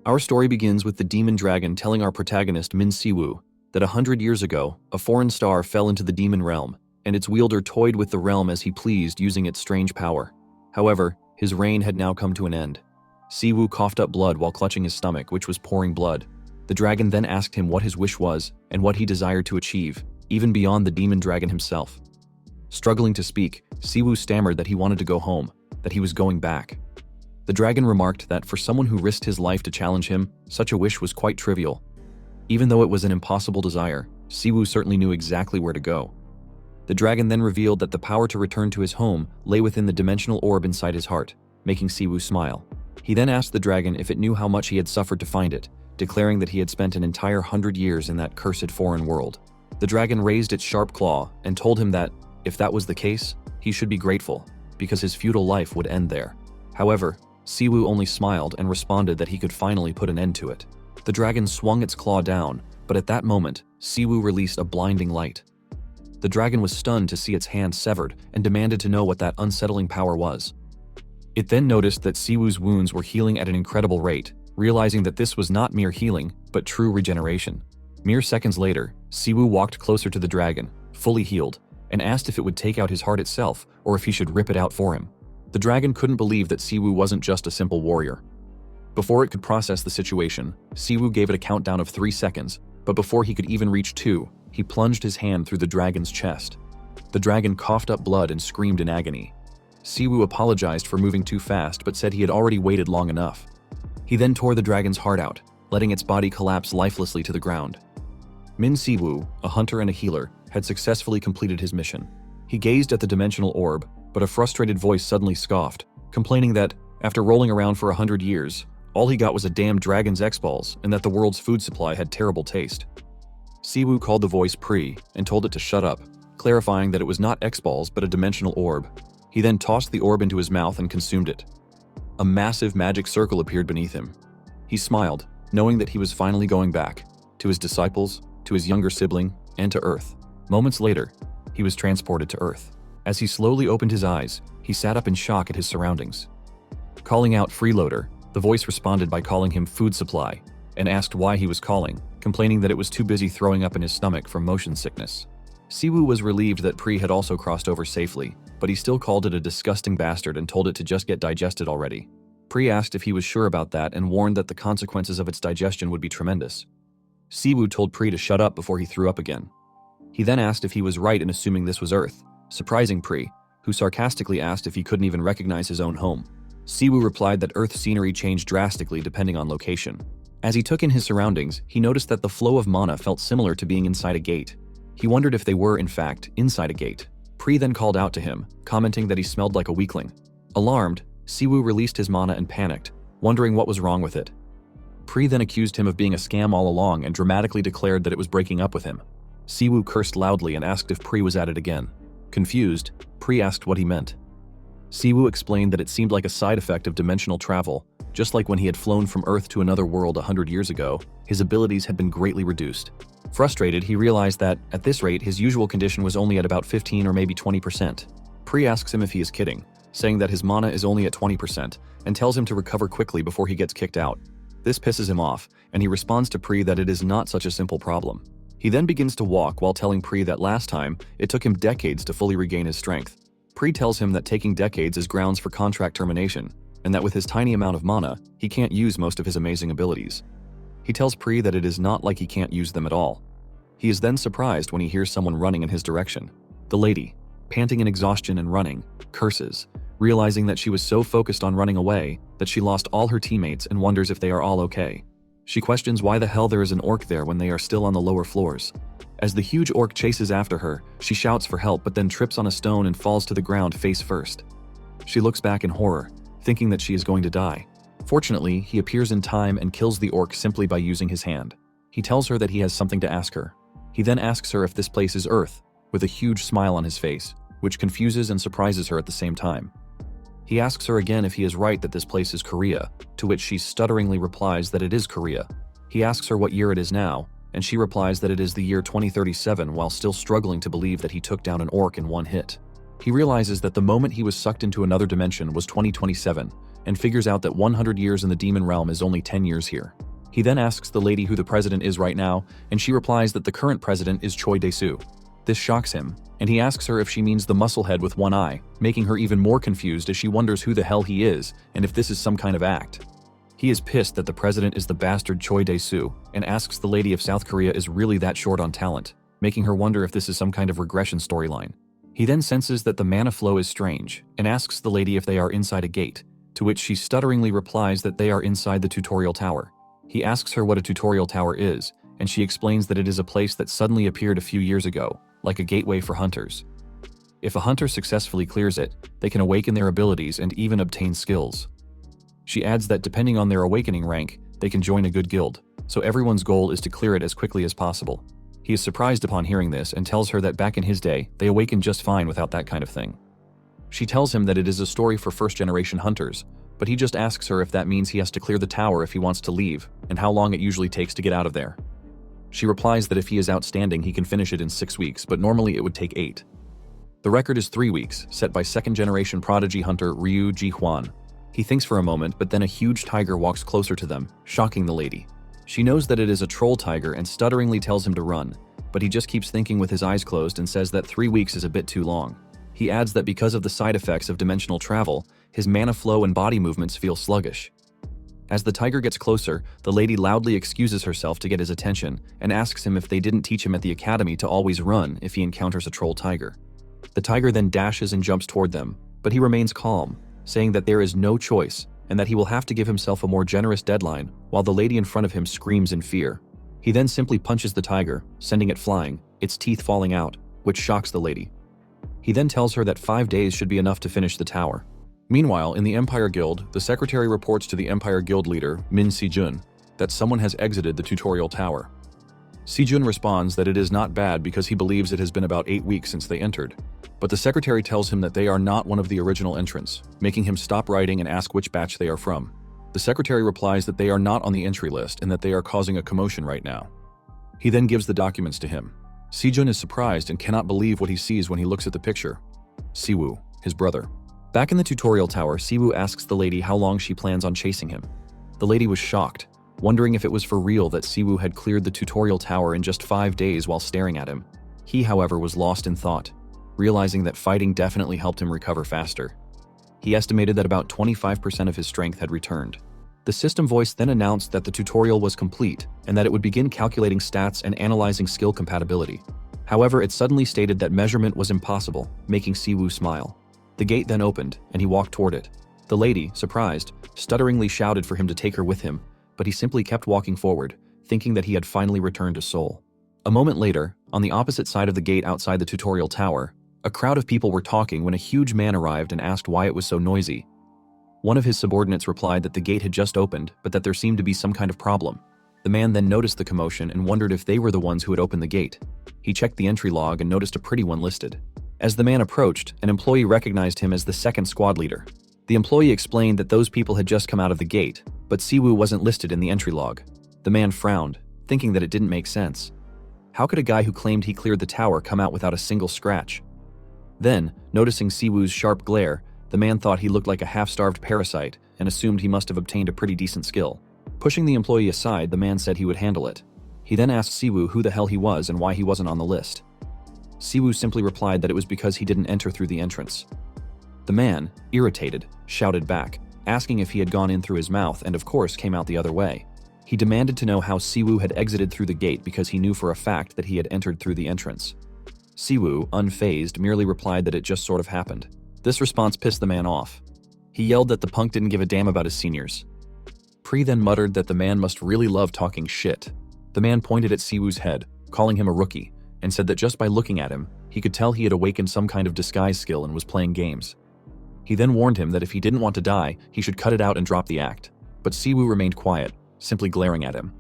Our story begins with the demon dragon telling our protagonist Min-Siwoo that 100 years ago, a foreign star fell into the demon realm, and its wielder toyed with the realm as he pleased using its strange power. However, his reign had now come to an end. Siwoo coughed up blood while clutching his stomach, which was pouring blood. The dragon then asked him what his wish was and what he desired to achieve, even beyond the demon dragon himself. Struggling to speak, Siwoo stammered that he wanted to go home, that he was going back. The dragon remarked that for someone who risked his life to challenge him, such a wish was quite trivial. Even though it was an impossible desire, Siwoo certainly knew exactly where to go. The dragon then revealed that the power to return to his home lay within the dimensional orb inside his heart, making Siwoo smile. He then asked the dragon if it knew how much he had suffered to find it, declaring that he had spent an entire 100 years in that cursed foreign world. The dragon raised its sharp claw and told him that, if that was the case, he should be grateful, because his feudal life would end there. However, Siwoo only smiled and responded that he could finally put an end to it. The dragon swung its claw down, but at that moment, Siwoo released a blinding light. The dragon was stunned to see its hand severed and demanded to know what that unsettling power was. It then noticed that Siwoo's wounds were healing at an incredible rate, realizing that this was not mere healing, but true regeneration. Mere seconds later, Siwoo walked closer to the dragon, fully healed, and asked if it would take out his heart itself or if he should rip it out for him. The dragon couldn't believe that Siwoo wasn't just a simple warrior. Before it could process the situation, Siwoo gave it a countdown of 3 seconds, but before he could even reach 2, he plunged his hand through the dragon's chest. The dragon coughed up blood and screamed in agony. Siwoo apologized for moving too fast but said he had already waited long enough. He then tore the dragon's heart out, letting its body collapse lifelessly to the ground. Min-Siwoo, a hunter and a healer, had successfully completed his mission. He gazed at the dimensional orb, but a frustrated voice suddenly scoffed, complaining that, after rolling around for 100 years, all he got was a damn dragon's X-balls and that the world's food supply had terrible taste. Siwoo called the voice Pri and told it to shut up, clarifying that it was not X-balls but a dimensional orb. He then tossed the orb into his mouth and consumed it. A massive magic circle appeared beneath him. He smiled, knowing that he was finally going back, to his disciples, to his younger sibling, and to Earth. Moments later, he was transported to Earth. As he slowly opened his eyes, he sat up in shock at his surroundings. Calling out Freeloader, the voice responded by calling him Food Supply, and asked why he was calling, complaining that it was too busy throwing up in his stomach from motion sickness. Siwoo was relieved that Pri had also crossed over safely, but he still called it a disgusting bastard and told it to just get digested already. Pri asked if he was sure about that and warned that the consequences of its digestion would be tremendous. Siwoo told Pri to shut up before he threw up again. He then asked if he was right in assuming this was Earth, surprising Pri, who sarcastically asked if he couldn't even recognize his own home. Siwoo replied that Earth's scenery changed drastically depending on location. As he took in his surroundings, he noticed that the flow of mana felt similar to being inside a gate. He wondered if they were, in fact, inside a gate. Pri then called out to him, commenting that he smelled like a weakling. Alarmed, Siwoo released his mana and panicked, wondering what was wrong with it. Pri then accused him of being a scam all along and dramatically declared that it was breaking up with him. Siwoo cursed loudly and asked if Pri was at it again. Confused, Pri asked what he meant. Siwoo explained that it seemed like a side effect of dimensional travel. Just like when he had flown from Earth to another world 100 years ago, his abilities had been greatly reduced. Frustrated, he realized that, at this rate, his usual condition was only at about 15 or maybe 20%. Pri asks him if he is kidding, saying that his mana is only at 20%, and tells him to recover quickly before he gets kicked out. This pisses him off, and he responds to Pri that it is not such a simple problem. He then begins to walk while telling Pri that last time, it took him decades to fully regain his strength. Pri tells him that taking decades is grounds for contract termination, and that with his tiny amount of mana, he can't use most of his amazing abilities. He tells Pri that it is not like he can't use them at all. He is then surprised when he hears someone running in his direction. The lady, panting in exhaustion and running, curses, realizing that she was so focused on running away that she lost all her teammates and wonders if they are all okay. She questions why the hell there is an orc there when they are still on the lower floors. As the huge orc chases after her, she shouts for help but then trips on a stone and falls to the ground face first. She looks back in horror, thinking that she is going to die. Fortunately, he appears in time and kills the orc simply by using his hand. He tells her that he has something to ask her. He then asks her if this place is Earth, with a huge smile on his face, which confuses and surprises her at the same time. He asks her again if he is right that this place is Korea, to which she stutteringly replies that it is Korea. He asks her what year it is now, and she replies that it is the year 2037 while still struggling to believe that he took down an orc in one hit. He realizes that the moment he was sucked into another dimension was 2027, and figures out that 100 years in the demon realm is only 10 years here. He then asks the lady who the president is right now, and she replies that the current president is Choi Dae-soo. This shocks him, and he asks her if she means the musclehead with one eye, making her even more confused as she wonders who the hell he is and if this is some kind of act. He is pissed that the president is the bastard Choi Dae-soo, and asks the lady if South Korea is really that short on talent, making her wonder if this is some kind of regression storyline. He then senses that the mana flow is strange, and asks the lady if they are inside a gate, to which she stutteringly replies that they are inside the tutorial tower. He asks her what a tutorial tower is, and she explains that it is a place that suddenly appeared a few years ago, like a gateway for hunters. If a hunter successfully clears it, they can awaken their abilities and even obtain skills. She adds that depending on their awakening rank, they can join a good guild, so everyone's goal is to clear it as quickly as possible. He is surprised upon hearing this and tells her that back in his day, they awakened just fine without that kind of thing. She tells him that it is a story for first-generation hunters, but he just asks her if that means he has to clear the tower if he wants to leave, and how long it usually takes to get out of there. She replies that if he is outstanding, he can finish it in 6 weeks, but normally it would take 8. The record is 3 weeks, set by second-generation prodigy hunter Ryu Ji-hwan. He thinks for a moment, but then a huge tiger walks closer to them, shocking the lady. She knows that it is a troll tiger and stutteringly tells him to run, but he just keeps thinking with his eyes closed and says that 3 weeks is a bit too long. He adds that because of the side effects of dimensional travel, his mana flow and body movements feel sluggish. As the tiger gets closer, the lady loudly excuses herself to get his attention and asks him if they didn't teach him at the academy to always run if he encounters a troll tiger. The tiger then dashes and jumps toward them, but he remains calm, saying that there is no choice and that he will have to give himself a more generous deadline while the lady in front of him screams in fear. He then simply punches the tiger, sending it flying, its teeth falling out, which shocks the lady. He then tells her that 5 days should be enough to finish the tower. Meanwhile, in the Empire Guild, the secretary reports to the Empire Guild leader, Min-jun, that someone has exited the tutorial tower. Si-jun responds that it is not bad because he believes it has been about 8 weeks since they entered, but the secretary tells him that they are not one of the original entrants, making him stop writing and ask which batch they are from. The secretary replies that they are not on the entry list and that they are causing a commotion right now. He then gives the documents to him. Si-jun is surprised and cannot believe what he sees when he looks at the picture. Siwoo, his brother. Back in the tutorial tower, Siwoo asks the lady how long she plans on chasing him. The lady was shocked, wondering if it was for real that Siwoo had cleared the tutorial tower in just 5 days while staring at him. He, however, was lost in thought, realizing that fighting definitely helped him recover faster. He estimated that about 25% of his strength had returned. The system voice then announced that the tutorial was complete and that it would begin calculating stats and analyzing skill compatibility. However, it suddenly stated that measurement was impossible, making Siwoo smile. The gate then opened, and he walked toward it. The lady, surprised, stutteringly shouted for him to take her with him, but he simply kept walking forward, thinking that he had finally returned to Seoul. A moment later, on the opposite side of the gate outside the tutorial tower, a crowd of people were talking when a huge man arrived and asked why it was so noisy. One of his subordinates replied that the gate had just opened, but that there seemed to be some kind of problem. The man then noticed the commotion and wondered if they were the ones who had opened the gate. He checked the entry log and noticed a pretty one listed. As the man approached, an employee recognized him as the second squad leader. The employee explained that those people had just come out of the gate, but Siwoo wasn't listed in the entry log. The man frowned, thinking that it didn't make sense. How could a guy who claimed he cleared the tower come out without a single scratch? Then, noticing Siwoo's sharp glare, the man thought he looked like a half-starved parasite and assumed he must have obtained a pretty decent skill. Pushing the employee aside, the man said he would handle it. He then asked Siwoo who the hell he was and why he wasn't on the list. Siwoo simply replied that it was because he didn't enter through the entrance. The man, irritated, shouted back, asking if he had gone in through his mouth and of course came out the other way. He demanded to know how Siwoo had exited through the gate because he knew for a fact that he had entered through the entrance. Siwoo, unfazed, merely replied that it just sort of happened. This response pissed the man off. He yelled that the punk didn't give a damn about his seniors. Pri then muttered that the man must really love talking shit. The man pointed at Siwoo's head, calling him a rookie, and said that just by looking at him, he could tell he had awakened some kind of disguise skill and was playing games. He then warned him that if he didn't want to die, he should cut it out and drop the act. But Siwoo remained quiet, simply glaring at him.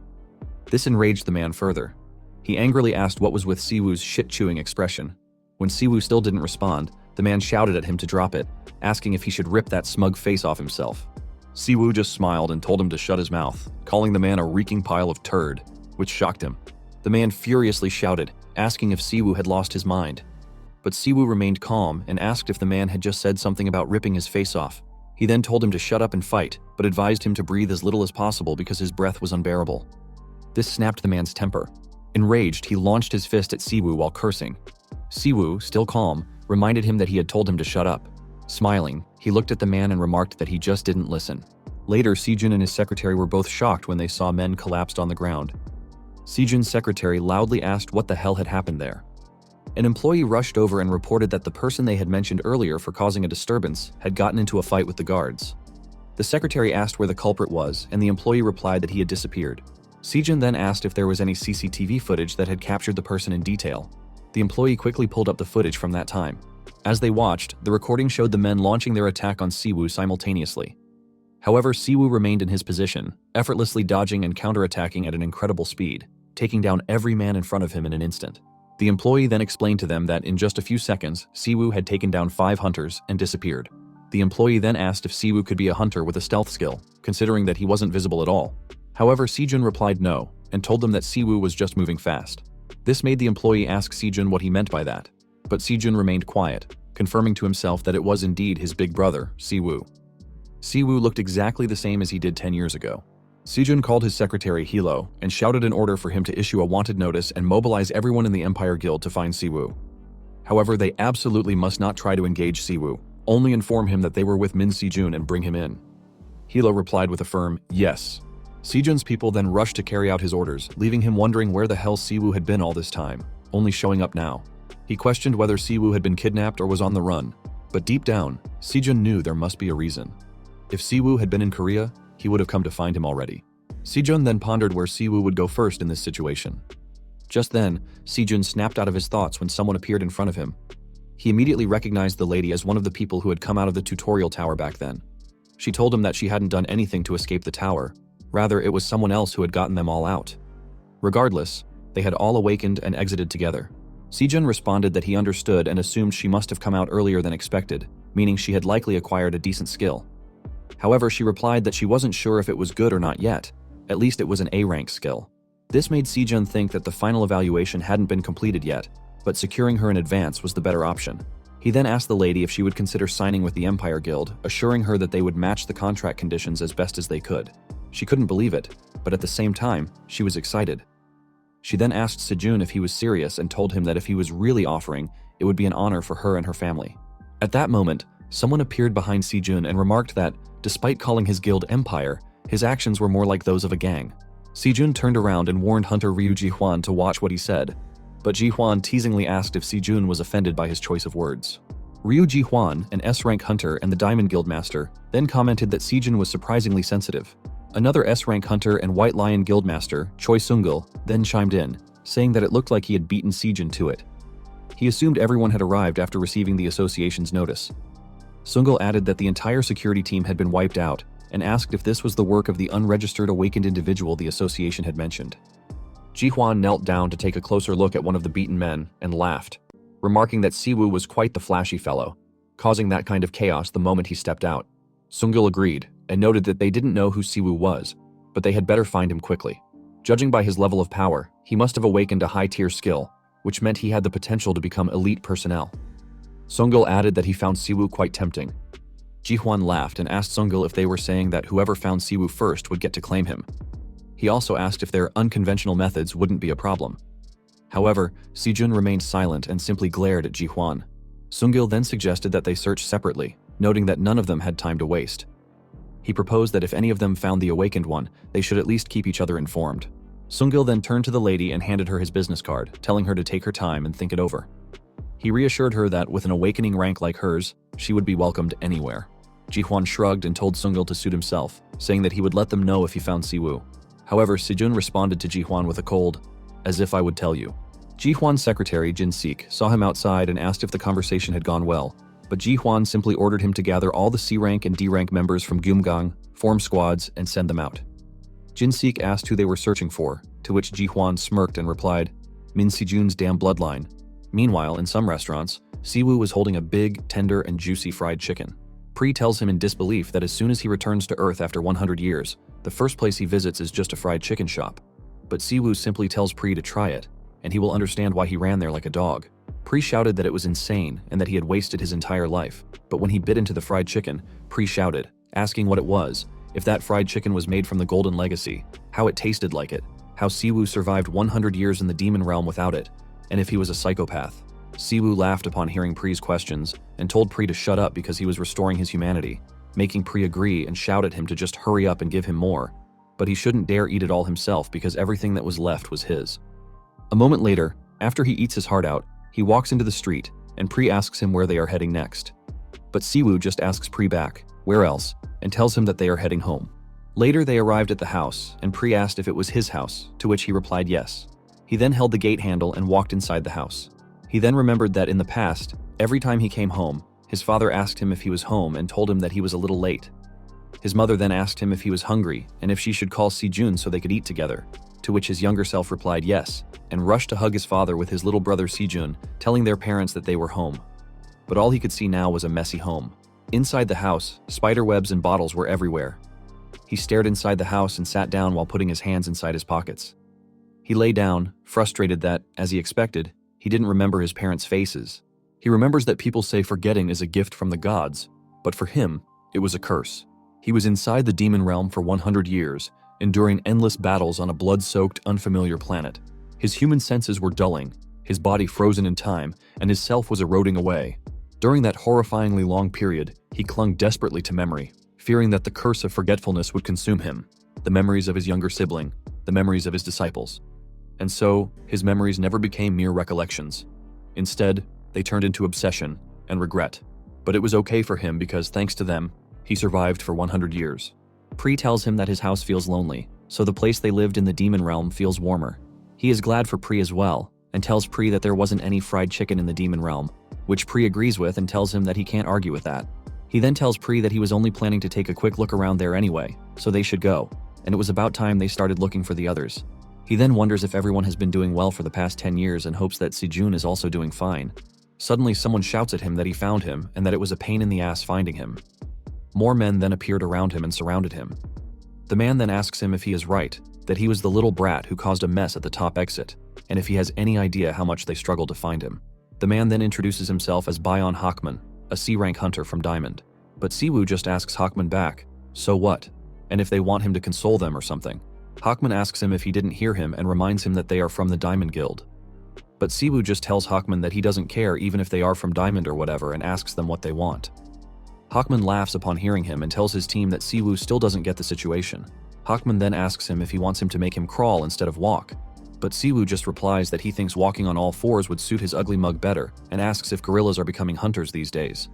This enraged the man further. He angrily asked what was with Siwoo's shit-chewing expression. When Siwoo still didn't respond, the man shouted at him to drop it, asking if he should rip that smug face off himself. Siwoo just smiled and told him to shut his mouth, calling the man a reeking pile of turd, which shocked him. The man furiously shouted, asking if Siwoo had lost his mind. but Siwoo remained calm and asked if the man had just said something about ripping his face off. He then told him to shut up and fight, but advised him to breathe as little as possible because his breath was unbearable. This snapped the man's temper. Enraged, he launched his fist at Siwoo while cursing. Siwoo, still calm, reminded him that he had told him to shut up. Smiling, he looked at the man and remarked that he just didn't listen. Later, Sejun and his secretary were both shocked when they saw men collapsed on the ground. Sejun's secretary loudly asked what the hell had happened there. An employee rushed over and reported that the person they had mentioned earlier for causing a disturbance had gotten into a fight with the guards. The secretary asked where the culprit was, and the employee replied that he had disappeared. Sejun then asked if there was any CCTV footage that had captured the person in detail. The employee quickly pulled up the footage from that time. As they watched, the recording showed the men launching their attack on Siwoo simultaneously. However, Siwoo remained in his position, effortlessly dodging and counterattacking at an incredible speed, taking down every man in front of him in an instant. The employee then explained to them that in just a few seconds, Siwoo had taken down 5 hunters and disappeared. The employee then asked if Siwoo could be a hunter with a stealth skill, considering that he wasn't visible at all. However, Sejun replied no, and told them that Siwoo was just moving fast. This made the employee ask Sejun what he meant by that, but Sejun remained quiet, confirming to himself that it was indeed his big brother, Siwoo. Siwoo looked exactly the same as he did 10 years ago. Sejun called his secretary Yahello and shouted an order for him to issue a wanted notice and mobilize everyone in the Empire Guild to find Siwoo. However, they absolutely must not try to engage Siwoo, only inform him that they were with Min Sejun and bring him in. Yahello replied with a firm yes. Sejun's people then rushed to carry out his orders, leaving him wondering where the hell Siwoo had been all this time, only showing up now. He questioned whether Siwoo had been kidnapped or was on the run, but deep down, Sejun knew there must be a reason. If Siwoo had been in Korea, he would have come to find him already. Sejun then pondered where Siwoo would go first in this situation. Just then, Sejun snapped out of his thoughts when someone appeared in front of him. He immediately recognized the lady as one of the people who had come out of the tutorial tower back then. She told him that she hadn't done anything to escape the tower. Rather, it was someone else who had gotten them all out. Regardless, they had all awakened and exited together. Sejun responded that he understood and assumed she must have come out earlier than expected, meaning she had likely acquired a decent skill. However, she replied that she wasn't sure if it was good or not yet. At least it was an A-rank skill. This made Sejun think that the final evaluation hadn't been completed yet, but securing her in advance was the better option. He then asked the lady if she would consider signing with the Empire Guild, assuring her that they would match the contract conditions as best as they could. She couldn't believe it, but at the same time, she was excited. She then asked Sejun if he was serious and told him that if he was really offering, it would be an honor for her and her family. At that moment, someone appeared behind Sejun and remarked that, despite calling his guild Empire, his actions were more like those of a gang. Sejun turned around and warned Hunter Ryu Ji-hwan to watch what he said, but Ji-hwan teasingly asked if Sejun was offended by his choice of words. Ryu Ji-hwan, an S-rank hunter and the Diamond Guild master, then commented that Sejun was surprisingly sensitive. Another S-rank hunter and White Lion Guild master, Choi Sungil, then chimed in, saying that it looked like he had beaten Sejun to it. He assumed everyone had arrived after receiving the association's notice. Sungil added that the entire security team had been wiped out and asked if this was the work of the unregistered awakened individual the association had mentioned. Ji-hwan knelt down to take a closer look at one of the beaten men and laughed, remarking that Siwoo was quite the flashy fellow, causing that kind of chaos the moment he stepped out. Sungil agreed and noted that they didn't know who Siwoo was, but they had better find him quickly. Judging by his level of power, he must have awakened a high-tier skill, which meant he had the potential to become elite personnel. Sungil added that he found Siwoo quite tempting. Ji-hwan laughed and asked Sungil if they were saying that whoever found Siwoo first would get to claim him. He also asked if their unconventional methods wouldn't be a problem. However, Sejun remained silent and simply glared at Ji-hwan. Sungil then suggested that they search separately, noting that none of them had time to waste. He proposed that if any of them found the awakened one, they should at least keep each other informed. Sungil then turned to the lady and handed her his business card, telling her to take her time and think it over. He reassured her that with an awakening rank like hers, she would be welcomed anywhere. Ji-hwan shrugged and told Sungil to suit himself, saying that he would let them know if he found Siwoo. However, Sejun responded to Ji-hwan with a cold, "As if I would tell you." Ji-hwan's secretary, Jin-sik, saw him outside and asked if the conversation had gone well, but Ji-hwan simply ordered him to gather all the C-rank and D-rank members from Gyumgang, form squads, and send them out. Jin-sik asked who they were searching for, to which Ji-hwan smirked and replied, "Min Sejun's damn bloodline." Meanwhile, in some restaurants, Siwoo was holding a big, tender, and juicy fried chicken. Pri tells him in disbelief that as soon as he returns to Earth after 100 years, the first place he visits is just a fried chicken shop. But Siwoo simply tells Pri to try it, and he will understand why he ran there like a dog. Pri shouted that it was insane and that he had wasted his entire life, but when he bit into the fried chicken, Pri shouted, asking what it was, if that fried chicken was made from the Golden Legacy, how it tasted like it, how Siwoo survived 100 years in the demon realm without it, and if he was a psychopath. Siwoo laughed upon hearing Pri's questions and told Pri to shut up because he was restoring his humanity, making Pri agree and shout at him to just hurry up and give him more, but he shouldn't dare eat it all himself because everything that was left was his. A moment later, after he eats his heart out, he walks into the street and Pri asks him where they are heading next. But Siwoo just asks Pri back, where else, and tells him that they are heading home. Later they arrived at the house and Pri asked if it was his house, to which he replied yes. He then held the gate handle and walked inside the house. He then remembered that in the past, every time he came home, his father asked him if he was home and told him that he was a little late. His mother then asked him if he was hungry and if she should call Si-jun so they could eat together, to which his younger self replied yes, and rushed to hug his father with his little brother Si-jun, telling their parents that they were home. But all he could see now was a messy home. Inside the house, spider webs and bottles were everywhere. He stared inside the house and sat down while putting his hands inside his pockets. He lay down, frustrated that, as he expected, he didn't remember his parents' faces. He remembers that people say forgetting is a gift from the gods, but for him, it was a curse. He was inside the demon realm for 100 years, enduring endless battles on a blood-soaked, unfamiliar planet. His human senses were dulling, his body frozen in time, and his self was eroding away. During that horrifyingly long period, he clung desperately to memory, fearing that the curse of forgetfulness would consume him, the memories of his younger sibling, the memories of his disciples. And so, his memories never became mere recollections. Instead, they turned into obsession and regret. But it was okay for him because, thanks to them, he survived for 100 years. Pri tells him that his house feels lonely, so the place they lived in the demon realm feels warmer. He is glad for Pri as well, and tells Pri that there wasn't any fried chicken in the demon realm, which Pri agrees with and tells him that he can't argue with that. He then tells Pri that he was only planning to take a quick look around there anyway, so they should go, and it was about time they started looking for the others. He then wonders if everyone has been doing well for the past 10 years and hopes that Si-jun is also doing fine. Suddenly someone shouts at him that he found him and that it was a pain in the ass finding him. More men then appeared around him and surrounded him. The man then asks him if he is right, that he was the little brat who caused a mess at the top exit, and if he has any idea how much they struggled to find him. The man then introduces himself as Bayon Hawkman, a C-rank hunter from Diamond. But Siwoo just asks Hawkman back, so what? And if they want him to console them or something. Hawkman asks him if he didn't hear him and reminds him that they are from the Diamond Guild. But Siwoo just tells Hawkman that he doesn't care even if they are from Diamond or whatever and asks them what they want. Hawkman laughs upon hearing him and tells his team that Siwoo still doesn't get the situation. Hawkman then asks him if he wants him to make him crawl instead of walk. But Siwoo just replies that he thinks walking on all fours would suit his ugly mug better and asks if gorillas are becoming hunters these days.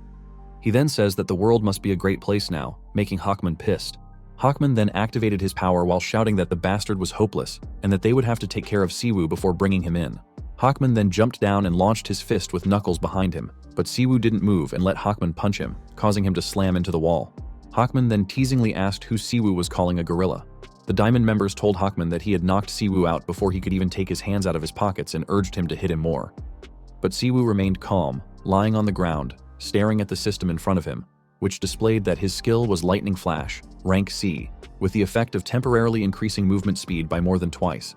He then says that the world must be a great place now, making Hawkman pissed. Hawkman then activated his power while shouting that the bastard was hopeless and that they would have to take care of Siwoo before bringing him in. Hawkman then jumped down and launched his fist with Knuckles behind him, but Siwoo didn't move and let Hawkman punch him, causing him to slam into the wall. Hawkman then teasingly asked who Siwoo was calling a gorilla. The Diamond members told Hawkman that he had knocked Siwoo out before he could even take his hands out of his pockets and urged him to hit him more. But Siwoo remained calm, lying on the ground, staring at the system in front of him, which displayed that his skill was Lightning Flash, rank C, with the effect of temporarily increasing movement speed by more than twice.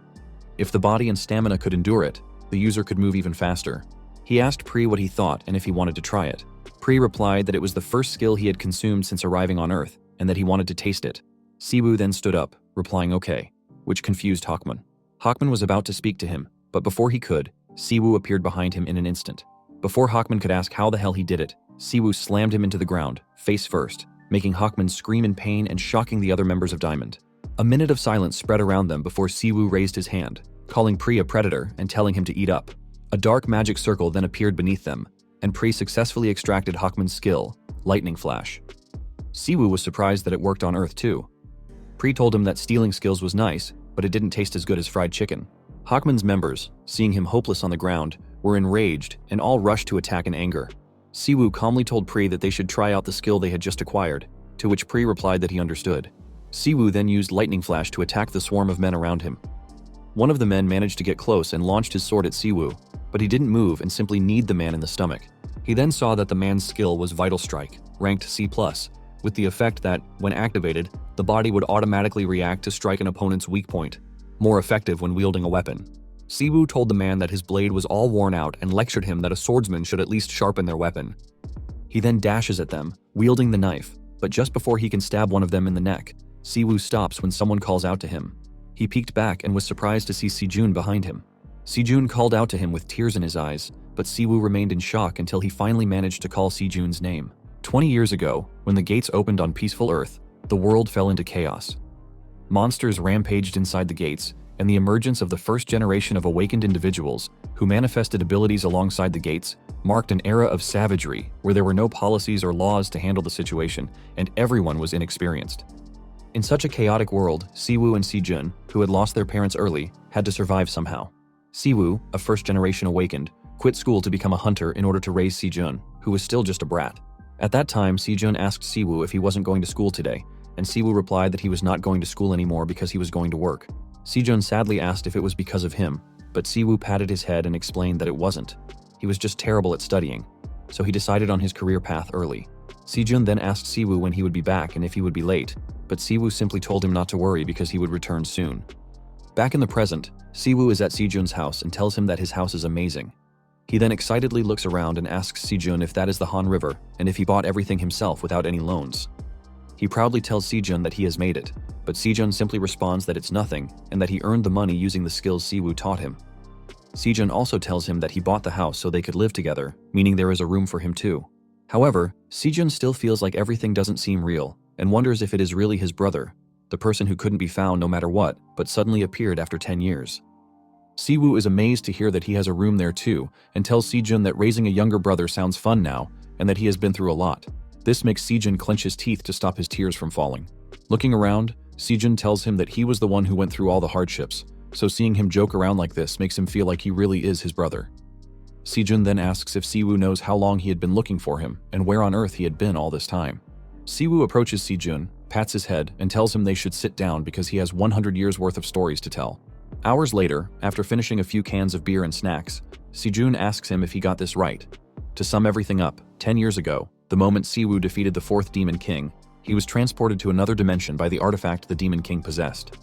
If the body and stamina could endure it, the user could move even faster. He asked Pri what he thought and if he wanted to try it. Pri replied that it was the first skill he had consumed since arriving on Earth, and that he wanted to taste it. Siwoo then stood up, replying okay, which confused Hawkman. Hawkman was about to speak to him, but before he could, Siwoo appeared behind him in an instant. Before Hawkman could ask how the hell he did it, Siwoo slammed him into the ground, face first, making Hawkman scream in pain and shocking the other members of Diamond. A minute of silence spread around them before Siwoo raised his hand, calling Pri a predator and telling him to eat up. A dark magic circle then appeared beneath them, and Pri successfully extracted Hawkman's skill, Lightning Flash. Siwoo was surprised that it worked on Earth too. Pri told him that stealing skills was nice, but it didn't taste as good as fried chicken. Hawkman's members, seeing him hopeless on the ground, were enraged and all rushed to attack in anger. Siwoo calmly told Pri that they should try out the skill they had just acquired, to which Pri replied that he understood. Siwoo then used Lightning Flash to attack the swarm of men around him. One of the men managed to get close and launched his sword at Siwoo, but he didn't move and simply kneed the man in the stomach. He then saw that the man's skill was Vital Strike, ranked C+, with the effect that, when activated, the body would automatically react to strike an opponent's weak point, more effective when wielding a weapon. Siwoo told the man that his blade was all worn out and lectured him that a swordsman should at least sharpen their weapon. He then dashes at them, wielding the knife, but just before he can stab one of them in the neck, Siwoo stops when someone calls out to him. He peeked back and was surprised to see Si-jun behind him. Si-jun called out to him with tears in his eyes, but Siwoo remained in shock until he finally managed to call Si-jun's name. 20 years ago, when the gates opened on peaceful Earth, the world fell into chaos. Monsters rampaged inside the gates, and the emergence of the first generation of awakened individuals, who manifested abilities alongside the gates, marked an era of savagery where there were no policies or laws to handle the situation, and everyone was inexperienced. In such a chaotic world, Siwoo and Si-jun, who had lost their parents early, had to survive somehow. Siwoo, a first-generation awakened, quit school to become a hunter in order to raise Si-jun, who was still just a brat. At that time, Si-jun asked Siwoo if he wasn't going to school today, and Siwoo replied that he was not going to school anymore because he was going to work. Si-jun sadly asked if it was because of him, but Siwoo patted his head and explained that it wasn't. He was just terrible at studying, so he decided on his career path early. Si-jun then asked Siwoo when he would be back and if he would be late, but Siwoo simply told him not to worry because he would return soon. Back in the present, Siwoo is at Si-jun's house and tells him that his house is amazing. He then excitedly looks around and asks Si-jun if that is the Han River and if he bought everything himself without any loans. He proudly tells Si-jun that he has made it, but Si-jun simply responds that it's nothing and that he earned the money using the skills Siwoo taught him. Si-jun also tells him that he bought the house so they could live together, meaning there is a room for him too. However, Si-jun still feels like everything doesn't seem real and wonders if it is really his brother, the person who couldn't be found no matter what, but suddenly appeared after 10 years. Siwoo is amazed to hear that he has a room there too and tells Si-jun that raising a younger brother sounds fun now and that he has been through a lot. This makes Si-jun clench his teeth to stop his tears from falling. Looking around, Si-jun tells him that he was the one who went through all the hardships, so seeing him joke around like this makes him feel like he really is his brother. Si-jun then asks if Siwoo knows how long he had been looking for him and where on earth he had been all this time. Siwoo approaches Si-jun, pats his head, and tells him they should sit down because he has 100 years worth of stories to tell. Hours later, after finishing a few cans of beer and snacks, Si-jun asks him if he got this right. To sum everything up, 10 years ago, the moment Siwoo defeated the fourth Demon King, he was transported to another dimension by the artifact the Demon King possessed.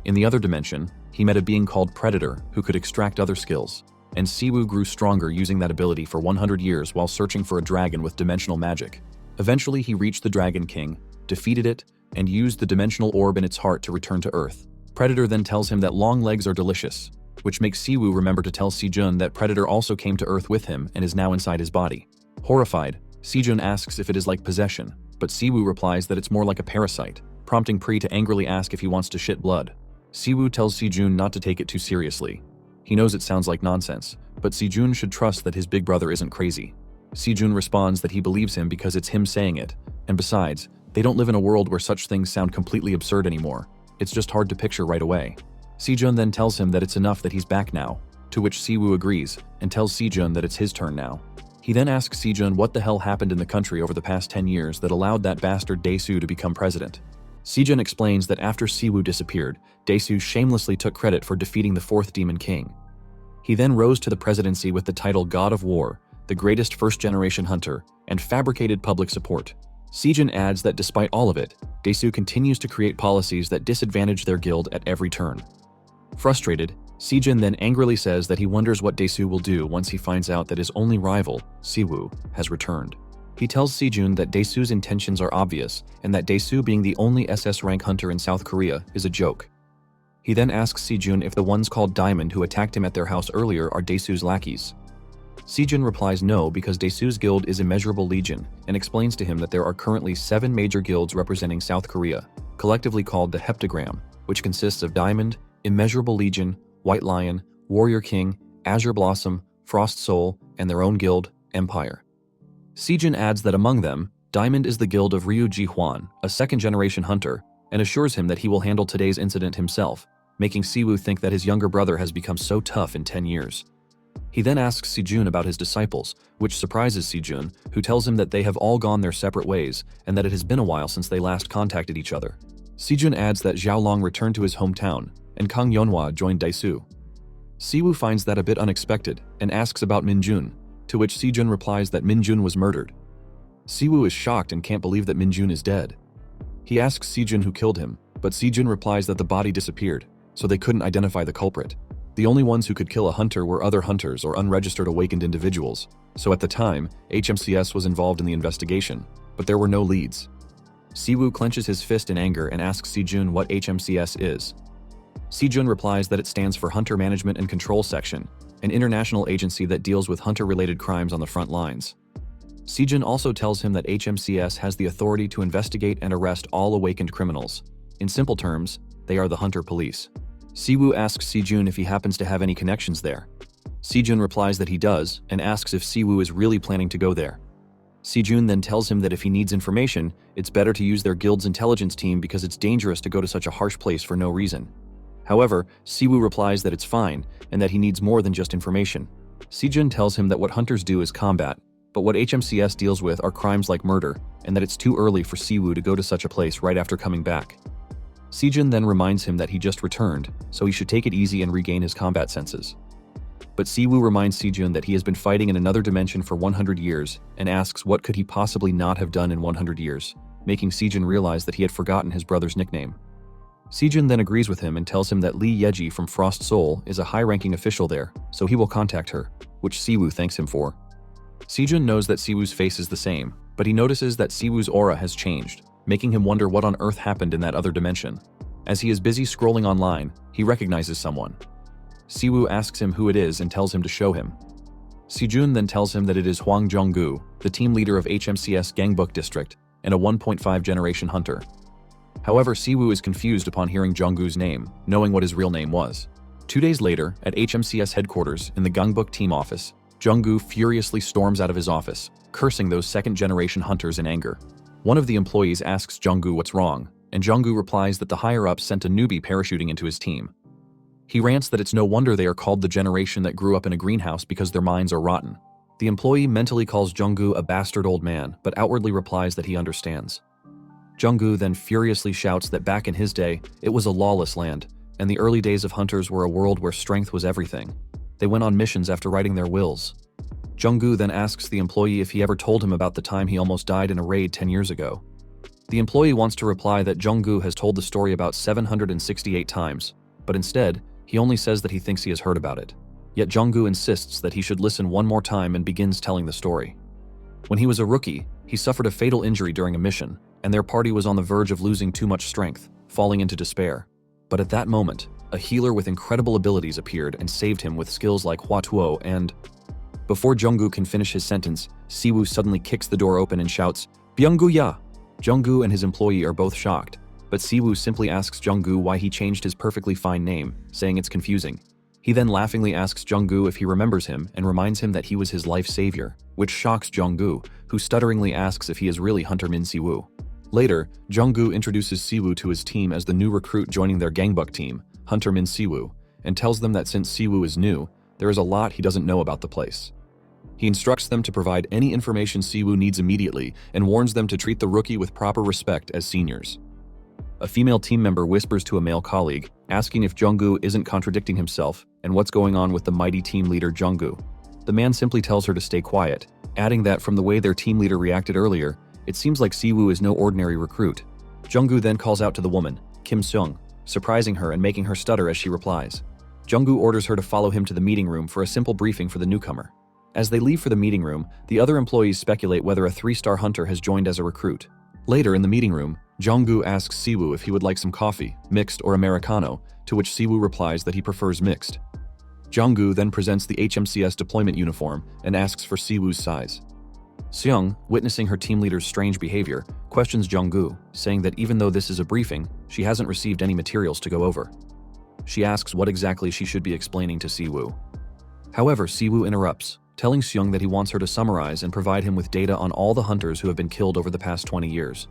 In the other dimension, he met a being called Predator who could extract other skills, and Siwoo grew stronger using that ability for 100 years while searching for a dragon with dimensional magic. Eventually, he reached the Dragon King, defeated it, and used the dimensional orb in its heart to return to Earth. Predator then tells him that long legs are delicious, which makes Siwoo remember to tell Si-jun that Predator also came to Earth with him and is now inside his body. Horrified, Si-jun asks if it is like possession, but Siwoo replies that it's more like a parasite, prompting Pri to angrily ask if he wants to shit blood. Siwoo tells Si-jun not to take it too seriously. He knows it sounds like nonsense, but Si-jun should trust that his big brother isn't crazy. Si-jun responds that he believes him because it's him saying it, and besides, they don't live in a world where such things sound completely absurd anymore. It's just hard to picture right away. Si-jun then tells him that it's enough that he's back now, to which Siwoo agrees and tells Si-jun that it's his turn now. He then asks Si-jun what the hell happened in the country over the past 10 years that allowed that bastard Dae-soo to become president. Si-jun explains that after Siwoo disappeared, Dae-soo shamelessly took credit for defeating the fourth Demon King. He then rose to the presidency with the title God of War, the greatest first-generation hunter, and fabricated public support. Si-jun adds that despite all of it, Dae-soo continues to create policies that disadvantage their guild at every turn. Frustrated, Si-jun then angrily says that he wonders what Dae-soo will do once he finds out that his only rival, Siwoo, has returned. He tells Si-jun that Dae-soo's intentions are obvious and that Dae-soo being the only SS rank hunter in South Korea is a joke. He then asks Si-jun if the ones called Diamond who attacked him at their house earlier are Dae-soo's lackeys. Si-jun replies no because Dae-soo's guild is Immeasurable Legion and explains to him that there are currently 7 major guilds representing South Korea, collectively called the Heptagram, which consists of Diamond, Immeasurable Legion, White Lion, Warrior King, Azure Blossom, Frost Soul, and their own guild, Empire. Si-jun adds that among them, Diamond is the guild of Ryu Ji-hwan, a second-generation hunter, and assures him that he will handle today's incident himself, making Siwoo think that his younger brother has become so tough in 10 years. He then asks Si-jun about his disciples, which surprises Si-jun, who tells him that they have all gone their separate ways and that it has been a while since they last contacted each other. Si-jun adds that Xiaolong returned to his hometown, and Kang Yeonhwa joined Dae-soo. Siwoo finds that a bit unexpected and asks about Min-jun, to which Si-jun replies that Min-jun was murdered. Siwoo is shocked and can't believe that Min-jun is dead. He asks Si-jun who killed him, but Si-jun replies that the body disappeared, so they couldn't identify the culprit. The only ones who could kill a hunter were other hunters or unregistered awakened individuals, so at the time, HMCS was involved in the investigation, but there were no leads. Siwoo clenches his fist in anger and asks Sejun what HMCS is. Sejun replies that it stands for Hunter Management and Control Section, an international agency that deals with hunter-related crimes on the front lines. Sejun also tells him that HMCS has the authority to investigate and arrest all awakened criminals. In simple terms, they are the hunter police. Siwoo asks Sejun if he happens to have any connections there. Sejun replies that he does, and asks if Siwoo is really planning to go there. Sejun then tells him that if he needs information, it's better to use their guild's intelligence team because it's dangerous to go to such a harsh place for no reason. However, Siwoo replies that it's fine, and that he needs more than just information. Sejun tells him that what hunters do is combat, but what HMCS deals with are crimes like murder, and that it's too early for Siwoo to go to such a place right after coming back. Sejun then reminds him that he just returned, so he should take it easy and regain his combat senses. But Siwoo reminds Sejun that he has been fighting in another dimension for 100 years, and asks what could he possibly not have done in 100 years, making Sejun realize that he had forgotten his brother's nickname. Sejun then agrees with him and tells him that Lee Yeji from Frost Soul is a high-ranking official there, so he will contact her, which Siwoo thanks him for. Sejun knows that Siwoo's face is the same, but he notices that Siwoo's aura has changed, making him wonder what on earth happened in that other dimension. As he is busy scrolling online, he recognizes someone. Siwoo asks him who it is and tells him to show him. Sejun then tells him that it is Hwang Jong-gu, the team leader of HMCS Gangbuk District, and a 1.5 generation hunter. However, Siwoo is confused upon hearing Jong-gu's name, knowing what his real name was. 2 days later, at HMCS headquarters in the Gangbuk team office, Jong-gu furiously storms out of his office, cursing those second-generation hunters in anger. One of the employees asks Jong-gu what's wrong, and Jong-gu replies that the higher-ups sent a newbie parachuting into his team. He rants that it's no wonder they are called the generation that grew up in a greenhouse because their minds are rotten. The employee mentally calls Jong-gu a bastard old man, but outwardly replies that he understands. Jong-gu then furiously shouts that back in his day, it was a lawless land, and the early days of hunters were a world where strength was everything. They went on missions after writing their wills. Jong-gu then asks the employee if he ever told him about the time he almost died in a raid 10 years ago. The employee wants to reply that Jong-gu has told the story about 768 times, but instead, he only says that he thinks he has heard about it. Yet Jong-gu insists that he should listen one more time and begins telling the story. When he was a rookie, he suffered a fatal injury during a mission, and their party was on the verge of losing too much strength, falling into despair. But at that moment, a healer with incredible abilities appeared and saved him with skills like Hua Tuo and... Before Jong-gu can finish his sentence, Siwoo suddenly kicks the door open and shouts, "Byung-gu ya!" Jong-gu and his employee are both shocked, but Siwoo simply asks Jong-gu why he changed his perfectly fine name, saying it's confusing. He then laughingly asks Jong-gu if he remembers him and reminds him that he was his life savior, which shocks Jong-gu, who stutteringly asks if he is really Hunter Min Siwoo. Later, Jong-gu introduces Siwoo to his team as the new recruit joining their Gangbuk team, Hunter Min Siwoo, and tells them that since Siwoo is new, there is a lot he doesn't know about the place. He instructs them to provide any information Siwoo needs immediately and warns them to treat the rookie with proper respect as seniors. A female team member whispers to a male colleague, asking if Jong-gu isn't contradicting himself and what's going on with the mighty team leader Jong-gu. The man simply tells her to stay quiet, adding that from the way their team leader reacted earlier, it seems like Siwoo is no ordinary recruit. Jong-gu then calls out to the woman, Kim Seung, surprising her and making her stutter as she replies. Jong-gu orders her to follow him to the meeting room for a simple briefing for the newcomer. As they leave for the meeting room, the other employees speculate whether a 3-star hunter has joined as a recruit. Later in the meeting room, Jong-gu asks Siwoo if he would like some coffee, mixed or Americano, to which Siwoo replies that he prefers mixed. Jong-gu then presents the HMCS deployment uniform and asks for Siwoo's size. Seung, witnessing her team leader's strange behavior, questions Jong-gu, saying that even though this is a briefing, she hasn't received any materials to go over. She asks what exactly she should be explaining to Siwoo. However, Siwoo interrupts, telling Seung that he wants her to summarize and provide him with data on all the hunters who have been killed over the past 20 years.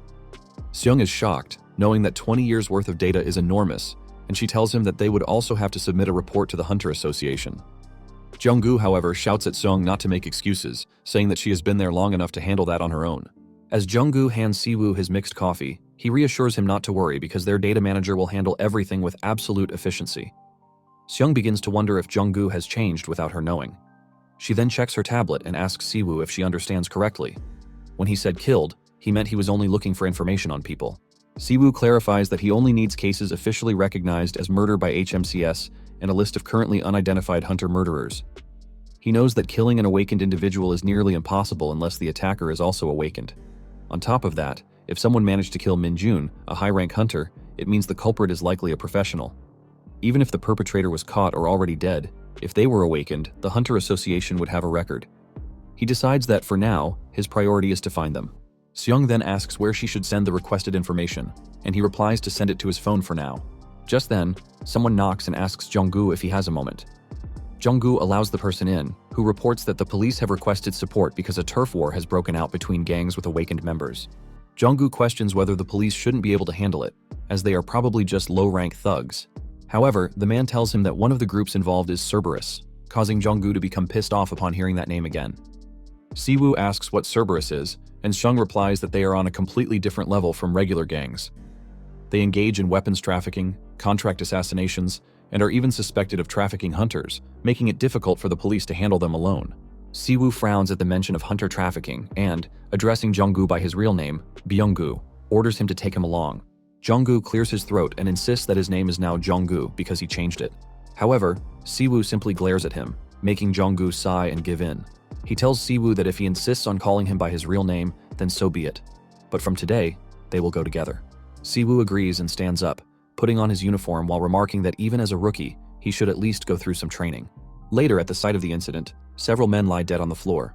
Seung is shocked, knowing that 20 years worth of data is enormous, and she tells him that they would also have to submit a report to the Hunter Association. Jong-gu, however, shouts at Seung not to make excuses, saying that she has been there long enough to handle that on her own. As Jong-gu hands Siwoo his mixed coffee, he reassures him not to worry because their data manager will handle everything with absolute efficiency. Seung begins to wonder if Jong-gu has changed without her knowing. She then checks her tablet and asks Siwoo if she understands correctly. When he said killed, he meant he was only looking for information on people. Siwoo clarifies that he only needs cases officially recognized as murder by HMCS and a list of currently unidentified hunter murderers. He knows that killing an awakened individual is nearly impossible unless the attacker is also awakened. On top of that, if someone managed to kill Min-jun, a high-rank hunter, it means the culprit is likely a professional. Even if the perpetrator was caught or already dead, if they were awakened, the Hunter Association would have a record. He decides that, for now, his priority is to find them. Seong then asks where she should send the requested information, and he replies to send it to his phone for now. Just then, someone knocks and asks Jong-gu if he has a moment. Jong-gu allows the person in, who reports that the police have requested support because a turf war has broken out between gangs with awakened members. Jong-gu questions whether the police shouldn't be able to handle it, as they are probably just low-rank thugs. However, the man tells him that one of the groups involved is Cerberus, causing Jong-gu to become pissed off upon hearing that name again. Siwoo asks what Cerberus is, and Shung replies that they are on a completely different level from regular gangs. They engage in weapons trafficking, contract assassinations, and are even suspected of trafficking hunters, making it difficult for the police to handle them alone. Siwoo frowns at the mention of hunter trafficking and, addressing Jong-gu by his real name, Byung-gu, orders him to take him along. Jong-gu clears his throat and insists that his name is now Jong-gu because he changed it. However, Siwoo simply glares at him, making Jong-gu sigh and give in. He tells Siwoo that if he insists on calling him by his real name, then so be it. But from today, they will go together. Siwoo agrees and stands up, putting on his uniform while remarking that even as a rookie, he should at least go through some training. Later, at the site of the incident, several men lie dead on the floor.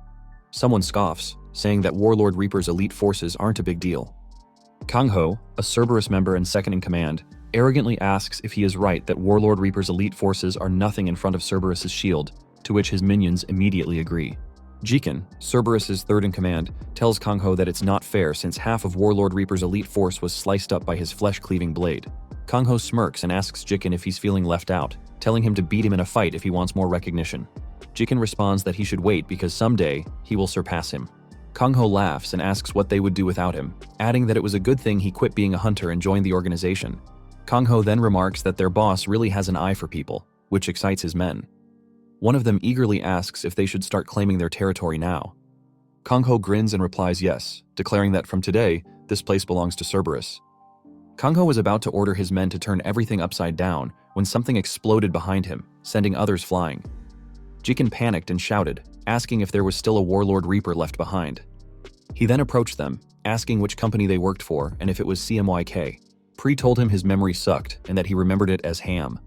Someone scoffs, saying that Warlord Reaper's elite forces aren't a big deal. Kang-ho, a Cerberus member and second-in-command, arrogantly asks if he is right that Warlord Reaper's elite forces are nothing in front of Cerberus's shield, to which his minions immediately agree. Jikin, Cerberus's third-in-command, tells Kang-ho that it's not fair since half of Warlord Reaper's elite force was sliced up by his flesh-cleaving blade. Kang-ho smirks and asks Jikin if he's feeling left out, telling him to beat him in a fight if he wants more recognition. Jikin responds that he should wait because someday he will surpass him. Kang-ho laughs and asks what they would do without him, adding that it was a good thing he quit being a hunter and joined the organization. Kang-ho then remarks that their boss really has an eye for people, which excites his men. One of them eagerly asks if they should start claiming their territory now. Kang-ho grins and replies yes, declaring that from today, this place belongs to Cerberus. Kang-ho was about to order his men to turn everything upside down when something exploded behind him, sending others flying. Jikin panicked and shouted, asking if there was still a Warlord Reaper left behind. He then approached them, asking which company they worked for and if it was CMYK. Pre told him his memory sucked and that he remembered it as Ham.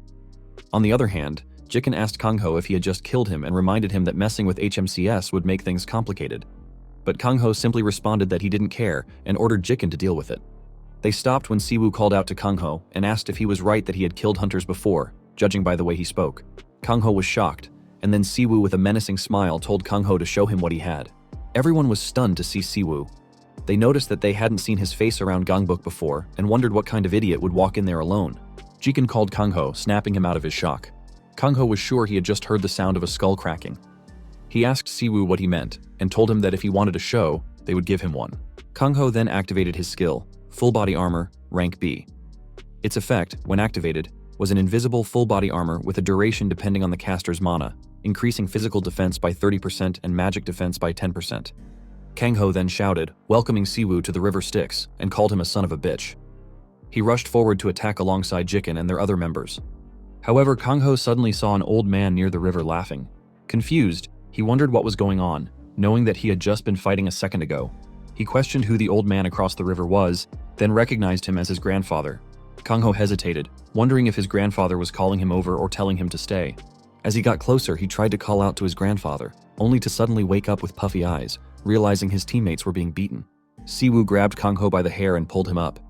On the other hand, Jikin asked Kang-ho if he had just killed him and reminded him that messing with HMCS would make things complicated. But Kang-ho simply responded that he didn't care and ordered Jikin to deal with it. They stopped when Siwoo called out to Kang-ho and asked if he was right that he had killed hunters before, judging by the way he spoke. Kang-ho was shocked, and then Siwoo with a menacing smile told Kang-ho to show him what he had. Everyone was stunned to see Siwoo. They noticed that they hadn't seen his face around Gangbuk before and wondered what kind of idiot would walk in there alone. Jikin called Kang-ho, snapping him out of his shock. Kang-ho was sure he had just heard the sound of a skull cracking. He asked Siwoo what he meant and told him that if he wanted a show, they would give him one. Kang-ho then activated his skill, Full Body Armor, Rank B. Its effect, when activated, was an invisible full body armor with a duration depending on the caster's mana, increasing physical defense by 30% and magic defense by 10%. Kang-ho then shouted, welcoming Siwoo to the river Styx, and called him a son of a bitch. He rushed forward to attack alongside Jikin and their other members. However, Kang-ho suddenly saw an old man near the river laughing. Confused, he wondered what was going on, knowing that he had just been fighting a second ago. He questioned who the old man across the river was, then recognized him as his grandfather. Kang-ho hesitated, wondering if his grandfather was calling him over or telling him to stay. As he got closer, he tried to call out to his grandfather, only to suddenly wake up with puffy eyes, realizing his teammates were being beaten. Siwoo grabbed Kang-ho by the hair and pulled him up.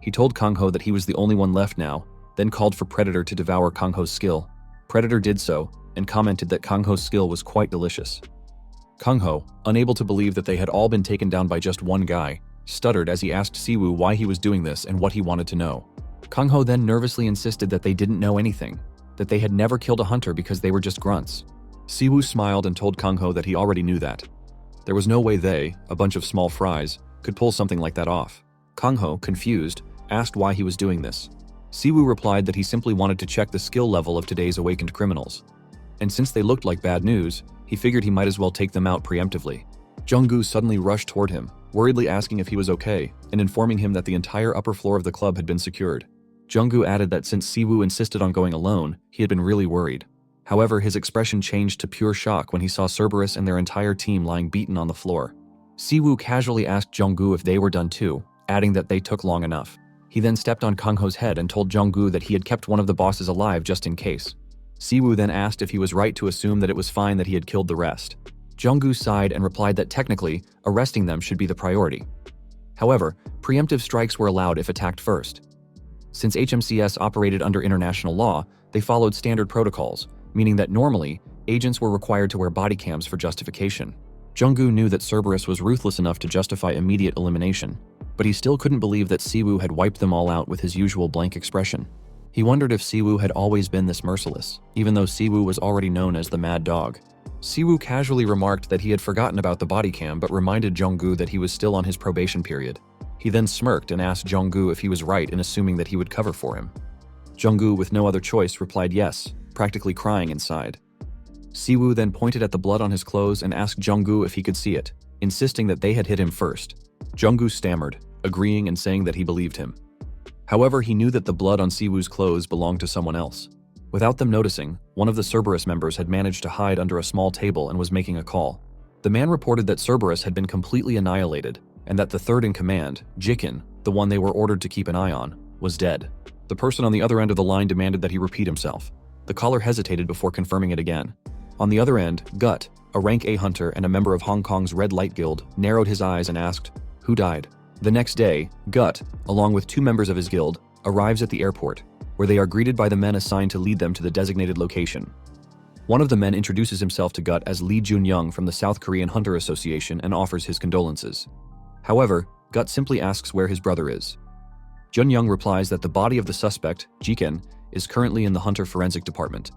He told Kang-ho that he was the only one left now, then called for Predator to devour Kang-ho's skill. Predator did so, and commented that Kang-ho's skill was quite delicious. Kang-ho, unable to believe that they had all been taken down by just one guy, stuttered as he asked Siwoo why he was doing this and what he wanted to know. Kang-ho then nervously insisted that they didn't know anything, that they had never killed a hunter because they were just grunts. Siwoo smiled and told Kang-ho that he already knew that. There was no way they, a bunch of small fries, could pull something like that off. Kang-ho, confused, asked why he was doing this. Siwoo replied that he simply wanted to check the skill level of today's awakened criminals. And since they looked like bad news, he figured he might as well take them out preemptively. Jong-gu suddenly rushed toward him, worriedly asking if he was okay, and informing him that the entire upper floor of the club had been secured. Junggu added that since Siwoo insisted on going alone, he had been really worried. However, his expression changed to pure shock when he saw Cerberus and their entire team lying beaten on the floor. Siwoo casually asked Junggu if they were done too, adding that they took long enough. He then stepped on Kangho's head and told Junggu that he had kept one of the bosses alive just in case. Siwoo then asked if he was right to assume that it was fine that he had killed the rest. Junggu sighed and replied that technically, arresting them should be the priority. However, preemptive strikes were allowed if attacked first. Since HMCS operated under international law, they followed standard protocols, meaning that normally, agents were required to wear body cams for justification. Junggu knew that Cerberus was ruthless enough to justify immediate elimination, but he still couldn't believe that Siwoo had wiped them all out with his usual blank expression. He wondered if Siwoo had always been this merciless, even though Siwoo was already known as the Mad Dog. Siwoo casually remarked that he had forgotten about the body cam but reminded Junggu that he was still on his probation period. He then smirked and asked Junggu if he was right in assuming that he would cover for him. Junggu, with no other choice, replied yes, practically crying inside. Siwoo then pointed at the blood on his clothes and asked Junggu if he could see it, insisting that they had hit him first. Junggu stammered, agreeing and saying that he believed him. However, he knew that the blood on Siwoo's clothes belonged to someone else. Without them noticing, one of the Cerberus members had managed to hide under a small table and was making a call. The man reported that Cerberus had been completely annihilated, and that the third in command, Jikin, the one they were ordered to keep an eye on, was dead. The person on the other end of the line demanded that he repeat himself. The caller hesitated before confirming it again. On the other end, Gut, a rank A hunter and a member of Hong Kong's Red Light Guild, narrowed his eyes and asked, "Who died?" The next day, Gut, along with 2 members of his guild, arrives at the airport, where they are greeted by the men assigned to lead them to the designated location. One of the men introduces himself to Gut as Lee Jun-young from the South Korean Hunter Association and offers his condolences. However, Gut simply asks where his brother is. Jun-young replies that the body of the suspect, Jiken, is currently in the Hunter Forensic Department.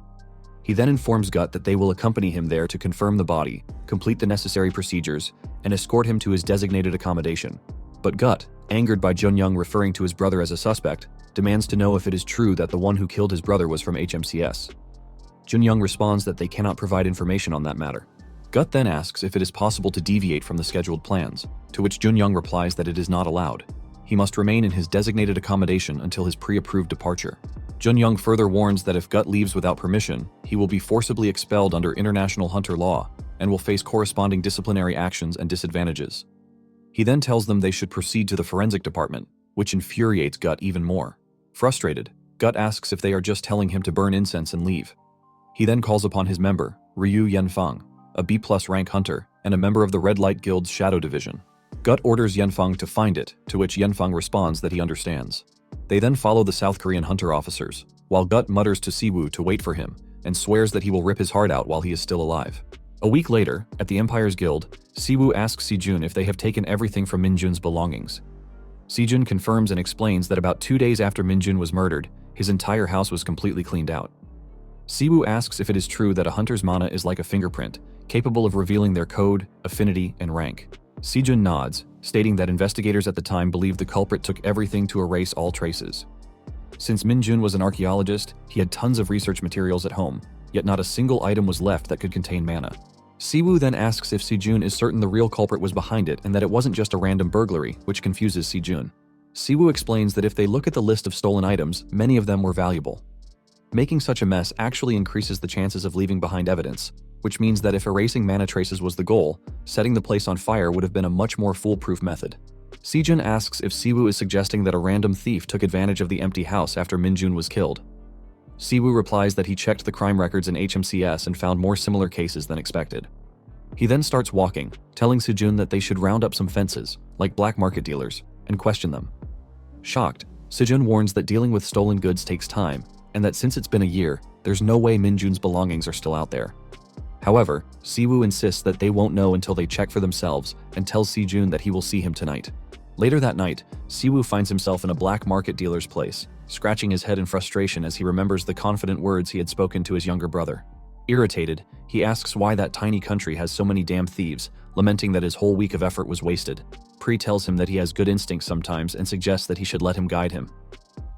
He then informs Gut that they will accompany him there to confirm the body, complete the necessary procedures, and escort him to his designated accommodation. But Gut, angered by Jun-young referring to his brother as a suspect, demands to know if it is true that the one who killed his brother was from HMCS. Jun-young responds that they cannot provide information on that matter. Gut then asks if it is possible to deviate from the scheduled plans, to which Jun-young replies that it is not allowed. He must remain in his designated accommodation until his pre-approved departure. Jun-young further warns that if Gut leaves without permission, he will be forcibly expelled under international hunter law and will face corresponding disciplinary actions and disadvantages. He then tells them they should proceed to the forensic department, which infuriates Gut even more. Frustrated, Gut asks if they are just telling him to burn incense and leave. He then calls upon his member, Ryu Yenfeng, a B+ rank hunter and a member of the Red Light Guild's Shadow Division. Gut orders Yenfeng to find it, to which Yenfeng responds that he understands. They then follow the South Korean hunter officers, while Gut mutters to Siwoo to wait for him and swears that he will rip his heart out while he is still alive. A week later, at the Empire's Guild, Siwoo asks Sejun if they have taken everything from Min-jun's belongings. Sejun confirms and explains that about 2 days after Min-jun was murdered, his entire house was completely cleaned out. Siwoo asks if it is true that a hunter's mana is like a fingerprint, capable of revealing their code, affinity, and rank. Sejun nods, stating that investigators at the time believed the culprit took everything to erase all traces. Since Min-jun was an archaeologist, he had tons of research materials at home, yet not a single item was left that could contain mana. Siwoo then asks if Sejun is certain the real culprit was behind it and that it wasn't just a random burglary, which confuses Sejun. Siwoo explains that if they look at the list of stolen items, many of them were valuable. Making such a mess actually increases the chances of leaving behind evidence, which means that if erasing mana traces was the goal, setting the place on fire would have been a much more foolproof method. Sejun asks if Siwoo is suggesting that a random thief took advantage of the empty house after Min-jun was killed. Siwoo replies that he checked the crime records in HMCS and found more similar cases than expected. He then starts walking, telling Sejun that they should round up some fences, like black market dealers, and question them. Shocked, Sejun warns that dealing with stolen goods takes time, and that since it's been a year, there's no way Min-jun's belongings are still out there. However, Siwoo insists that they won't know until they check for themselves and tells Sejun that he will see him tonight. Later that night, Siwoo finds himself in a black market dealer's place, scratching his head in frustration as he remembers the confident words he had spoken to his younger brother. Irritated, he asks why that tiny country has so many damn thieves, lamenting that his whole week of effort was wasted. Pri tells him that he has good instincts sometimes and suggests that he should let him guide him.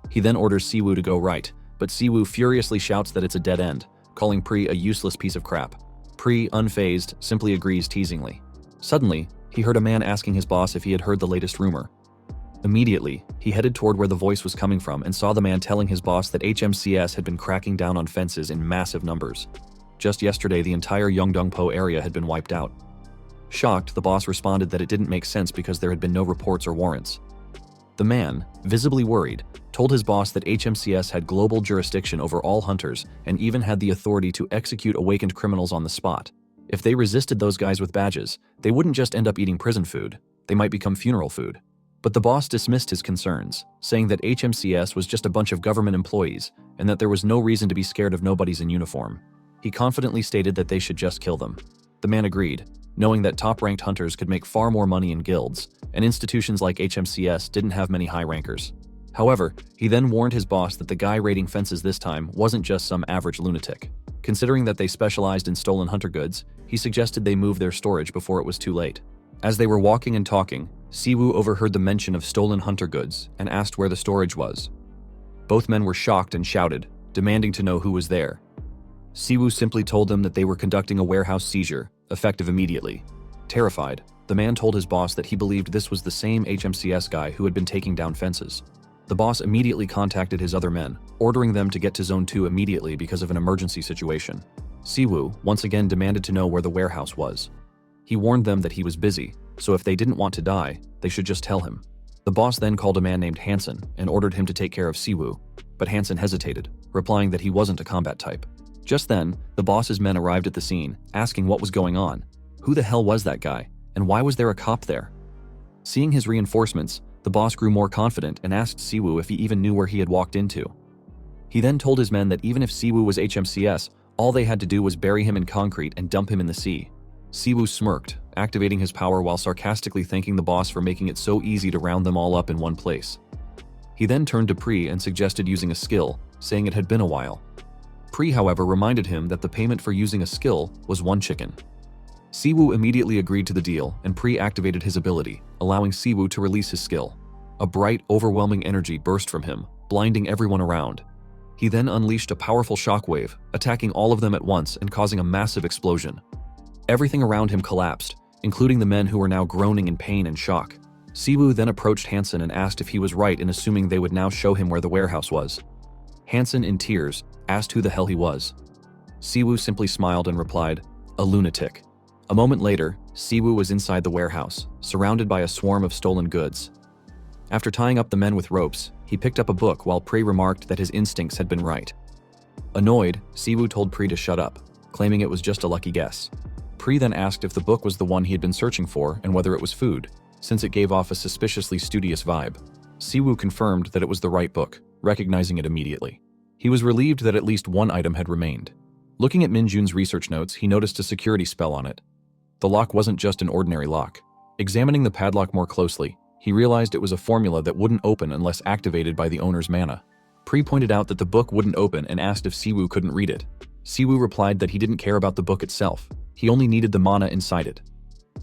He then orders Siwoo to go right, but Siwoo furiously shouts that it's a dead end, calling Pri a useless piece of crap. Pri, unfazed, simply agrees teasingly. Suddenly, he heard a man asking his boss if he had heard the latest rumor. Immediately, he headed toward where the voice was coming from and saw the man telling his boss that HMCS had been cracking down on fences in massive numbers. Just yesterday, the entire Yeongdongpo area had been wiped out. Shocked, the boss responded that it didn't make sense because there had been no reports or warrants. The man, visibly worried, told his boss that HMCS had global jurisdiction over all hunters and even had the authority to execute awakened criminals on the spot. If they resisted those guys with badges, they wouldn't just end up eating prison food, they might become funeral food. But the boss dismissed his concerns, saying that HMCS was just a bunch of government employees and that there was no reason to be scared of nobodies in uniform. He confidently stated that they should just kill them. The man agreed, knowing that top-ranked hunters could make far more money in guilds, and institutions like HMCS didn't have many high rankers. However, he then warned his boss that the guy raiding fences this time wasn't just some average lunatic. Considering that they specialized in stolen hunter goods, he suggested they move their storage before it was too late. As they were walking and talking, Siwoo overheard the mention of stolen hunter goods and asked where the storage was. Both men were shocked and shouted, demanding to know who was there. Siwoo simply told them that they were conducting a warehouse seizure, effective immediately. Terrified, the man told his boss that he believed this was the same HMCS guy who had been taking down fences. The boss immediately contacted his other men, ordering them to get to Zone 2 immediately because of an emergency situation. Siwoo once again demanded to know where the warehouse was. He warned them that he was busy, so if they didn't want to die, they should just tell him. The boss then called a man named Hansen and ordered him to take care of Siwoo, but Hansen hesitated, replying that he wasn't a combat type. Just then, the boss's men arrived at the scene, asking what was going on. Who the hell was that guy, and why was there a cop there? Seeing his reinforcements, the boss grew more confident and asked Siwoo if he even knew where he had walked into. He then told his men that even if Siwoo was HMCS, all they had to do was bury him in concrete and dump him in the sea. Siwoo smirked, activating his power while sarcastically thanking the boss for making it so easy to round them all up in one place. He then turned to Pri and suggested using a skill, saying it had been a while. Pri, however, reminded him that the payment for using a skill was 1 chicken. Siwoo immediately agreed to the deal, and Pri activated his ability, allowing Siwoo to release his skill. A bright, overwhelming energy burst from him, blinding everyone around. He then unleashed a powerful shockwave, attacking all of them at once and causing a massive explosion. Everything around him collapsed, including the men who were now groaning in pain and shock. Siwoo then approached Hansen and asked if he was right in assuming they would now show him where the warehouse was. Hansen, in tears, asked who the hell he was. Siwoo simply smiled and replied, "A lunatic." A moment later, Siwoo was inside the warehouse, surrounded by a swarm of stolen goods. After tying up the men with ropes, he picked up a book while Pri remarked that his instincts had been right. Annoyed, Siwoo told Pri to shut up, claiming it was just a lucky guess. Pri then asked if the book was the one he had been searching for and whether it was food, since it gave off a suspiciously studious vibe. Siwoo confirmed that it was the right book, recognizing it immediately. He was relieved that at least one item had remained. Looking at Min-jun's research notes, he noticed a security spell on it. The lock wasn't just an ordinary lock. Examining the padlock more closely, he realized it was a formula that wouldn't open unless activated by the owner's mana. Pri pointed out that the book wouldn't open and asked if Siwoo couldn't read it. Siwoo replied that he didn't care about the book itself, he only needed the mana inside it.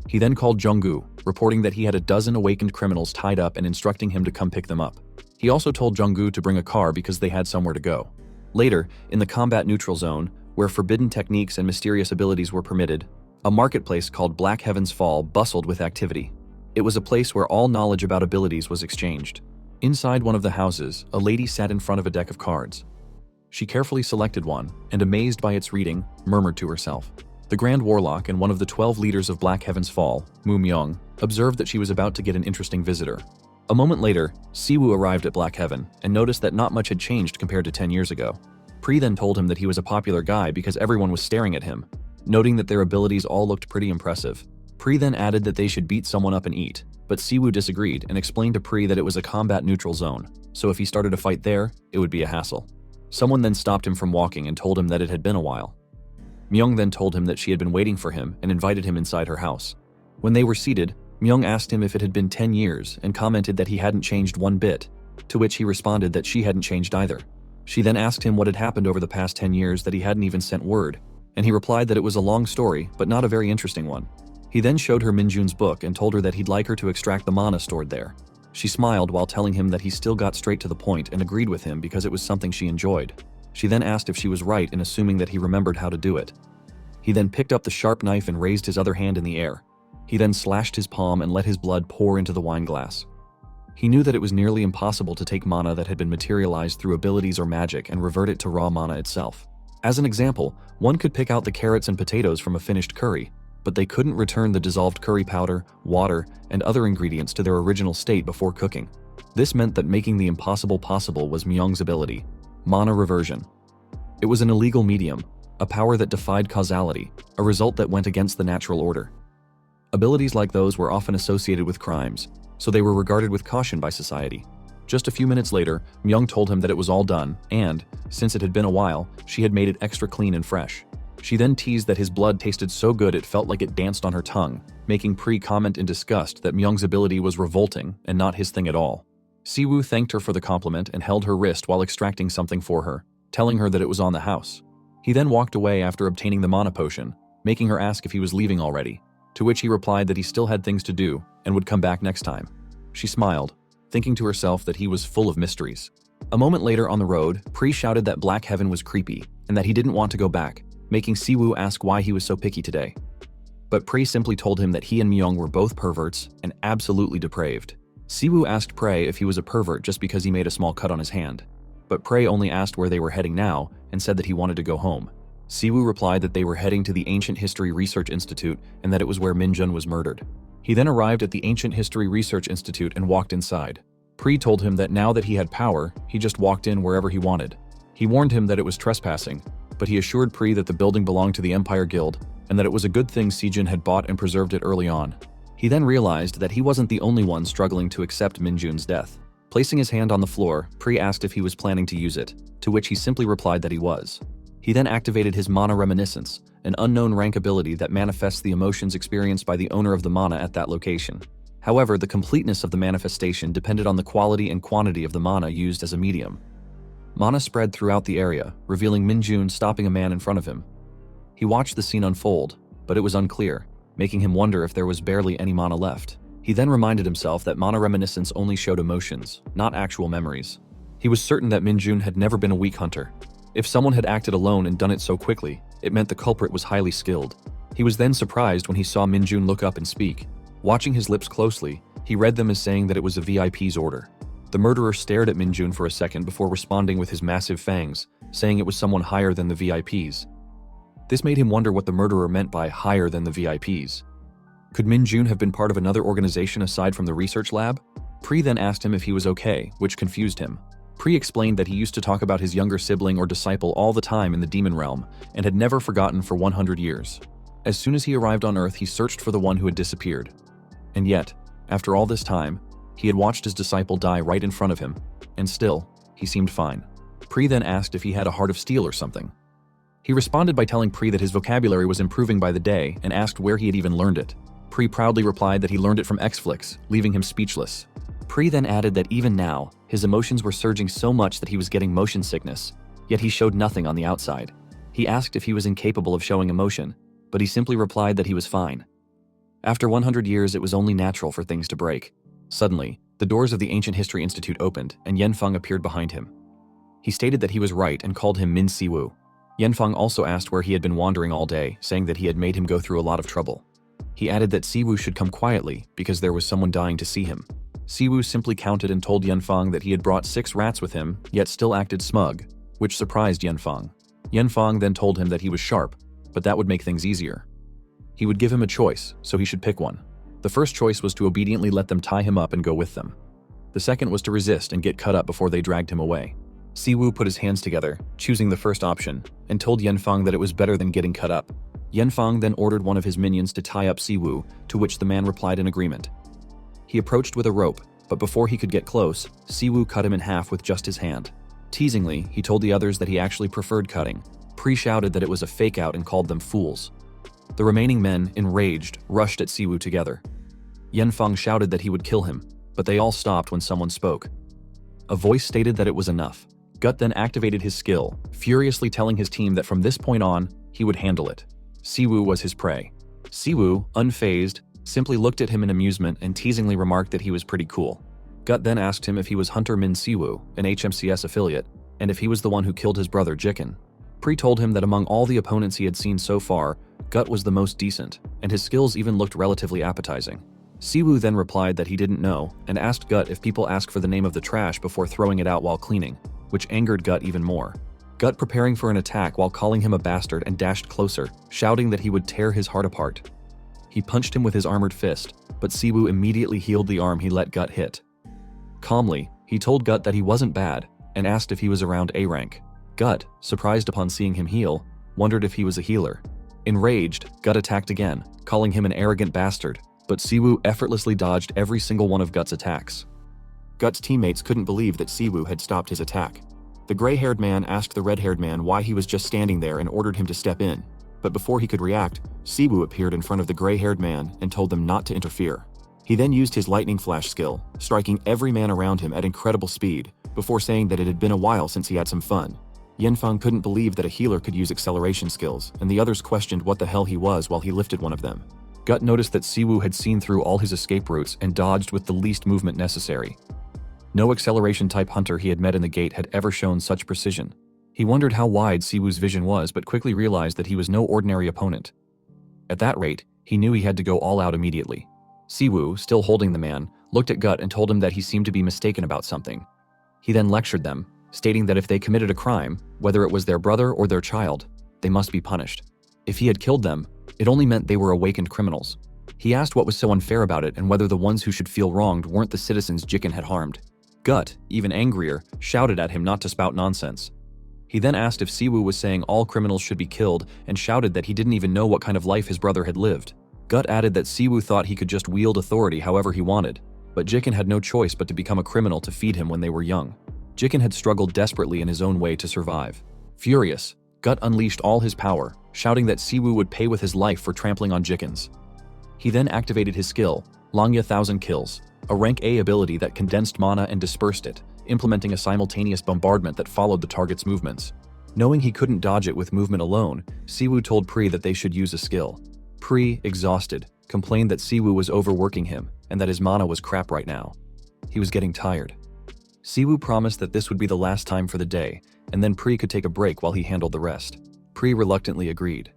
He then called Junggu, reporting that he had a dozen awakened criminals tied up and instructing him to come pick them up. He also told Junggu to bring a car because they had somewhere to go. Later, in the combat neutral zone, where forbidden techniques and mysterious abilities were permitted, a marketplace called Black Heaven's Fall bustled with activity. It was a place where all knowledge about abilities was exchanged. Inside one of the houses, a lady sat in front of a deck of cards. She carefully selected one, and amazed by its reading, murmured to herself. The Grand Warlock and one of the 12 leaders of Black Heaven's Fall, Mu Myung, observed that she was about to get an interesting visitor. A moment later, Siwoo arrived at Black Heaven and noticed that not much had changed compared to 10 years ago. Pri then told him that he was a popular guy because everyone was staring at him, noting that their abilities all looked pretty impressive. Pri then added that they should beat someone up and eat, but Siwoo disagreed and explained to Pri that it was a combat neutral zone, so if he started a fight there, it would be a hassle. Someone then stopped him from walking and told him that it had been a while. Myung then told him that she had been waiting for him and invited him inside her house. When they were seated, Myung asked him if it had been 10 years and commented that he hadn't changed one bit, to which he responded that she hadn't changed either. She then asked him what had happened over the past 10 years that he hadn't even sent word, and he replied that it was a long story, but not a very interesting one. He then showed her Min-jun's book and told her that he'd like her to extract the mana stored there. She smiled while telling him that he still got straight to the point and agreed with him because it was something she enjoyed. She then asked if she was right in assuming that he remembered how to do it. He then picked up the sharp knife and raised his other hand in the air. He then slashed his palm and let his blood pour into the wine glass. He knew that it was nearly impossible to take mana that had been materialized through abilities or magic and revert it to raw mana itself. As an example, one could pick out the carrots and potatoes from a finished curry, but they couldn't return the dissolved curry powder, water, and other ingredients to their original state before cooking. This meant that making the impossible possible was Myung's ability, mana reversion. It was an illegal medium, a power that defied causality, a result that went against the natural order. Abilities like those were often associated with crimes, so they were regarded with caution by society. Just a few minutes later, Myung told him that it was all done, and, since it had been a while, she had made it extra clean and fresh. She then teased that his blood tasted so good it felt like it danced on her tongue, making Pri comment in disgust that Myung's ability was revolting and not his thing at all. Siwoo thanked her for the compliment and held her wrist while extracting something for her, telling her that it was on the house. He then walked away after obtaining the mana potion, making her ask if he was leaving already, to which he replied that he still had things to do and would come back next time. She smiled, thinking to herself that he was full of mysteries. A moment later on the road, Pri shouted that Black Heaven was creepy and that he didn't want to go back, making Siwoo ask why he was so picky today. But Pri simply told him that he and Myung were both perverts and absolutely depraved. Siwoo asked Pri if he was a pervert just because he made a small cut on his hand, but Pri only asked where they were heading now and said that he wanted to go home. Siwoo replied that they were heading to the Ancient History Research Institute and that it was where Min-jun was murdered. He then arrived at the Ancient History Research Institute and walked inside. Pri told him that now that he had power, he just walked in wherever he wanted. He warned him that it was trespassing, but he assured Pri that the building belonged to the Empire Guild and that it was a good thing Sejin had bought and preserved it early on. He then realized that he wasn't the only one struggling to accept Min-jun's death. Placing his hand on the floor, Pri asked if he was planning to use it, to which he simply replied that he was. He then activated his Mana Reminiscence, an unknown rank ability that manifests the emotions experienced by the owner of the mana at that location. However, the completeness of the manifestation depended on the quality and quantity of the mana used as a medium. Mana spread throughout the area, revealing Min-jun stopping a man in front of him. He watched the scene unfold, but it was unclear, making him wonder if there was barely any mana left. He then reminded himself that Mana Reminiscence only showed emotions, not actual memories. He was certain that Min-jun had never been a weak hunter. If someone had acted alone and done it so quickly, it meant the culprit was highly skilled. He was then surprised when he saw Min-jun look up and speak. Watching his lips closely, he read them as saying that it was a VIP's order. The murderer stared at Min-jun for a second before responding with his massive fangs, saying it was someone higher than the VIPs. This made him wonder what the murderer meant by higher than the VIPs. Could Min-jun have been part of another organization aside from the research lab? Pri then asked him if he was okay, which confused him. Pri explained that he used to talk about his younger sibling or disciple all the time in the demon realm and had never forgotten for 100 years. As soon as he arrived on Earth, he searched for the one who had disappeared. And yet, after all this time, he had watched his disciple die right in front of him, and still, he seemed fine. Pri then asked if he had a heart of steel or something. He responded by telling Pri that his vocabulary was improving by the day and asked where he had even learned it. Pri proudly replied that he learned it from X-Flix, leaving him speechless. Pri then added that even now, his emotions were surging so much that he was getting motion sickness, yet he showed nothing on the outside. He asked if he was incapable of showing emotion, but he simply replied that he was fine. After 100 years, it was only natural for things to break. Suddenly, the doors of the Ancient History Institute opened, and Yanfeng appeared behind him. He stated that he was right and called him Min Siwoo. Yanfeng also asked where he had been wandering all day, saying that he had made him go through a lot of trouble. He added that Siwoo should come quietly because there was someone dying to see him. Siwoo simply counted and told Yanfeng that he had brought 6 rats with him, yet still acted smug, which surprised Yanfeng. Yanfeng then told him that he was sharp, but that would make things easier. He would give him a choice, so he should pick one. The first choice was to obediently let them tie him up and go with them. The second was to resist and get cut up before they dragged him away. Siwoo put his hands together, choosing the first option, and told Yanfeng that it was better than getting cut up. Yanfeng then ordered one of his minions to tie up Siwoo, to which the man replied in agreement. He approached with a rope, but before he could get close, Siwoo cut him in half with just his hand. Teasingly, he told the others that he actually preferred cutting. Pri shouted that it was a fake-out and called them fools. The remaining men, enraged, rushed at Siwoo together. Yanfeng shouted that he would kill him, but they all stopped when someone spoke. A voice stated that it was enough. Gut then activated his skill, furiously telling his team that from this point on, he would handle it. Siwoo was his prey. Siwoo, unfazed, simply looked at him in amusement and teasingly remarked that he was pretty cool. Gut then asked him if he was Hunter Min Siwoo, an HMCS affiliate, and if he was the one who killed his brother Jikin. Pri told him that among all the opponents he had seen so far, Gut was the most decent, and his skills even looked relatively appetizing. Siwoo then replied that he didn't know and asked Gut if people ask for the name of the trash before throwing it out while cleaning, which angered Gut even more. Gut preparing for an attack while calling him a bastard and dashed closer, shouting that he would tear his heart apart. He punched him with his armored fist, but Siwoo immediately healed the arm he let Gut hit. Calmly, he told Gut that he wasn't bad and asked if he was around A rank. Gut, surprised upon seeing him heal, wondered if he was a healer. Enraged, Gut attacked again, calling him an arrogant bastard, but Siwoo effortlessly dodged every single one of Gut's attacks. Gut's teammates couldn't believe that Siwoo had stopped his attack. The gray-haired man asked the red-haired man why he was just standing there and ordered him to step in, but before he could react, Siwoo appeared in front of the gray-haired man and told them not to interfere. He then used his lightning flash skill, striking every man around him at incredible speed, before saying that it had been a while since he had some fun. Yanfeng couldn't believe that a healer could use acceleration skills, and the others questioned what the hell he was while he lifted one of them. Gut noticed that Siwoo had seen through all his escape routes and dodged with the least movement necessary. No acceleration-type hunter he had met in the gate had ever shown such precision. He wondered how wide Siwoo's vision was, but quickly realized that he was no ordinary opponent. At that rate, he knew he had to go all out immediately. Siwoo, still holding the man, looked at Gut and told him that he seemed to be mistaken about something. He then lectured them, stating that if they committed a crime, whether it was their brother or their child, they must be punished. If he had killed them, it only meant they were awakened criminals. He asked what was so unfair about it and whether the ones who should feel wronged weren't the citizens Jiken had harmed. Gut, even angrier, shouted at him not to spout nonsense. He then asked if Siwoo was saying all criminals should be killed and shouted that he didn't even know what kind of life his brother had lived. Gut added that Siwoo thought he could just wield authority however he wanted, but Jiken had no choice but to become a criminal to feed him when they were young. Jiken had struggled desperately in his own way to survive. Furious, Gut unleashed all his power, shouting that Siwoo would pay with his life for trampling on Jikens. He then activated his skill, Langya 1000 Kills, a rank A ability that condensed mana and dispersed it, implementing a simultaneous bombardment that followed the target's movements. Knowing he couldn't dodge it with movement alone, Siwoo told Pri that they should use a skill. Pri, exhausted, complained that Siwoo was overworking him and that his mana was crap right now. He was getting tired. Siwoo promised that this would be the last time for the day, and then Pri could take a break while he handled the rest. Pri reluctantly agreed.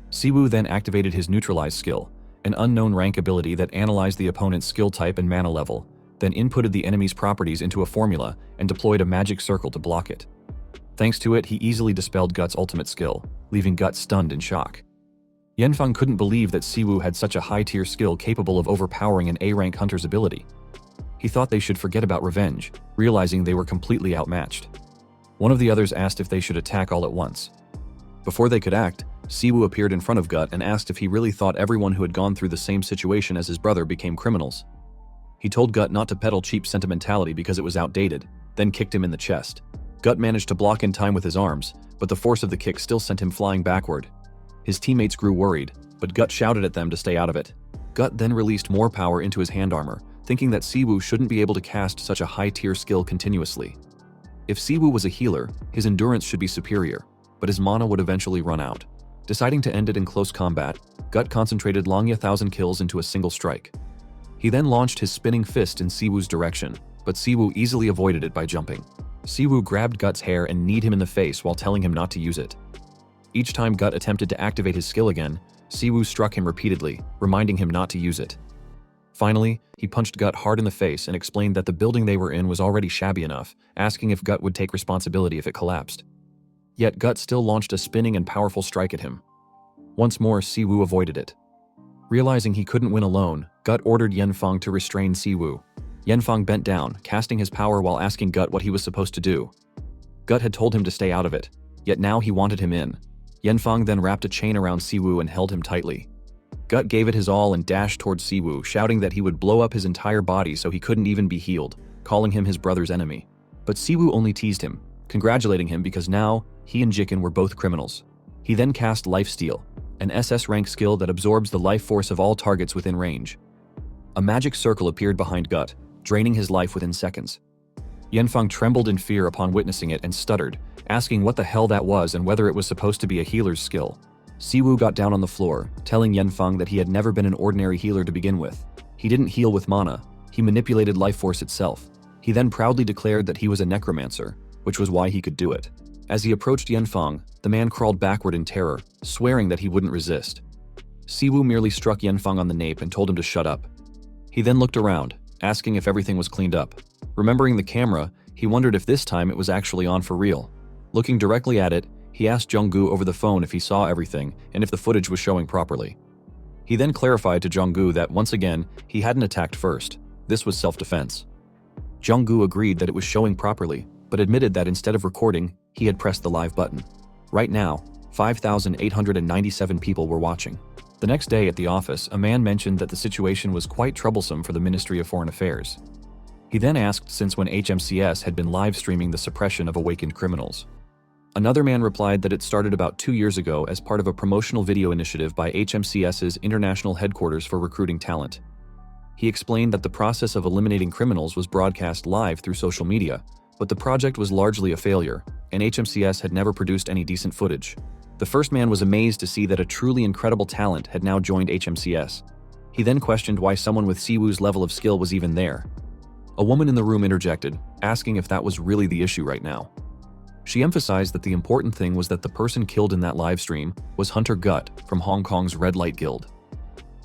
Siwoo then activated his Neutralize skill, an unknown rank ability that analyzed the opponent's skill type and mana level, then inputted the enemy's properties into a formula and deployed a magic circle to block it. Thanks to it, he easily dispelled Gut's ultimate skill, leaving Gut stunned in shock. Yanfeng couldn't believe that Siwoo had such a high-tier skill capable of overpowering an A-rank hunter's ability. He thought they should forget about revenge, realizing they were completely outmatched. One of the others asked if they should attack all at once. Before they could act, Siwoo appeared in front of Gut and asked if he really thought everyone who had gone through the same situation as his brother became criminals. He told Gut not to peddle cheap sentimentality because it was outdated, then kicked him in the chest. Gut managed to block in time with his arms, but the force of the kick still sent him flying backward. His teammates grew worried, but Gut shouted at them to stay out of it. Gut then released more power into his hand armor, thinking that Siwoo shouldn't be able to cast such a high-tier skill continuously. If Siwoo was a healer, his endurance should be superior, but his mana would eventually run out. Deciding to end it in close combat, Gut concentrated Langya 1000 Kills into a single strike. He then launched his spinning fist in Siwoo's direction, but Siwoo easily avoided it by jumping. Siwoo grabbed Gut's hair and kneed him in the face while telling him not to use it. Each time Gut attempted to activate his skill again, Siwoo struck him repeatedly, reminding him not to use it. Finally, he punched Gut hard in the face and explained that the building they were in was already shabby enough, asking if Gut would take responsibility if it collapsed. Yet Gut still launched a spinning and powerful strike at him. Once more, Siwoo avoided it. Realizing he couldn't win alone, Gut ordered Yanfeng to restrain Siwoo. Yanfeng bent down, casting his power while asking Gut what he was supposed to do. Gut had told him to stay out of it, yet now he wanted him in. Yanfeng then wrapped a chain around Siwoo and held him tightly. Gut gave it his all and dashed towards Siwoo, shouting that he would blow up his entire body so he couldn't even be healed, calling him his brother's enemy. But Siwoo only teased him, congratulating him because now, he and Jiken were both criminals. He then cast Lifesteal, an SS rank skill that absorbs the life force of all targets within range. A magic circle appeared behind Gut, draining his life within seconds. Yanfeng trembled in fear upon witnessing it and stuttered, asking what the hell that was and whether it was supposed to be a healer's skill. Siwoo got down on the floor, telling Yanfeng that he had never been an ordinary healer to begin with. He didn't heal with mana, he manipulated life force itself. He then proudly declared that he was a necromancer, which was why he could do it. As he approached Yanfeng, the man crawled backward in terror, swearing that he wouldn't resist. Siwoo merely struck Yanfeng on the nape and told him to shut up. He then looked around, asking if everything was cleaned up. Remembering the camera, he wondered if this time it was actually on for real. Looking directly at it, he asked Jung-gu over the phone if he saw everything and if the footage was showing properly. He then clarified to Jung-gu that once again, he hadn't attacked first. This was self-defense. Jung-gu agreed that it was showing properly, but admitted that instead of recording, he had pressed the live button. Right now, 5,897 people were watching. The next day at the office, a man mentioned that the situation was quite troublesome for the Ministry of Foreign Affairs. He then asked since when HMCS had been live streaming the suppression of awakened criminals. Another man replied that it started about 2 years ago as part of a promotional video initiative by HMCS's International Headquarters for Recruiting Talent. He explained that the process of eliminating criminals was broadcast live through social media, but the project was largely a failure, and HMCS had never produced any decent footage. The first man was amazed to see that a truly incredible talent had now joined HMCS. He then questioned why someone with Siwoo's level of skill was even there. A woman in the room interjected, asking if that was really the issue right now. She emphasized that the important thing was that the person killed in that live stream was Hunter Gut from Hong Kong's Red Light Guild.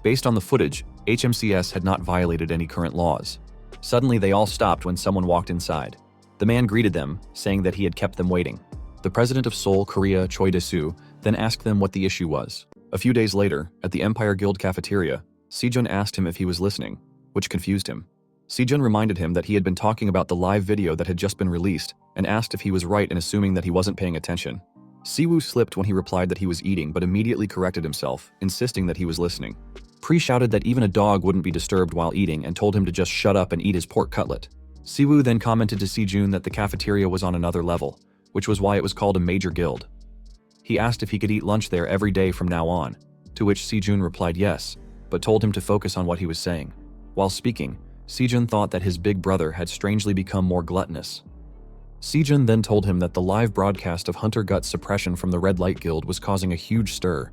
Based on the footage, HMCS had not violated any current laws. Suddenly, they all stopped when someone walked inside. The man greeted them, saying that he had kept them waiting. The president of Seoul, Korea, Choi Dae-soo, then asked them what the issue was. A few days later, at the Empire Guild cafeteria, Si-jun asked him if he was listening, which confused him. Si-jun reminded him that he had been talking about the live video that had just been released and asked if he was right in assuming that he wasn't paying attention. Siwoo slipped when he replied that he was eating but immediately corrected himself, insisting that he was listening. Pri shouted that even a dog wouldn't be disturbed while eating and told him to just shut up and eat his pork cutlet. Siwoo then commented to Si-jun that the cafeteria was on another level, which was why it was called a major guild. He asked if he could eat lunch there every day from now on, to which Si-jun replied yes, but told him to focus on what he was saying. While speaking, Si-jun thought that his big brother had strangely become more gluttonous. Si-jun then told him that the live broadcast of Hunter Gut's suppression from the Red Light Guild was causing a huge stir.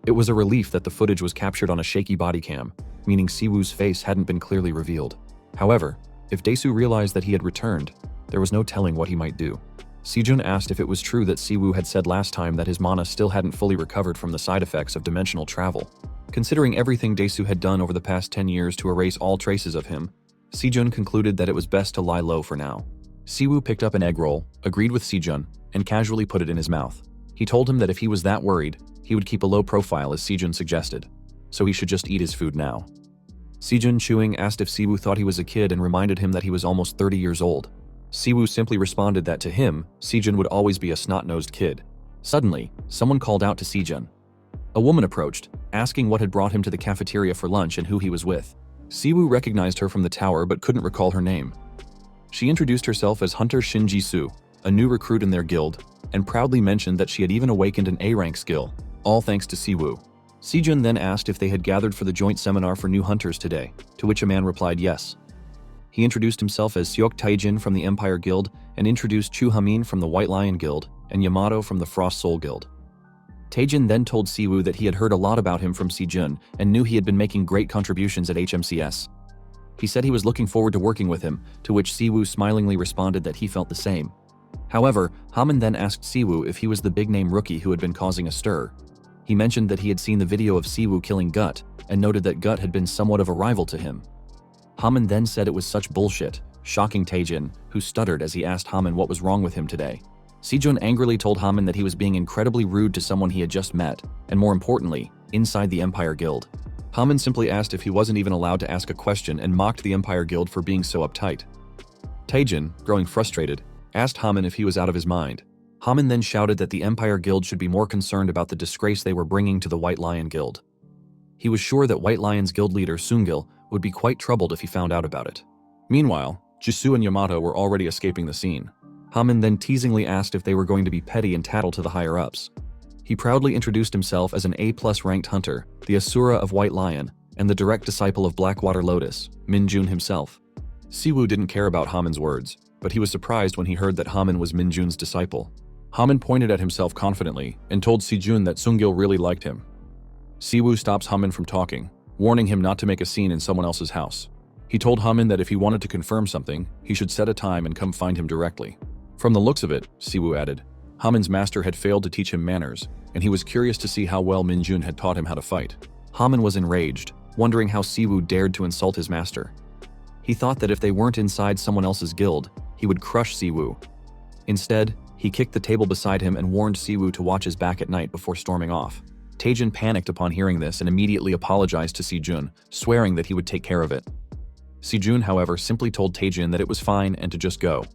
It was a relief that the footage was captured on a shaky body cam, meaning Siwoo's face hadn't been clearly revealed. However, if Dae-soo realized that he had returned, there was no telling what he might do. Si-jun asked if it was true that Siwoo had said last time that his mana still hadn't fully recovered from the side effects of dimensional travel. Considering everything Dae-soo had done over the past 10 years to erase all traces of him, Si-jun concluded that it was best to lie low for now. Siwoo picked up an egg roll, agreed with Si-jun, and casually put it in his mouth. He told him that if he was that worried, he would keep a low profile as Si-jun suggested, so he should just eat his food now. Si-jun, chewing, asked if Siwoo thought he was a kid and reminded him that he was almost 30 years old. Siwoo simply responded that to him, Si-jun would always be a snot-nosed kid. Suddenly, someone called out to Si-jun. A woman approached, asking what had brought him to the cafeteria for lunch and who he was with. Siwoo recognized her from the tower but couldn't recall her name. She introduced herself as Hunter Shin-ji-soo, a new recruit in their guild, and proudly mentioned that she had even awakened an A-rank skill, all thanks to Siwoo. Si-jun then asked if they had gathered for the joint seminar for new hunters today, to which a man replied yes. He introduced himself as Seok Taejin from the Empire Guild and introduced Chu Hamin from the White Lion Guild and Yamato from the Frost Soul Guild. Taejin then told Siwoo that he had heard a lot about him from Si-jun and knew he had been making great contributions at HMCS. He said he was looking forward to working with him, to which Siwoo smilingly responded that he felt the same. However, Hamin then asked Siwoo if he was the big-name rookie who had been causing a stir. He mentioned that he had seen the video of Siwoo killing Gut and noted that Gut had been somewhat of a rival to him. Hamin then said it was such bullshit, shocking Taejin, who stuttered as he asked Hamin what was wrong with him today. Si-jun angrily told Hamin that he was being incredibly rude to someone he had just met, and more importantly, inside the Empire Guild. Hamin simply asked if he wasn't even allowed to ask a question and mocked the Empire Guild for being so uptight. Taejin, growing frustrated, asked Hamin if he was out of his mind. Hamin then shouted that the Empire Guild should be more concerned about the disgrace they were bringing to the White Lion Guild. He was sure that White Lion's guild leader Sungil would be quite troubled if he found out about it. Meanwhile, Jisoo and Yamato were already escaping the scene. Hamin then teasingly asked if they were going to be petty and tattle to the higher-ups. He proudly introduced himself as an A+ ranked hunter, the Asura of White Lion, and the direct disciple of Blackwater Lotus, Min-jun himself. Siwoo didn't care about Hamin's words, but he was surprised when he heard that Hamin was Min-jun's disciple. Hamin pointed at himself confidently and told Si-jun that Sungil really liked him. Siwoo stops Hamin from talking, warning him not to make a scene in someone else's house. He told Hamin that if he wanted to confirm something, he should set a time and come find him directly. From the looks of it, Siwoo added, Hamin's master had failed to teach him manners, and he was curious to see how well Min-jun had taught him how to fight. Hamin was enraged, wondering how Siwoo dared to insult his master. He thought that if they weren't inside someone else's guild, he would crush Siwoo. Instead, he kicked the table beside him and warned Siwoo to watch his back at night before storming off. Taejin panicked upon hearing this and immediately apologized to Sejun, swearing that he would take care of it. Sejun, however, simply told Taejin that it was fine and to just go.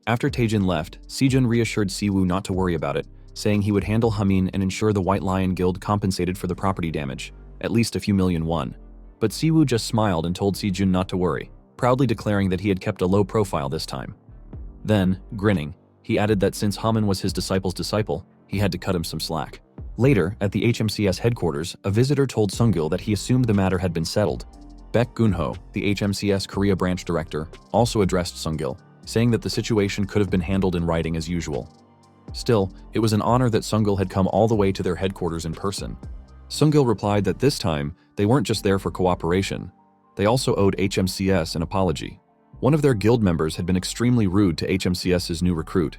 After Taejin left, Sejun reassured Siwoo not to worry about it, saying he would handle Hamin and ensure the White Lion Guild compensated for the property damage, at least a few million won. But Siwoo just smiled and told Sejun not to worry, proudly declaring that he had kept a low profile this time. Then, grinning, he added that since Hamin was his disciple's disciple, he had to cut him some slack. Later, at the HMCS headquarters, a visitor told Sungil that he assumed the matter had been settled. Baek Gunho, the HMCS Korea branch director, also addressed Sungil, saying that the situation could have been handled in writing as usual. Still, it was an honor that Sungil had come all the way to their headquarters in person. Sungil replied that this time, they weren't just there for cooperation. They also owed HMCS an apology. One of their guild members had been extremely rude to HMCS's new recruit.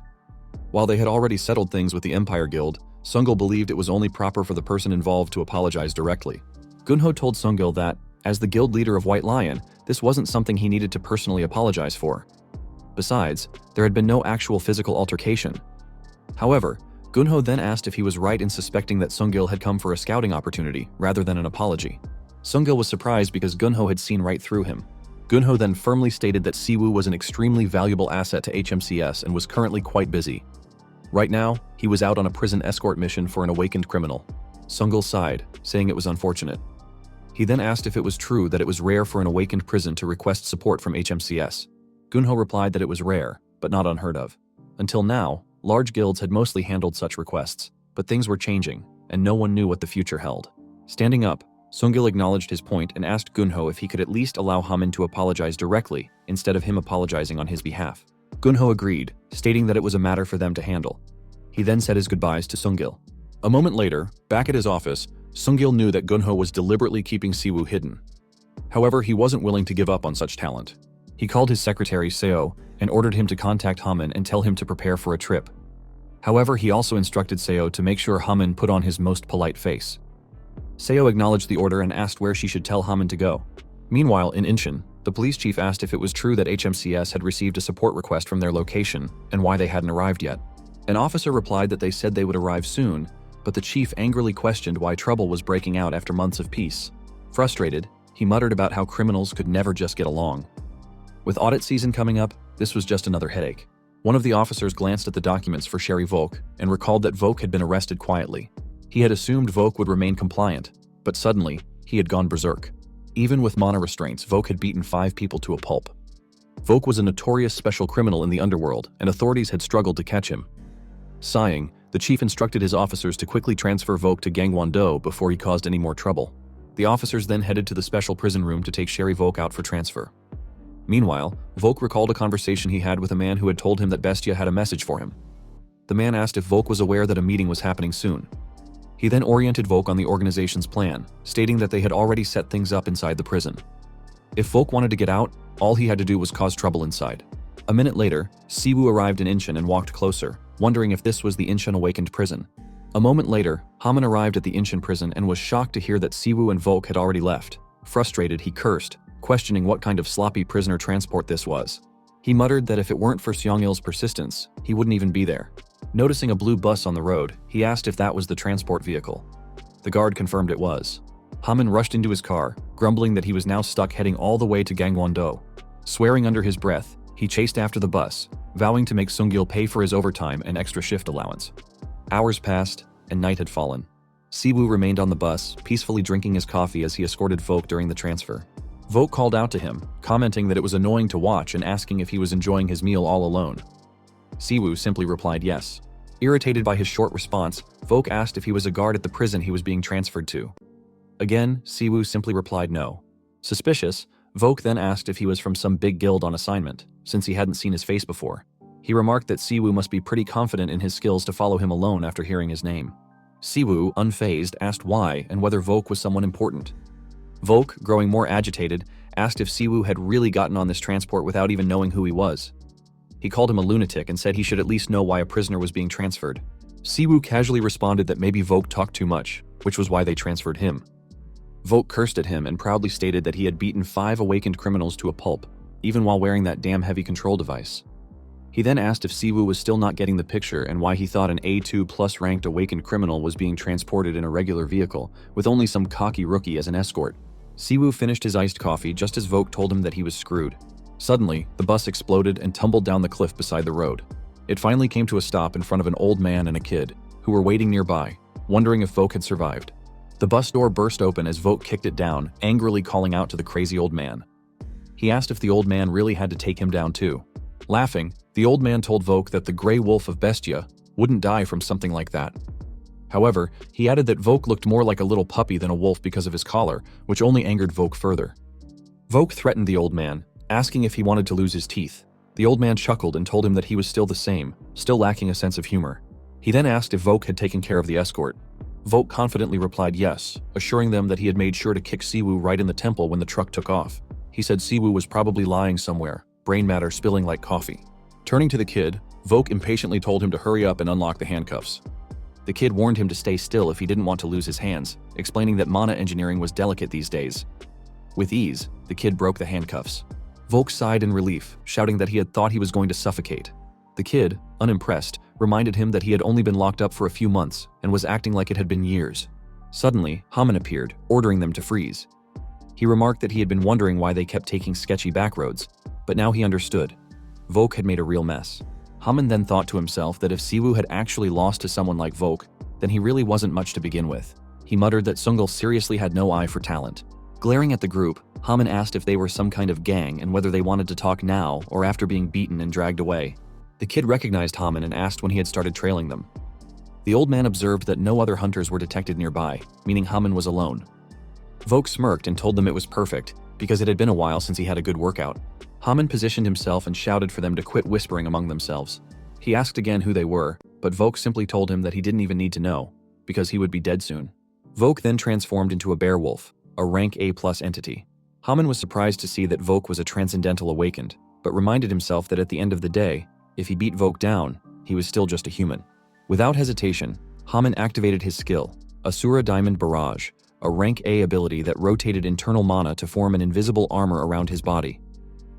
While they had already settled things with the Empire Guild, Sungil believed it was only proper for the person involved to apologize directly. Gunho told Sungil that, as the guild leader of White Lion, this wasn't something he needed to personally apologize for. Besides, there had been no actual physical altercation. However, Gunho then asked if he was right in suspecting that Sungil had come for a scouting opportunity rather than an apology. Sungil was surprised because Gunho had seen right through him. Gunho then firmly stated that Siwoo was an extremely valuable asset to HMCS and was currently quite busy. Right now, he was out on a prison escort mission for an awakened criminal. Sungil sighed, saying it was unfortunate. He then asked if it was true that it was rare for an awakened prison to request support from HMCS. Gunho replied that it was rare, but not unheard of. Until now, large guilds had mostly handled such requests, but things were changing, and no one knew what the future held. Standing up, Sungil acknowledged his point and asked Gunho if he could at least allow Hamin to apologize directly instead of him apologizing on his behalf. Gunho agreed, stating that it was a matter for them to handle. He then said his goodbyes to Sungil. A moment later, back at his office, Sungil knew that Gunho was deliberately keeping Siwoo hidden. However, he wasn't willing to give up on such talent. He called his secretary Seo and ordered him to contact Hamin and tell him to prepare for a trip. However, he also instructed Seo to make sure Hamin put on his most polite face. Seo acknowledged the order and asked where she should tell Hamin to go. Meanwhile, in Incheon, the police chief asked if it was true that HMCS had received a support request from their location and why they hadn't arrived yet. An officer replied that they said they would arrive soon, but the chief angrily questioned why trouble was breaking out after months of peace. Frustrated, he muttered about how criminals could never just get along. With audit season coming up, this was just another headache. One of the officers glanced at the documents for Sherry Volk and recalled that Volk had been arrested quietly. He had assumed Volk would remain compliant, but suddenly, he had gone berserk. Even with mana restraints, Volk had beaten 5 people to a pulp. Volk was a notorious special criminal in the underworld, and authorities had struggled to catch him. Sighing, the chief instructed his officers to quickly transfer Volk to Gangwon-do before he caused any more trouble. The officers then headed to the special prison room to take Sherry Volk out for transfer. Meanwhile, Volk recalled a conversation he had with a man who had told him that Bestia had a message for him. The man asked if Volk was aware that a meeting was happening soon. He then oriented Volk on the organization's plan, stating that they had already set things up inside the prison. If Volk wanted to get out, all he had to do was cause trouble inside. A minute later, Siwoo arrived in Incheon and walked closer, wondering if this was the Incheon awakened prison. A moment later, Hamin arrived at the Incheon prison and was shocked to hear that Siwoo and Volk had already left. Frustrated, he cursed, questioning what kind of sloppy prisoner transport this was. He muttered that if it weren't for Seong-il's persistence, he wouldn't even be there. Noticing a blue bus on the road, he asked if that was the transport vehicle. The guard confirmed it was. Hamin rushed into his car, grumbling that he was now stuck heading all the way to Gangwon-do. Swearing under his breath, he chased after the bus, vowing to make Sungil pay for his overtime and extra shift allowance. Hours passed, and night had fallen. Siwoo remained on the bus, peacefully drinking his coffee as he escorted Volk during the transfer. Volk called out to him, commenting that it was annoying to watch and asking if he was enjoying his meal all alone. Siwoo simply replied yes. Irritated by his short response, Volk asked if he was a guard at the prison he was being transferred to. Again, Siwoo simply replied no. Suspicious, Volk then asked if he was from some big guild on assignment, since he hadn't seen his face before. He remarked that Siwoo must be pretty confident in his skills to follow him alone after hearing his name. Siwoo, unfazed, asked why and whether Volk was someone important. Volk, growing more agitated, asked if Siwoo had really gotten on this transport without even knowing who he was. He called him a lunatic and said he should at least know why a prisoner was being transferred. Siwoo casually responded that maybe Volk talked too much, which was why they transferred him. Volk cursed at him and proudly stated that he had beaten 5 awakened criminals to a pulp, even while wearing that damn heavy control device. He then asked if Siwoo was still not getting the picture and why he thought an A2 plus ranked awakened criminal was being transported in a regular vehicle, with only some cocky rookie as an escort. Siwoo finished his iced coffee just as Volk told him that he was screwed. Suddenly, the bus exploded and tumbled down the cliff beside the road. It finally came to a stop in front of an old man and a kid, who were waiting nearby, wondering if Volk had survived. The bus door burst open as Volk kicked it down, angrily calling out to the crazy old man. He asked if the old man really had to take him down too. Laughing, the old man told Volk that the Grey Wolf of Bestia wouldn't die from something like that. However, he added that Volk looked more like a little puppy than a wolf because of his collar, which only angered Volk further. Volk threatened the old man, asking if he wanted to lose his teeth. The old man chuckled and told him that he was still the same, still lacking a sense of humor. He then asked if Volk had taken care of the escort. Volk confidently replied yes, assuring them that he had made sure to kick Siwoo right in the temple when the truck took off. He said Siwoo was probably lying somewhere, brain matter spilling like coffee. Turning to the kid, Volk impatiently told him to hurry up and unlock the handcuffs. The kid warned him to stay still if he didn't want to lose his hands, explaining that mana engineering was delicate these days. With ease, the kid broke the handcuffs. Volk sighed in relief, shouting that he had thought he was going to suffocate. The kid, unimpressed, reminded him that he had only been locked up for a few months and was acting like it had been years. Suddenly, Haman appeared, ordering them to freeze. He remarked that he had been wondering why they kept taking sketchy backroads, but now he understood. Volk had made a real mess. Haman then thought to himself that if Siwoo had actually lost to someone like Volk, then he really wasn't much to begin with. He muttered that Sungul seriously had no eye for talent. Glaring at the group, Haman asked if they were some kind of gang and whether they wanted to talk now or after being beaten and dragged away. The kid recognized Haman and asked when he had started trailing them. The old man observed that no other hunters were detected nearby, meaning Haman was alone. Volk smirked and told them it was perfect, because it had been a while since he had a good workout. Haman positioned himself and shouted for them to quit whispering among themselves. He asked again who they were, but Volk simply told him that he didn't even need to know, because he would be dead soon. Volk then transformed into a bear wolf, a rank A+ entity. Haman was surprised to see that Volk was a transcendental awakened, but reminded himself that at the end of the day, if he beat Volk down, he was still just a human. Without hesitation, Haman activated his skill, Asura Diamond Barrage, a rank A ability that rotated internal mana to form an invisible armor around his body.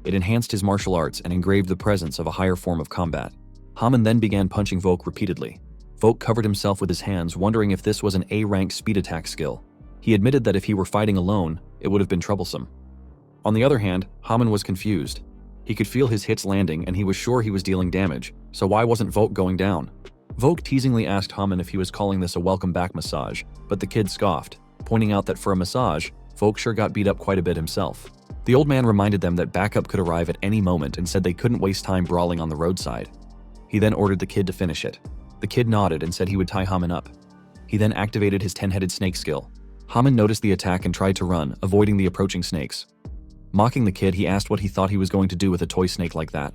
It enhanced his martial arts and engraved the presence of a higher form of combat. Haman then began punching Volk repeatedly. Volk covered himself with his hands, wondering if this was an A-rank speed attack skill. He admitted that if he were fighting alone, it would have been troublesome. On the other hand, Haman was confused. He could feel his hits landing and he was sure he was dealing damage, so why wasn't Volk going down? Volk teasingly asked Haman if he was calling this a welcome back massage, but the kid scoffed, pointing out that for a massage, Volk sure got beat up quite a bit himself. The old man reminded them that backup could arrive at any moment and said they couldn't waste time brawling on the roadside. He then ordered the kid to finish it. The kid nodded and said he would tie Haman up. He then activated his 10-headed snake skill. Haman noticed the attack and tried to run, avoiding the approaching snakes. Mocking the kid, he asked what he thought he was going to do with a toy snake like that.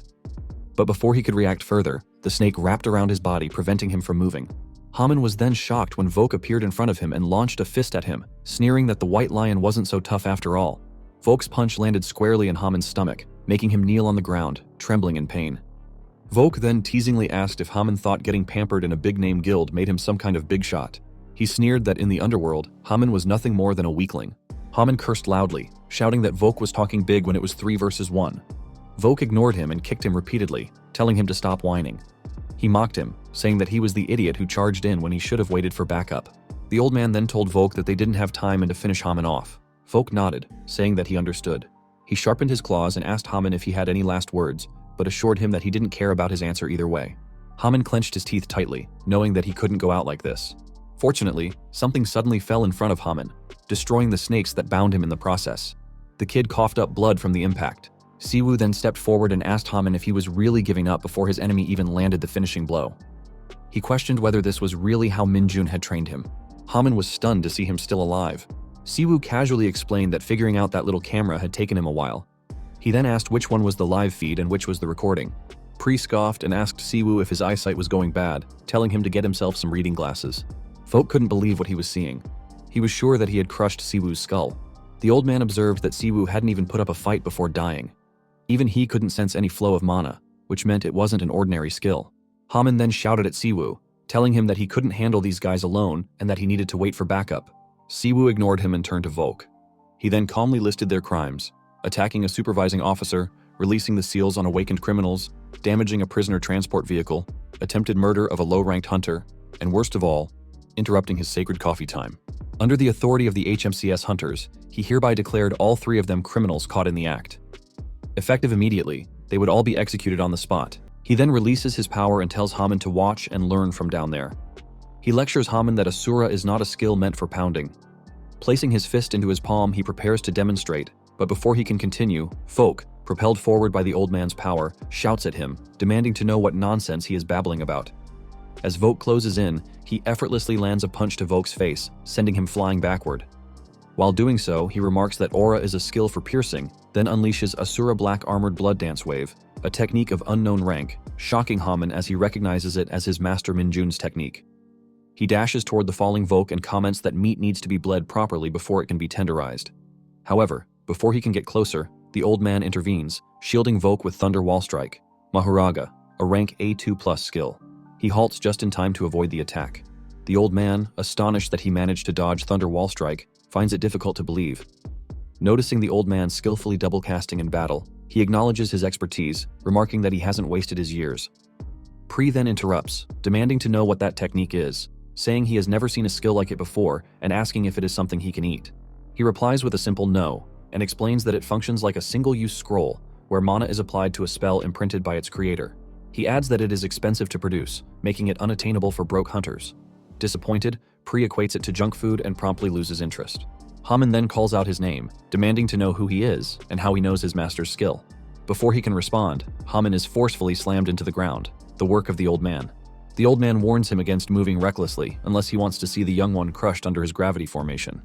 But before he could react further, the snake wrapped around his body, preventing him from moving. Haman was then shocked when Volk appeared in front of him and launched a fist at him, sneering that the white lion wasn't so tough after all. Volk's punch landed squarely in Haman's stomach, making him kneel on the ground, trembling in pain. Volk then teasingly asked if Haman thought getting pampered in a big-name guild made him some kind of big shot. He sneered that in the underworld, Haman was nothing more than a weakling. Haman cursed loudly, shouting that Volk was talking big when it was 3 versus 1. Volk ignored him and kicked him repeatedly, telling him to stop whining. He mocked him, saying that he was the idiot who charged in when he should have waited for backup. The old man then told Volk that they didn't have time and to finish Haman off. Volk nodded, saying that he understood. He sharpened his claws and asked Haman if he had any last words, but assured him that he didn't care about his answer either way. Haman clenched his teeth tightly, knowing that he couldn't go out like this. Fortunately, something suddenly fell in front of Haman, destroying the snakes that bound him in the process. The kid coughed up blood from the impact. Siwoo then stepped forward and asked Haman if he was really giving up before his enemy even landed the finishing blow. He questioned whether this was really how Min-jun had trained him. Haman was stunned to see him still alive. Siwoo casually explained that figuring out that little camera had taken him a while. He then asked which one was the live feed and which was the recording. Pri scoffed and asked Siwoo if his eyesight was going bad, telling him to get himself some reading glasses. Volk couldn't believe what he was seeing. He was sure that he had crushed Siwoo's skull. The old man observed that Siwoo hadn't even put up a fight before dying. Even he couldn't sense any flow of mana, which meant it wasn't an ordinary skill. Haman then shouted at Siwoo, telling him that he couldn't handle these guys alone and that he needed to wait for backup. Siwoo ignored him and turned to Volk. He then calmly listed their crimes: attacking a supervising officer, releasing the seals on awakened criminals, damaging a prisoner transport vehicle, attempted murder of a low-ranked hunter, and worst of all, interrupting his sacred coffee time. Under the authority of the HMCS hunters, he hereby declared all 3 of them criminals caught in the act. Effective immediately, they would all be executed on the spot. He then releases his power and tells Haman to watch and learn from down there. He lectures Haman that Asura is not a skill meant for pounding. Placing his fist into his palm, he prepares to demonstrate, but before he can continue, Volk, propelled forward by the old man's power, shouts at him, demanding to know what nonsense he is babbling about. As Volk closes in, he effortlessly lands a punch to Volk's face, sending him flying backward. While doing so, he remarks that Aura is a skill for piercing, then unleashes Asura Black Armored Blood Dance Wave, a technique of unknown rank, shocking Haman as he recognizes it as his master Min-jun's technique. He dashes toward the falling Volk and comments that meat needs to be bled properly before it can be tenderized. However, before he can get closer, the old man intervenes, shielding Volk with Thunder Wall Strike, Maharaga, a rank A2+ skill. He halts just in time to avoid the attack. The old man, astonished that he managed to dodge Thunder Wall Strike, finds it difficult to believe. Noticing the old man skillfully double casting in battle, he acknowledges his expertise, remarking that he hasn't wasted his years. Pri then interrupts, demanding to know what that technique is, saying he has never seen a skill like it before and asking if it is something he can eat. He replies with a simple no, and explains that it functions like a single-use scroll, where mana is applied to a spell imprinted by its creator. He adds that it is expensive to produce, making it unattainable for broke hunters. Disappointed, Pri equates it to junk food and promptly loses interest. Haman then calls out his name, demanding to know who he is and how he knows his master's skill. Before he can respond, Haman is forcefully slammed into the ground, the work of the old man. The old man warns him against moving recklessly unless he wants to see the young one crushed under his gravity formation.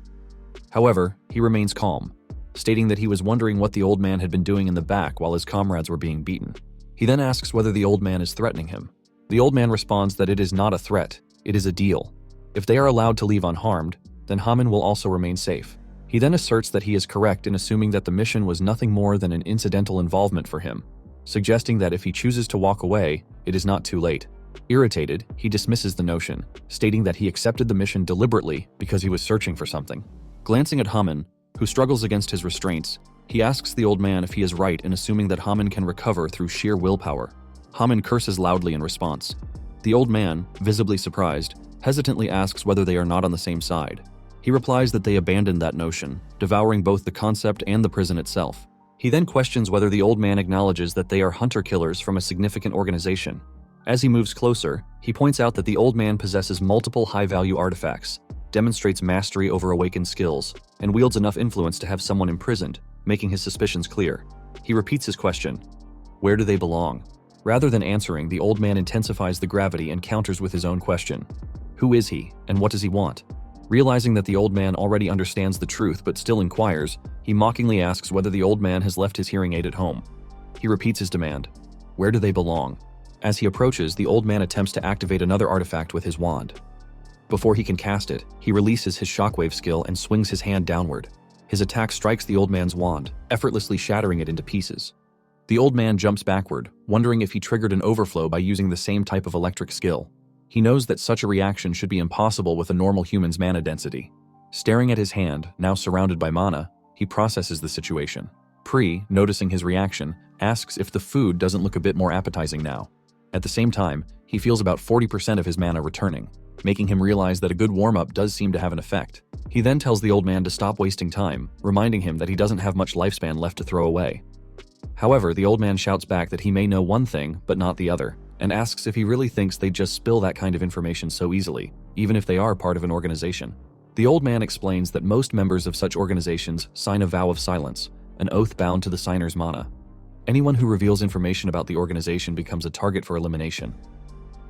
However, he remains calm, stating that he was wondering what the old man had been doing in the back while his comrades were being beaten. He then asks whether the old man is threatening him. The old man responds that it is not a threat, it is a deal. If they are allowed to leave unharmed, then Haman will also remain safe. He then asserts that he is correct in assuming that the mission was nothing more than an incidental involvement for him, suggesting that if he chooses to walk away, it is not too late. Irritated, he dismisses the notion, stating that he accepted the mission deliberately because he was searching for something. Glancing at Haman, who struggles against his restraints, he asks the old man if he is right in assuming that Haman can recover through sheer willpower. Haman curses loudly in response. The old man, visibly surprised, hesitantly asks whether they are not on the same side. He replies that they abandoned that notion, devouring both the concept and the prison itself. He then questions whether the old man acknowledges that they are hunter-killers from a significant organization. As he moves closer, he points out that the old man possesses multiple high-value artifacts, demonstrates mastery over awakened skills, and wields enough influence to have someone imprisoned, making his suspicions clear. He repeats his question, where do they belong? Rather than answering, the old man intensifies the gravity and counters with his own question. Who is he, and what does he want? Realizing that the old man already understands the truth but still inquires, he mockingly asks whether the old man has left his hearing aid at home. He repeats his demand, where do they belong? As he approaches, the old man attempts to activate another artifact with his wand. Before he can cast it, he releases his shockwave skill and swings his hand downward. His attack strikes the old man's wand, effortlessly shattering it into pieces. The old man jumps backward, wondering if he triggered an overflow by using the same type of electric skill. He knows that such a reaction should be impossible with a normal human's mana density. Staring at his hand, now surrounded by mana, he processes the situation. Pri, noticing his reaction, asks if the food doesn't look a bit more appetizing now. At the same time, he feels about 40% of his mana returning, making him realize that a good warm-up does seem to have an effect. He then tells the old man to stop wasting time, reminding him that he doesn't have much lifespan left to throw away. However, the old man shouts back that he may know one thing, but not the other, and asks if he really thinks they'd just spill that kind of information so easily, even if they are part of an organization. The old man explains that most members of such organizations sign a vow of silence, an oath bound to the signer's mana. Anyone who reveals information about the organization becomes a target for elimination.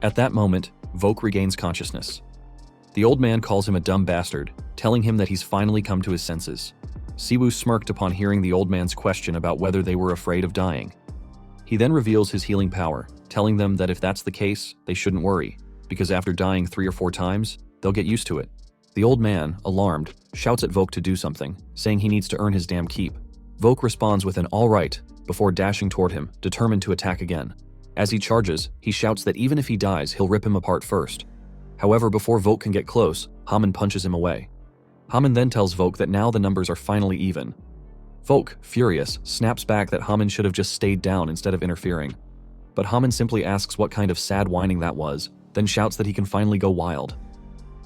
At that moment, Volk regains consciousness. The old man calls him a dumb bastard, telling him that he's finally come to his senses. Siwoo smirked upon hearing the old man's question about whether they were afraid of dying. He then reveals his healing power, telling them that if that's the case, they shouldn't worry, because after dying 3 or 4 times, they'll get used to it. The old man, alarmed, shouts at Volk to do something, saying he needs to earn his damn keep. Volk responds with an all right, before dashing toward him, determined to attack again. As he charges, he shouts that even if he dies, he'll rip him apart first. However, before Volk can get close, Haman punches him away. Haman then tells Volk that now the numbers are finally even. Volk, furious, snaps back that Haman should have just stayed down instead of interfering. But Haman simply asks what kind of sad whining that was, then shouts that he can finally go wild.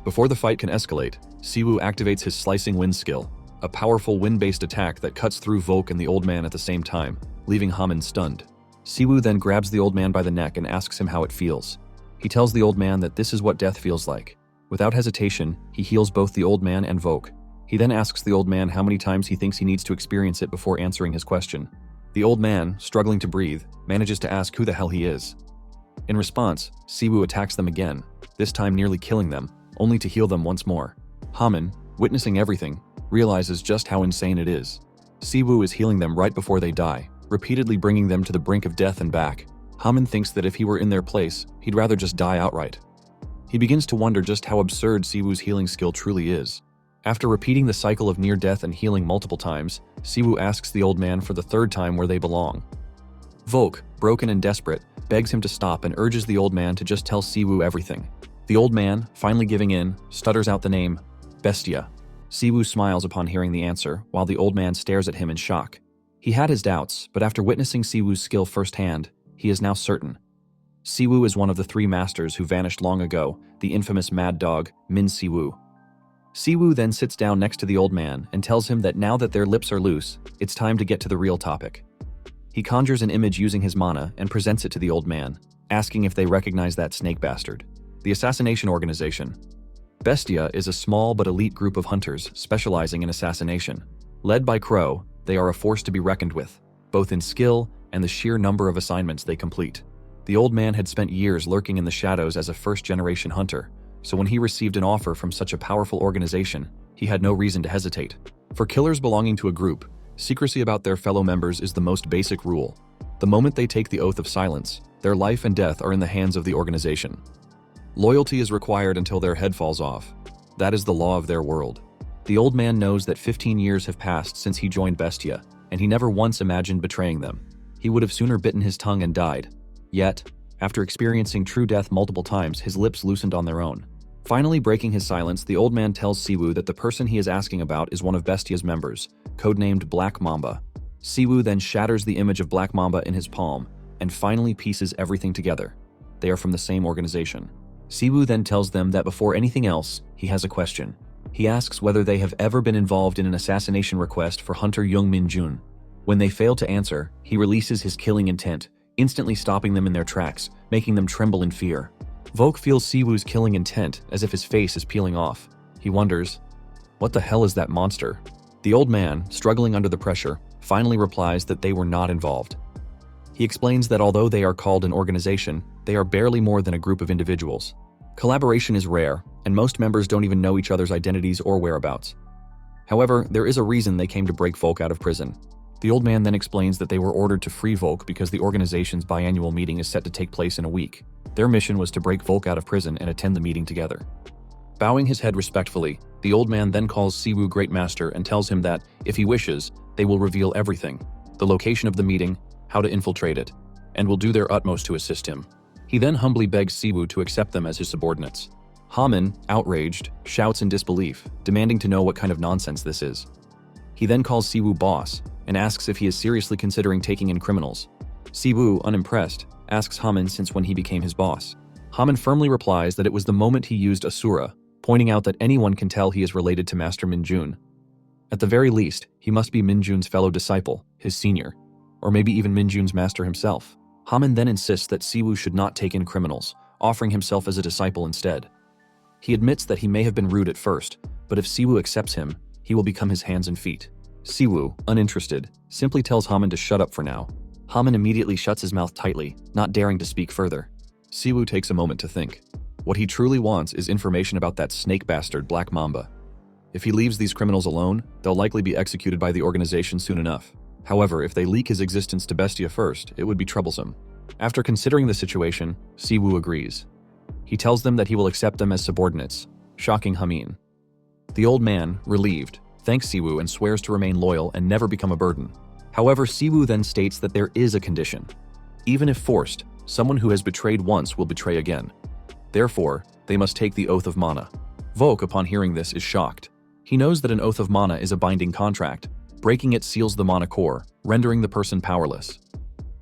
Before the fight can escalate, Siwoo activates his slicing wind skill, a powerful wind-based attack that cuts through Volk and the old man at the same time, leaving Haman stunned. Siwoo then grabs the old man by the neck and asks him how it feels. He tells the old man that this is what death feels like. Without hesitation, he heals both the old man and Volk. He then asks the old man how many times he thinks he needs to experience it before answering his question. The old man, struggling to breathe, manages to ask who the hell he is. In response, Siwoo attacks them again, this time nearly killing them, only to heal them once more. Haman, witnessing everything, realizes just how insane it is. Siwoo is healing them right before they die, repeatedly bringing them to the brink of death and back. Haman thinks that if he were in their place, he'd rather just die outright. He begins to wonder just how absurd Siwoo's healing skill truly is. After repeating the cycle of near-death and healing multiple times, Siwoo asks the old man for the third time where they belong. Volk, broken and desperate, begs him to stop and urges the old man to just tell Siwoo everything. The old man, finally giving in, stutters out the name, Bestia. Siwoo smiles upon hearing the answer, while the old man stares at him in shock. He had his doubts, but after witnessing Siwoo's skill firsthand, he is now certain. Siwoo is one of the three masters who vanished long ago, the infamous mad dog, Min-Siwoo. Siwoo then sits down next to the old man and tells him that now that their lips are loose, it's time to get to the real topic. He conjures an image using his mana and presents it to the old man, asking if they recognize that snake bastard. The assassination organization. Bestia is a small but elite group of hunters specializing in assassination. Led by Crow, they are a force to be reckoned with, both in skill and the sheer number of assignments they complete. The old man had spent years lurking in the shadows as a first-generation hunter, so when he received an offer from such a powerful organization, he had no reason to hesitate. For killers belonging to a group, secrecy about their fellow members is the most basic rule. The moment they take the oath of silence, their life and death are in the hands of the organization. Loyalty is required until their head falls off. That is the law of their world. The old man knows that 15 years have passed since he joined Bestia, and he never once imagined betraying them. He would have sooner bitten his tongue and died. Yet, after experiencing true death multiple times, his lips loosened on their own. Finally breaking his silence, the old man tells Siwoo that the person he is asking about is one of Bestia's members, codenamed Black Mamba. Siwoo then shatters the image of Black Mamba in his palm, and finally pieces everything together. They are from the same organization. Siwoo then tells them that before anything else, he has a question. He asks whether they have ever been involved in an assassination request for Hunter Young Min-jun. When they fail to answer, he releases his killing intent, instantly stopping them in their tracks, making them tremble in fear. Volk feels Siwoo's killing intent as if his face is peeling off. He wonders, what the hell is that monster? The old man, struggling under the pressure, finally replies that they were not involved. He explains that although they are called an organization, they are barely more than a group of individuals. Collaboration is rare, and most members don't even know each other's identities or whereabouts. However, there is a reason they came to break Volk out of prison. The old man then explains that they were ordered to free Volk because the organization's biannual meeting is set to take place in a week. Their mission was to break Volk out of prison and attend the meeting together. Bowing his head respectfully, the old man then calls Siwoo Great Master and tells him that, if he wishes, they will reveal everything, the location of the meeting, how to infiltrate it, and will do their utmost to assist him. He then humbly begs Siwoo to accept them as his subordinates. Haman, outraged, shouts in disbelief, demanding to know what kind of nonsense this is. He then calls Siwoo boss, and asks if he is seriously considering taking in criminals. Siwoo, unimpressed, asks Haman since when he became his boss. Haman firmly replies that it was the moment he used Asura, pointing out that anyone can tell he is related to Master Min-jun. At the very least, he must be Min-jun's fellow disciple, his senior, or maybe even Min-jun's master himself. Haman then insists that Siwoo should not take in criminals, offering himself as a disciple instead. He admits that he may have been rude at first, but if Siwoo accepts him, he will become his hands and feet. Siwoo, uninterested, simply tells Haman to shut up for now. Haman immediately shuts his mouth tightly, not daring to speak further. Siwoo takes a moment to think. What he truly wants is information about that snake bastard Black Mamba. If he leaves these criminals alone, they'll likely be executed by the organization soon enough. However, if they leak his existence to Bestia first, it would be troublesome. After considering the situation, Siwoo agrees. He tells them that he will accept them as subordinates, shocking Hamin. The old man, relieved, thanks Siwoo and swears to remain loyal and never become a burden. However, Siwoo then states that there is a condition. Even if forced, someone who has betrayed once will betray again. Therefore, they must take the oath of mana. Volk, upon hearing this, is shocked. He knows that an oath of mana is a binding contract. Breaking it seals the mana core, rendering the person powerless.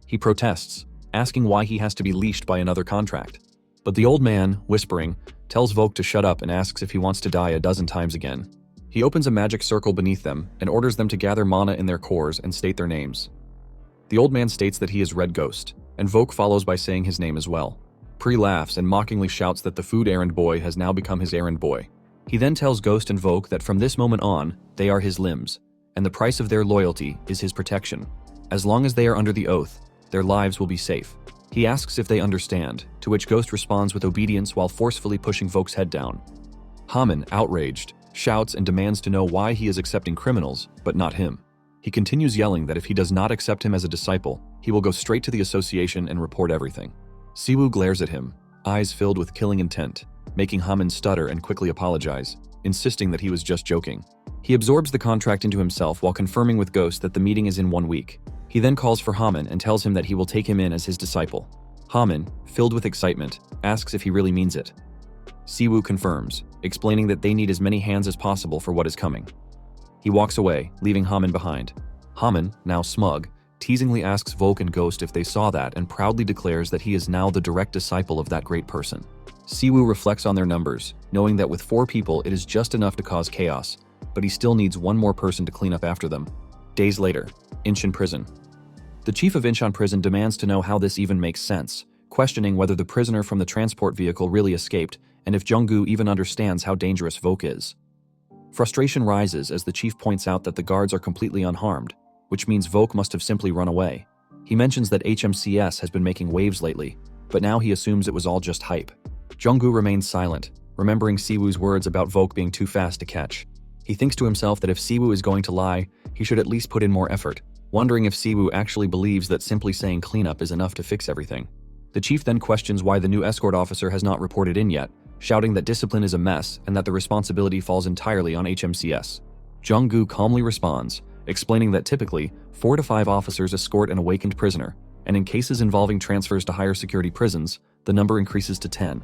He protests, asking why he has to be leashed by another contract. But the old man, whispering, tells Vogue to shut up and asks if he wants to die a dozen times again. He opens a magic circle beneath them and orders them to gather mana in their cores and state their names. The old man states that he is Red Ghost, and Vogue follows by saying his name as well. Pre laughs and mockingly shouts that the food errand boy has now become his errand boy. He then tells Ghost and Vogue that from this moment on, they are his limbs, and the price of their loyalty is his protection. As long as they are under the oath, their lives will be safe. He asks if they understand, to which Ghost responds with obedience while forcefully pushing Vogue's head down. Haman, outraged, shouts and demands to know why he is accepting criminals, but not him. He continues yelling that if he does not accept him as a disciple, he will go straight to the association and report everything. Siwoo glares at him, eyes filled with killing intent, making Haman stutter and quickly apologize, insisting that he was just joking. He absorbs the contract into himself while confirming with Ghost that the meeting is in 1 week. He then calls for Haman and tells him that he will take him in as his disciple. Haman, filled with excitement, asks if he really means it. Siwoo confirms, explaining that they need as many hands as possible for what is coming. He walks away, leaving Haman behind. Haman, now smug, teasingly asks Vogue and Ghost if they saw that and proudly declares that he is now the direct disciple of that great person. Siwoo reflects on their numbers, knowing that with 4 people it is just enough to cause chaos, but he still needs 1 more person to clean up after them. Days later, Incheon Prison. The chief of Incheon Prison demands to know how this even makes sense, questioning whether the prisoner from the transport vehicle really escaped and if Junggu even understands how dangerous Vogue is. Frustration rises as the chief points out that the guards are completely unharmed, which means Vogue must have simply run away. He mentions that HMCS has been making waves lately, but now he assumes it was all just hype. Junggu remains silent, remembering Siwoo's words about Vogue being too fast to catch. He thinks to himself that if Siwoo is going to lie, he should at least put in more effort, wondering if Siwoo actually believes that simply saying cleanup is enough to fix everything. The chief then questions why the new escort officer has not reported in yet, shouting that discipline is a mess and that the responsibility falls entirely on HMCS. Junggu calmly responds, explaining that typically 4 to 5 officers escort an awakened prisoner, and in cases involving transfers to higher security prisons, the number increases to 10.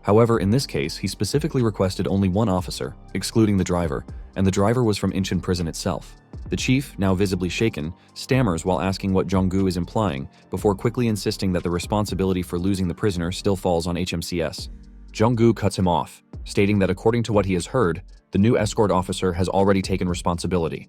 However, in this case, he specifically requested only 1 officer, excluding the driver, and the driver was from Incheon Prison itself. The chief, now visibly shaken, stammers while asking what Junggu is implying, before quickly insisting that the responsibility for losing the prisoner still falls on HMCS. Junggu cuts him off, stating that according to what he has heard, the new escort officer has already taken responsibility.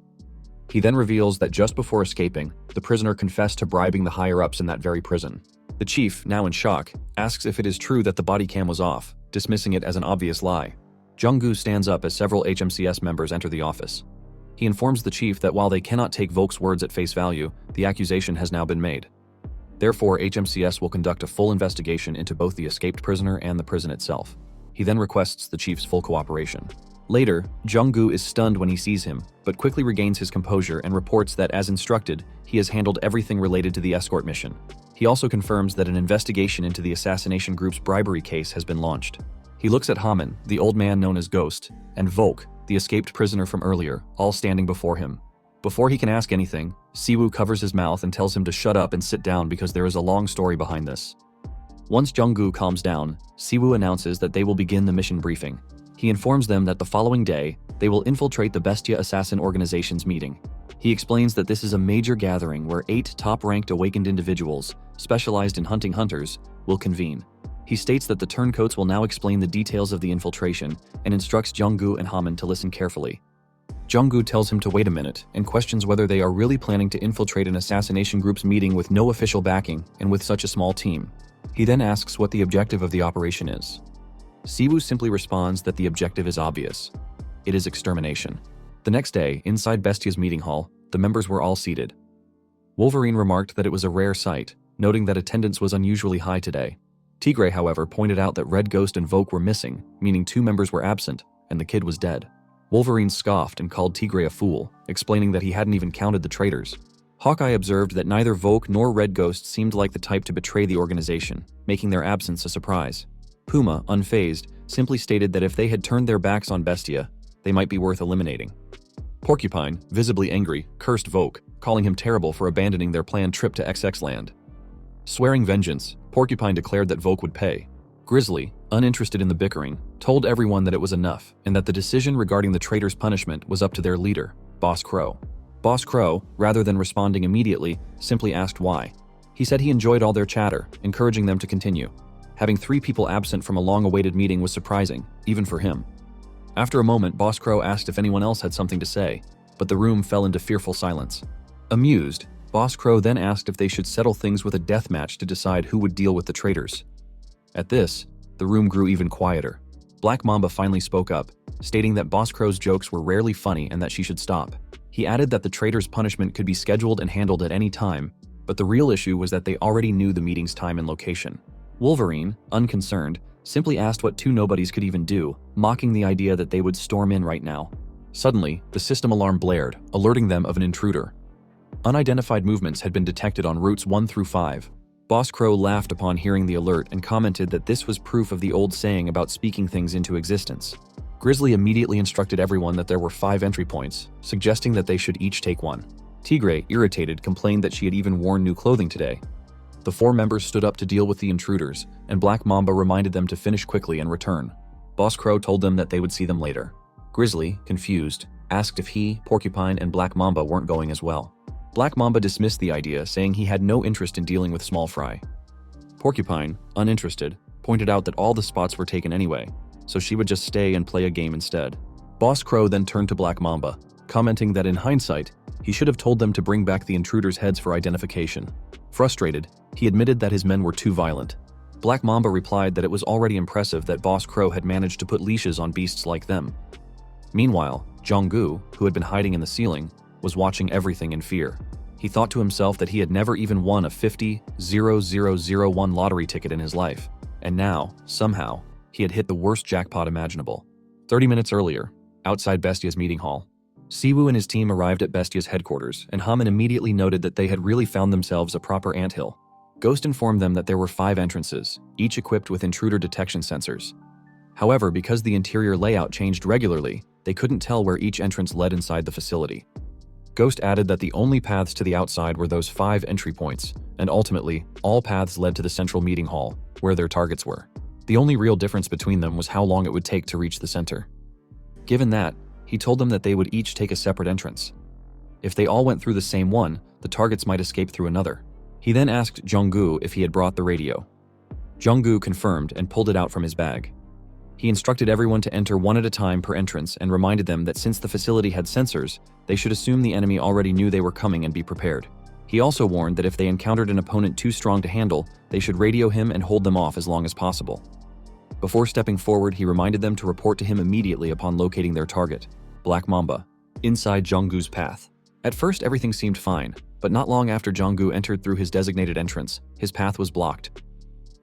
He then reveals that just before escaping, the prisoner confessed to bribing the higher-ups in that very prison. The chief, now in shock, asks if it is true that the body cam was off, dismissing it as an obvious lie. Junggu stands up as several HMCS members enter the office. He informs the chief that while they cannot take Vogue's words at face value, the accusation has now been made. Therefore, HMCS will conduct a full investigation into both the escaped prisoner and the prison itself. He then requests the chief's full cooperation. Later, Junggu is stunned when he sees him, but quickly regains his composure and reports that, as instructed, he has handled everything related to the escort mission. He also confirms that an investigation into the assassination group's bribery case has been launched. He looks at Haman, the old man known as Ghost, and Vogue, the escaped prisoner from earlier, all standing before him. Before he can ask anything, Siwoo covers his mouth and tells him to shut up and sit down because there is a long story behind this. Once Junggu calms down, Siwoo announces that they will begin the mission briefing. He informs them that the following day, they will infiltrate the Bestia Assassin Organization's meeting. He explains that this is a major gathering where 8 top-ranked awakened individuals, specialized in hunting hunters, will convene. He states that the turncoats will now explain the details of the infiltration and instructs Junggu and Haman to listen carefully. Junggu tells him to wait a minute and questions whether they are really planning to infiltrate an assassination group's meeting with no official backing and with such a small team. He then asks what the objective of the operation is. Siwoo simply responds that the objective is obvious. It is extermination. The next day, inside Bestia's meeting hall, the members were all seated. Wolverine remarked that it was a rare sight, noting that attendance was unusually high today. Tigray, however, pointed out that Red Ghost and Vogue were missing, meaning 2 members were absent, and the kid was dead. Wolverine scoffed and called Tigray a fool, explaining that he hadn't even counted the traitors. Hawkeye observed that neither Vogue nor Red Ghost seemed like the type to betray the organization, making their absence a surprise. Puma, unfazed, simply stated that if they had turned their backs on Bestia, they might be worth eliminating. Porcupine, visibly angry, cursed Vogue, calling him terrible for abandoning their planned trip to XX Land. Swearing vengeance, Porcupine declared that Vogue would pay. Grizzly, uninterested in the bickering, told everyone that it was enough and that the decision regarding the traitor's punishment was up to their leader, Boss Crow. Boss Crow, rather than responding immediately, simply asked why. He said he enjoyed all their chatter, encouraging them to continue. Having 3 people absent from a long-awaited meeting was surprising, even for him. After a moment, Boss Crow asked if anyone else had something to say, but the room fell into fearful silence. Amused, Boss Crow then asked if they should settle things with a death match to decide who would deal with the traitors. At this, the room grew even quieter. Black Mamba finally spoke up, stating that Boss Crow's jokes were rarely funny and that she should stop. He added that the traitor's punishment could be scheduled and handled at any time, but the real issue was that they already knew the meeting's time and location. Wolverine, unconcerned, simply asked what 2 nobodies could even do, mocking the idea that they would storm in right now. Suddenly, the system alarm blared, alerting them of an intruder. Unidentified movements had been detected on routes 1 through 5. Boss Crow laughed upon hearing the alert and commented that this was proof of the old saying about speaking things into existence. Grizzly immediately instructed everyone that there were 5 entry points, suggesting that they should each take one. Tigre, irritated, complained that she had even worn new clothing today. The 4 members stood up to deal with the intruders, and Black Mamba reminded them to finish quickly and return. Boss Crow told them that they would see them later. Grizzly, confused, asked if he, Porcupine, and Black Mamba weren't going as well. Black Mamba dismissed the idea, saying he had no interest in dealing with Small Fry. Porcupine, uninterested, pointed out that all the spots were taken anyway, so she would just stay and play a game instead. Boss Crow then turned to Black Mamba, commenting that in hindsight, he should have told them to bring back the intruders' heads for identification. Frustrated, he admitted that his men were too violent. Black Mamba replied that it was already impressive that Boss Crow had managed to put leashes on beasts like them. Meanwhile, Jong-gu, who had been hiding in the ceiling, was watching everything in fear. He thought to himself that he had never even won a 50,001 lottery ticket in his life, and now, somehow, he had hit the worst jackpot imaginable. 30 minutes earlier, outside Bestia's meeting hall, Siwoo and his team arrived at Bestia's headquarters, and Haman immediately noted that they had really found themselves a proper anthill. Ghost informed them that there were 5 entrances, each equipped with intruder detection sensors. However, because the interior layout changed regularly, they couldn't tell where each entrance led inside the facility. Ghost added that the only paths to the outside were those 5 entry points, and ultimately, all paths led to the central meeting hall, where their targets were. The only real difference between them was how long it would take to reach the center. Given that, he told them that they would each take a separate entrance. If they all went through the same one, the targets might escape through another. He then asked Jong-gu if he had brought the radio. Jong-gu confirmed and pulled it out from his bag. He instructed everyone to enter one at a time per entrance and reminded them that since the facility had sensors, they should assume the enemy already knew they were coming and be prepared. He also warned that if they encountered an opponent too strong to handle, they should radio him and hold them off as long as possible. Before stepping forward, he reminded them to report to him immediately upon locating their target, Black Mamba, inside Jong-gu's path. At first, everything seemed fine, but not long after Jong-gu entered through his designated entrance, his path was blocked.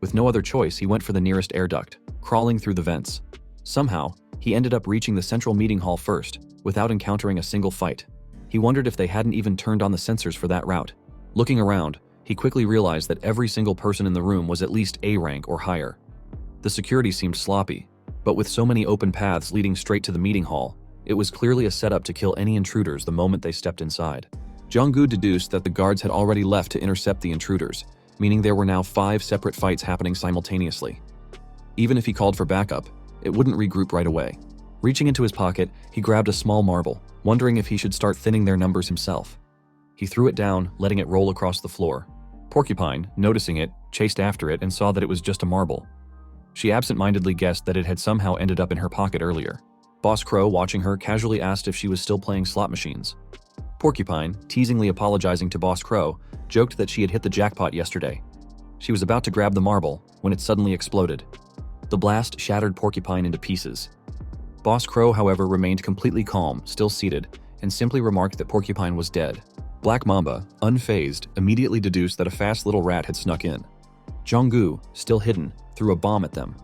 With no other choice, he went for the nearest air duct, crawling through the vents. Somehow, he ended up reaching the central meeting hall first, without encountering a single fight. He wondered if they hadn't even turned on the sensors for that route. Looking around, he quickly realized that every single person in the room was at least A rank or higher. The security seemed sloppy, but with so many open paths leading straight to the meeting hall, it was clearly a setup to kill any intruders the moment they stepped inside. Jong-gu deduced that the guards had already left to intercept the intruders, meaning there were now 5 separate fights happening simultaneously. Even if he called for backup, it wouldn't regroup right away. Reaching into his pocket, he grabbed a small marble, wondering if he should start thinning their numbers himself. He threw it down, letting it roll across the floor. Porcupine, noticing it, chased after it and saw that it was just a marble. She absent-mindedly guessed that it had somehow ended up in her pocket earlier. Boss Crow, watching her, casually asked if she was still playing slot machines. Porcupine, teasingly apologizing to Boss Crow, joked that she had hit the jackpot yesterday. She was about to grab the marble when it suddenly exploded. The blast shattered Porcupine into pieces. Boss Crow, however, remained completely calm, still seated, and simply remarked that Porcupine was dead. Black Mamba, unfazed, immediately deduced that a fast little rat had snuck in. Jong-gu, still hidden, threw a bomb at them.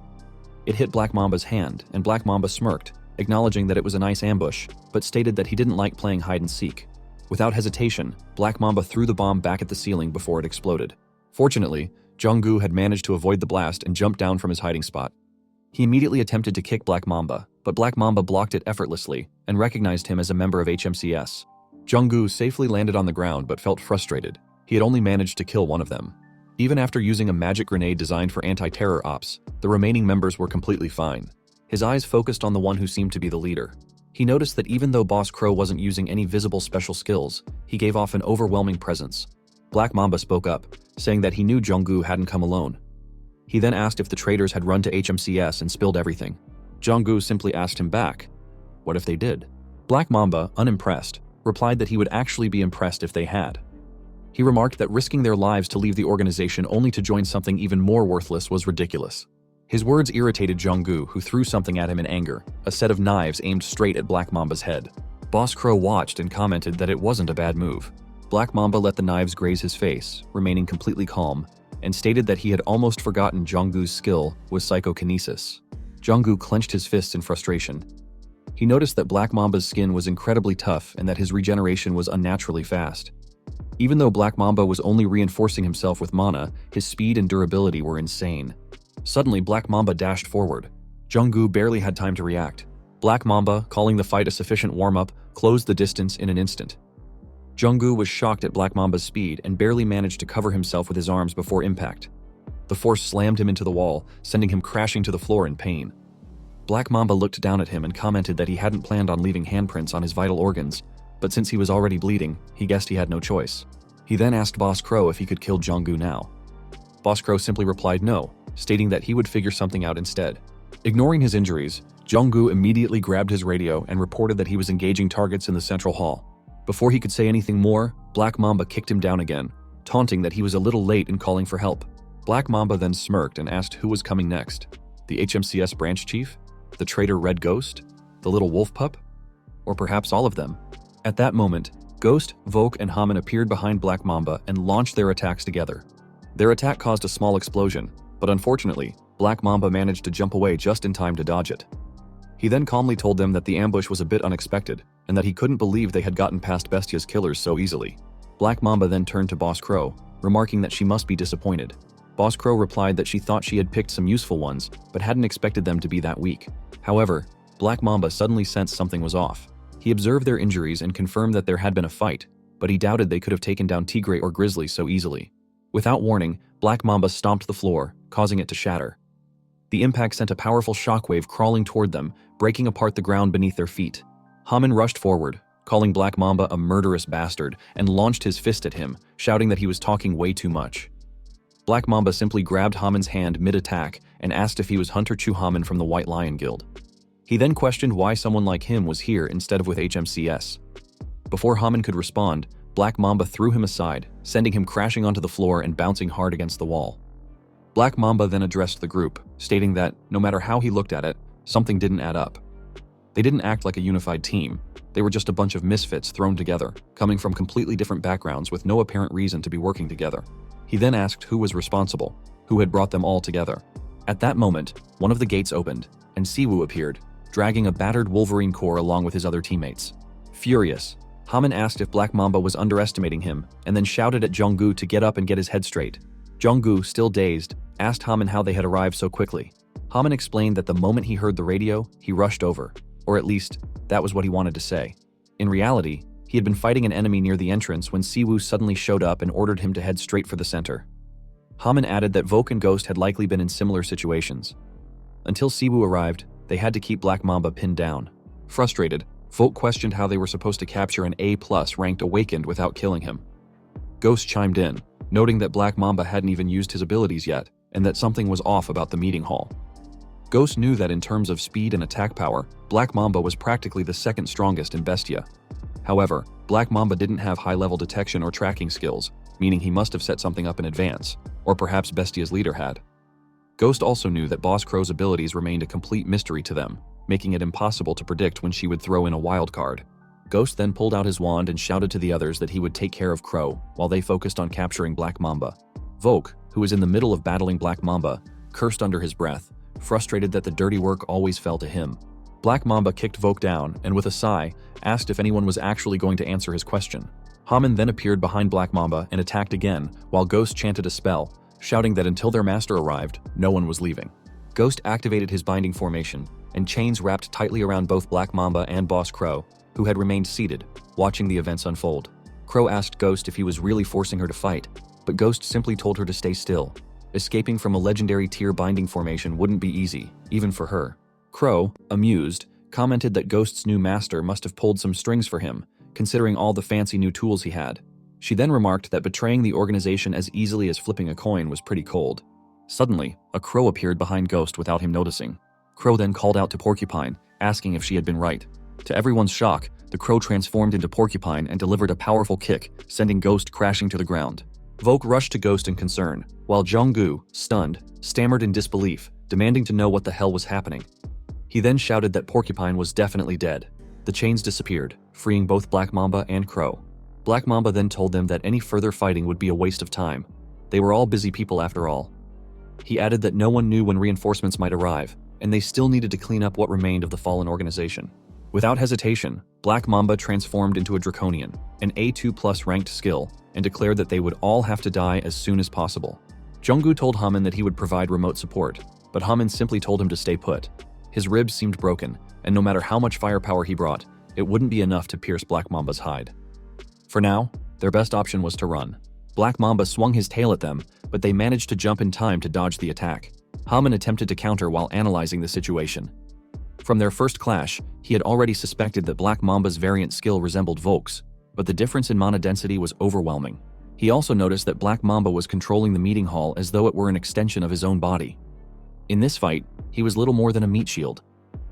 It hit Black Mamba's hand, and Black Mamba smirked, acknowledging that it was a nice ambush, but stated that he didn't like playing hide-and-seek. Without hesitation, Black Mamba threw the bomb back at the ceiling before it exploded. Fortunately, Jong-gu had managed to avoid the blast and jumped down from his hiding spot. He immediately attempted to kick Black Mamba, but Black Mamba blocked it effortlessly and recognized him as a member of HMCS. Jong-gu safely landed on the ground but felt frustrated. He had only managed to kill one of them. Even after using a magic grenade designed for anti-terror ops, the remaining members were completely fine. His eyes focused on the one who seemed to be the leader. He noticed that even though Boss Crow wasn't using any visible special skills, he gave off an overwhelming presence. Black Mamba spoke up, saying that he knew Jong-gu hadn't come alone. He then asked if the traitors had run to HMCS and spilled everything. Jong-gu simply asked him back, what if they did? Black Mamba, unimpressed, replied that he would actually be impressed if they had. He remarked that risking their lives to leave the organization only to join something even more worthless was ridiculous. His words irritated Jong-gu, who threw something at him in anger, a set of knives aimed straight at Black Mamba's head. Boss Crow watched and commented that it wasn't a bad move. Black Mamba let the knives graze his face, remaining completely calm, and stated that he had almost forgotten Jong-gu's skill with psychokinesis. Jong-gu clenched his fists in frustration. He noticed that Black Mamba's skin was incredibly tough and that his regeneration was unnaturally fast. Even though Black Mamba was only reinforcing himself with mana, his speed and durability were insane. Suddenly, Black Mamba dashed forward. Jong-gu barely had time to react. Black Mamba, calling the fight a sufficient warm-up, closed the distance in an instant. Jong-gu was shocked at Black Mamba's speed and barely managed to cover himself with his arms before impact. The force slammed him into the wall, sending him crashing to the floor in pain. Black Mamba looked down at him and commented that he hadn't planned on leaving handprints on his vital organs, but since he was already bleeding, he guessed he had no choice. He then asked Boss Crow if he could kill Jong-gu now. Boss Crow simply replied no, stating that he would figure something out instead. Ignoring his injuries, Jong-gu immediately grabbed his radio and reported that he was engaging targets in the central hall. Before he could say anything more, Black Mamba kicked him down again, taunting that he was a little late in calling for help. Black Mamba then smirked and asked who was coming next. The HMCS branch chief? The traitor Red Ghost? The little wolf pup? Or perhaps all of them? At that moment, Ghost, Voke, and Haman appeared behind Black Mamba and launched their attacks together. Their attack caused a small explosion, but unfortunately, Black Mamba managed to jump away just in time to dodge it. He then calmly told them that the ambush was a bit unexpected, and that he couldn't believe they had gotten past Bestia's killers so easily. Black Mamba then turned to Boss Crow, remarking that she must be disappointed. Boss Crow replied that she thought she had picked some useful ones, but hadn't expected them to be that weak. However, Black Mamba suddenly sensed something was off. He observed their injuries and confirmed that there had been a fight, but he doubted they could have taken down Tigre or Grizzly so easily. Without warning, Black Mamba stomped the floor, causing it to shatter. The impact sent a powerful shockwave crawling toward them, breaking apart the ground beneath their feet. Haman rushed forward, calling Black Mamba a murderous bastard, and launched his fist at him, shouting that he was talking way too much. Black Mamba simply grabbed Haman's hand mid-attack and asked if he was Hunter Chu Haman from the White Lion Guild. He then questioned why someone like him was here instead of with HMCS. Before Haman could respond, Black Mamba threw him aside, sending him crashing onto the floor and bouncing hard against the wall. Black Mamba then addressed the group, stating that, no matter how he looked at it, something didn't add up. They didn't act like a unified team. They were just a bunch of misfits thrown together, coming from completely different backgrounds with no apparent reason to be working together. He then asked who was responsible, who had brought them all together. At that moment, one of the gates opened, and Siwoo appeared, dragging a battered Wolverine core along with his other teammates. Furious, Haman asked if Black Mamba was underestimating him, and then shouted at Jong-gu to get up and get his head straight. Jong-gu, still dazed, asked Haman how they had arrived so quickly. Haman explained that the moment he heard the radio, he rushed over, or at least, that was what he wanted to say. In reality, he had been fighting an enemy near the entrance when Siwoo suddenly showed up and ordered him to head straight for the center. Haman added that Voke and Ghost had likely been in similar situations. Until Siwoo arrived, they had to keep Black Mamba pinned down. Frustrated, Voke questioned how they were supposed to capture an A+ ranked Awakened without killing him. Ghost chimed in, noting that Black Mamba hadn't even used his abilities yet, and that something was off about the meeting hall. Ghost knew that in terms of speed and attack power, Black Mamba was practically the second strongest in Bestia. However, Black Mamba didn't have high-level detection or tracking skills, meaning he must have set something up in advance, or perhaps Bestia's leader had. Ghost also knew that Boss Crow's abilities remained a complete mystery to them, making it impossible to predict when she would throw in a wild card. Ghost then pulled out his wand and shouted to the others that he would take care of Crow, while they focused on capturing Black Mamba. Voke, who was in the middle of battling Black Mamba, cursed under his breath, frustrated that the dirty work always fell to him. Black Mamba kicked Voke down and, with a sigh, asked if anyone was actually going to answer his question. Haman then appeared behind Black Mamba and attacked again, while Ghost chanted a spell, shouting that until their master arrived, no one was leaving. Ghost activated his binding formation, and chains wrapped tightly around both Black Mamba and Boss Crow, who had remained seated, watching the events unfold. Crow asked Ghost if he was really forcing her to fight, but Ghost simply told her to stay still. Escaping from a legendary tear-binding formation wouldn't be easy, even for her. Crow, amused, commented that Ghost's new master must have pulled some strings for him, considering all the fancy new tools he had. She then remarked that betraying the organization as easily as flipping a coin was pretty cold. Suddenly, a crow appeared behind Ghost without him noticing. Crow then called out to Porcupine, asking if she had been right. To everyone's shock, the crow transformed into Porcupine and delivered a powerful kick, sending Ghost crashing to the ground. Volk rushed to Ghost in concern, while Jong-gu, stunned, stammered in disbelief, demanding to know what the hell was happening. He then shouted that Porcupine was definitely dead. The chains disappeared, freeing both Black Mamba and Crow. Black Mamba then told them that any further fighting would be a waste of time. They were all busy people after all. He added that no one knew when reinforcements might arrive, and they still needed to clean up what remained of the fallen organization. Without hesitation, Black Mamba transformed into a Draconian, an A2+ ranked skill, and declared that they would all have to die as soon as possible. Jong-gu told Haman that he would provide remote support, but Haman simply told him to stay put. His ribs seemed broken, and no matter how much firepower he brought, it wouldn't be enough to pierce Black Mamba's hide. For now, their best option was to run. Black Mamba swung his tail at them, but they managed to jump in time to dodge the attack. Haman attempted to counter while analyzing the situation. From their first clash, he had already suspected that Black Mamba's variant skill resembled Volk's, but the difference in mana density was overwhelming. He also noticed that Black Mamba was controlling the meeting hall as though it were an extension of his own body. In this fight, he was little more than a meat shield.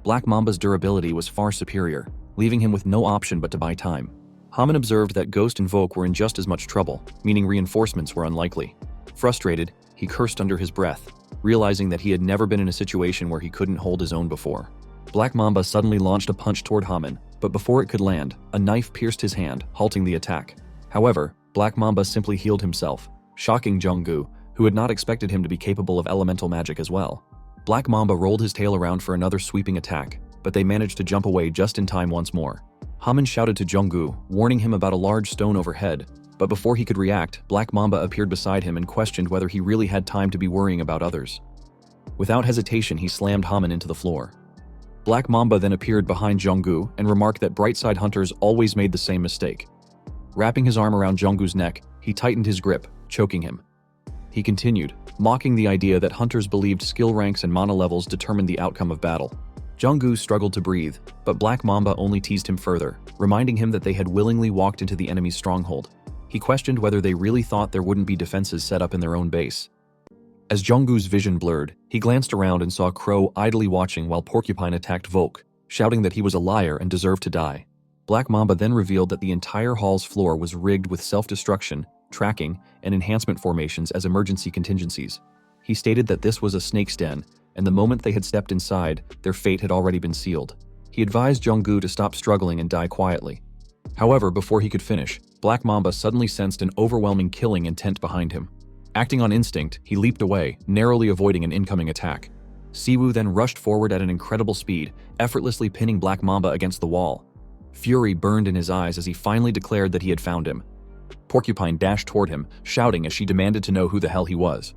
Black Mamba's durability was far superior, leaving him with no option but to buy time. Haman observed that Ghost and Volk were in just as much trouble, meaning reinforcements were unlikely. Frustrated, he cursed under his breath, realizing that he had never been in a situation where he couldn't hold his own before. Black Mamba suddenly launched a punch toward Haman, but before it could land, a knife pierced his hand, halting the attack. However, Black Mamba simply healed himself, shocking Jong-gu, who had not expected him to be capable of elemental magic as well. Black Mamba rolled his tail around for another sweeping attack, but they managed to jump away just in time once more. Haman shouted to Jong-gu, warning him about a large stone overhead, but before he could react, Black Mamba appeared beside him and questioned whether he really had time to be worrying about others. Without hesitation, he slammed Haman into the floor. Black Mamba then appeared behind Jong-gu and remarked that Brightside hunters always made the same mistake. Wrapping his arm around Jong-gu's neck, he tightened his grip, choking him. He continued, mocking the idea that hunters believed skill ranks and mana levels determined the outcome of battle. Jong-gu struggled to breathe, but Black Mamba only teased him further, reminding him that they had willingly walked into the enemy's stronghold. He questioned whether they really thought there wouldn't be defenses set up in their own base. As Jong-gu's vision blurred, he glanced around and saw Crow idly watching while Porcupine attacked Volk, shouting that he was a liar and deserved to die. Black Mamba then revealed that the entire hall's floor was rigged with self-destruction, tracking, and enhancement formations as emergency contingencies. He stated that this was a snake's den, and the moment they had stepped inside, their fate had already been sealed. He advised Jong-gu to stop struggling and die quietly. However, before he could finish, Black Mamba suddenly sensed an overwhelming killing intent behind him. Acting on instinct, he leaped away, narrowly avoiding an incoming attack. Siwoo then rushed forward at an incredible speed, effortlessly pinning Black Mamba against the wall. Fury burned in his eyes as he finally declared that he had found him. Porcupine dashed toward him, shouting as she demanded to know who the hell he was.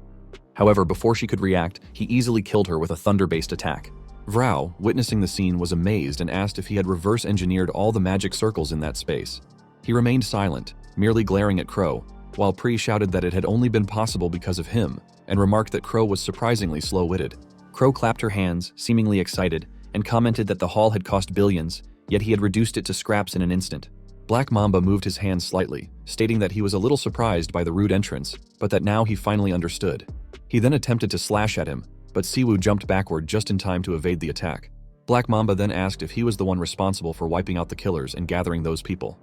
However, before she could react, he easily killed her with a thunder-based attack. Vrao, witnessing the scene, was amazed and asked if he had reverse-engineered all the magic circles in that space. He remained silent, merely glaring at Crow, while Pri shouted that it had only been possible because of him, and remarked that Crow was surprisingly slow-witted. Crow clapped her hands, seemingly excited, and commented that the haul had cost billions, yet he had reduced it to scraps in an instant. Black Mamba moved his hands slightly, stating that he was a little surprised by the rude entrance, but that now he finally understood. He then attempted to slash at him, but Siwoo jumped backward just in time to evade the attack. Black Mamba then asked if he was the one responsible for wiping out the killers and gathering those people.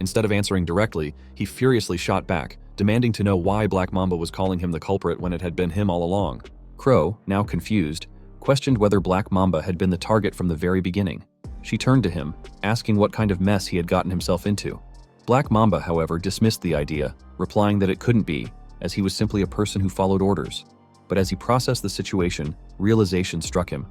Instead of answering directly, he furiously shot back, demanding to know why Black Mamba was calling him the culprit when it had been him all along. Crow, now confused, questioned whether Black Mamba had been the target from the very beginning. She turned to him, asking what kind of mess he had gotten himself into. Black Mamba, however, dismissed the idea, replying that it couldn't be, as he was simply a person who followed orders. But as he processed the situation, realization struck him.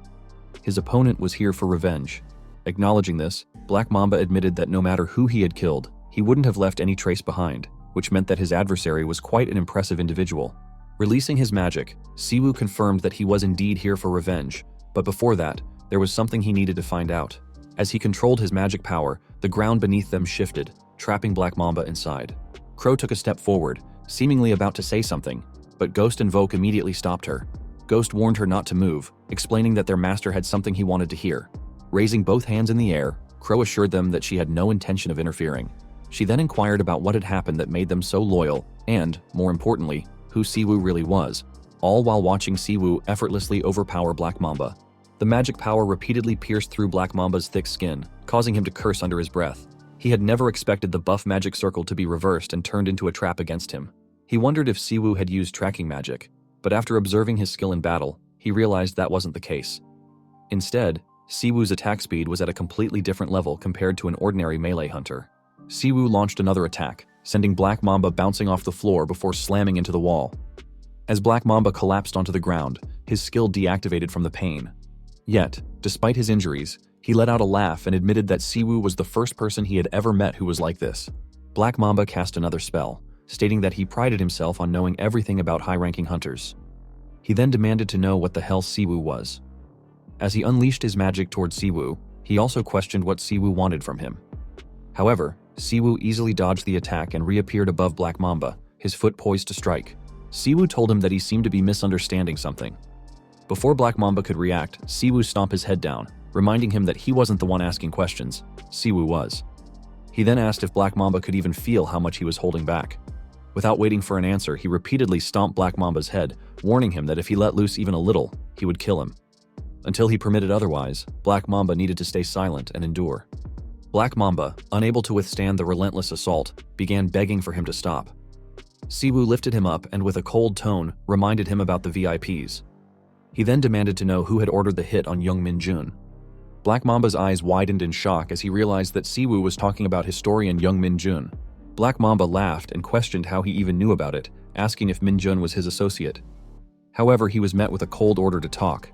His opponent was here for revenge. Acknowledging this, Black Mamba admitted that no matter who he had killed, he wouldn't have left any trace behind, which meant that his adversary was quite an impressive individual. Releasing his magic, Siwoo confirmed that he was indeed here for revenge, but before that, there was something he needed to find out. As he controlled his magic power, the ground beneath them shifted, trapping Black Mamba inside. Crow took a step forward, seemingly about to say something, but Ghost and Vogue immediately stopped her. Ghost warned her not to move, explaining that their master had something he wanted to hear. Raising both hands in the air, Crow assured them that she had no intention of interfering. She then inquired about what had happened that made them so loyal and, more importantly, who Siwoo really was, all while watching Siwoo effortlessly overpower Black Mamba. The magic power repeatedly pierced through Black Mamba's thick skin, causing him to curse under his breath. He had never expected the buff magic circle to be reversed and turned into a trap against him. He wondered if Siwoo had used tracking magic, but after observing his skill in battle, he realized that wasn't the case. Instead, Siwoo's attack speed was at a completely different level compared to an ordinary melee hunter. Siwoo launched another attack, sending Black Mamba bouncing off the floor before slamming into the wall. As Black Mamba collapsed onto the ground, his skill deactivated from the pain. Yet, despite his injuries, he let out a laugh and admitted that Siwoo was the first person he had ever met who was like this. Black Mamba cast another spell, stating that he prided himself on knowing everything about high-ranking hunters. He then demanded to know what the hell Siwoo was. As he unleashed his magic toward Siwoo, he also questioned what Siwoo wanted from him. However, Siwoo easily dodged the attack and reappeared above Black Mamba, his foot poised to strike. Siwoo told him that he seemed to be misunderstanding something. Before Black Mamba could react, Siwoo stomped his head down, reminding him that he wasn't the one asking questions, Siwoo was. He then asked if Black Mamba could even feel how much he was holding back. Without waiting for an answer, he repeatedly stomped Black Mamba's head, warning him that if he let loose even a little, he would kill him. Until he permitted otherwise, Black Mamba needed to stay silent and endure. Black Mamba, unable to withstand the relentless assault, began begging for him to stop. Siwoo lifted him up and with a cold tone, reminded him about the VIPs. He then demanded to know who had ordered the hit on young Min-jun. Black Mamba's eyes widened in shock as he realized that Siwoo was talking about historian young Min-jun. Black Mamba laughed and questioned how he even knew about it, asking if Min-jun was his associate. However, he was met with a cold order to talk.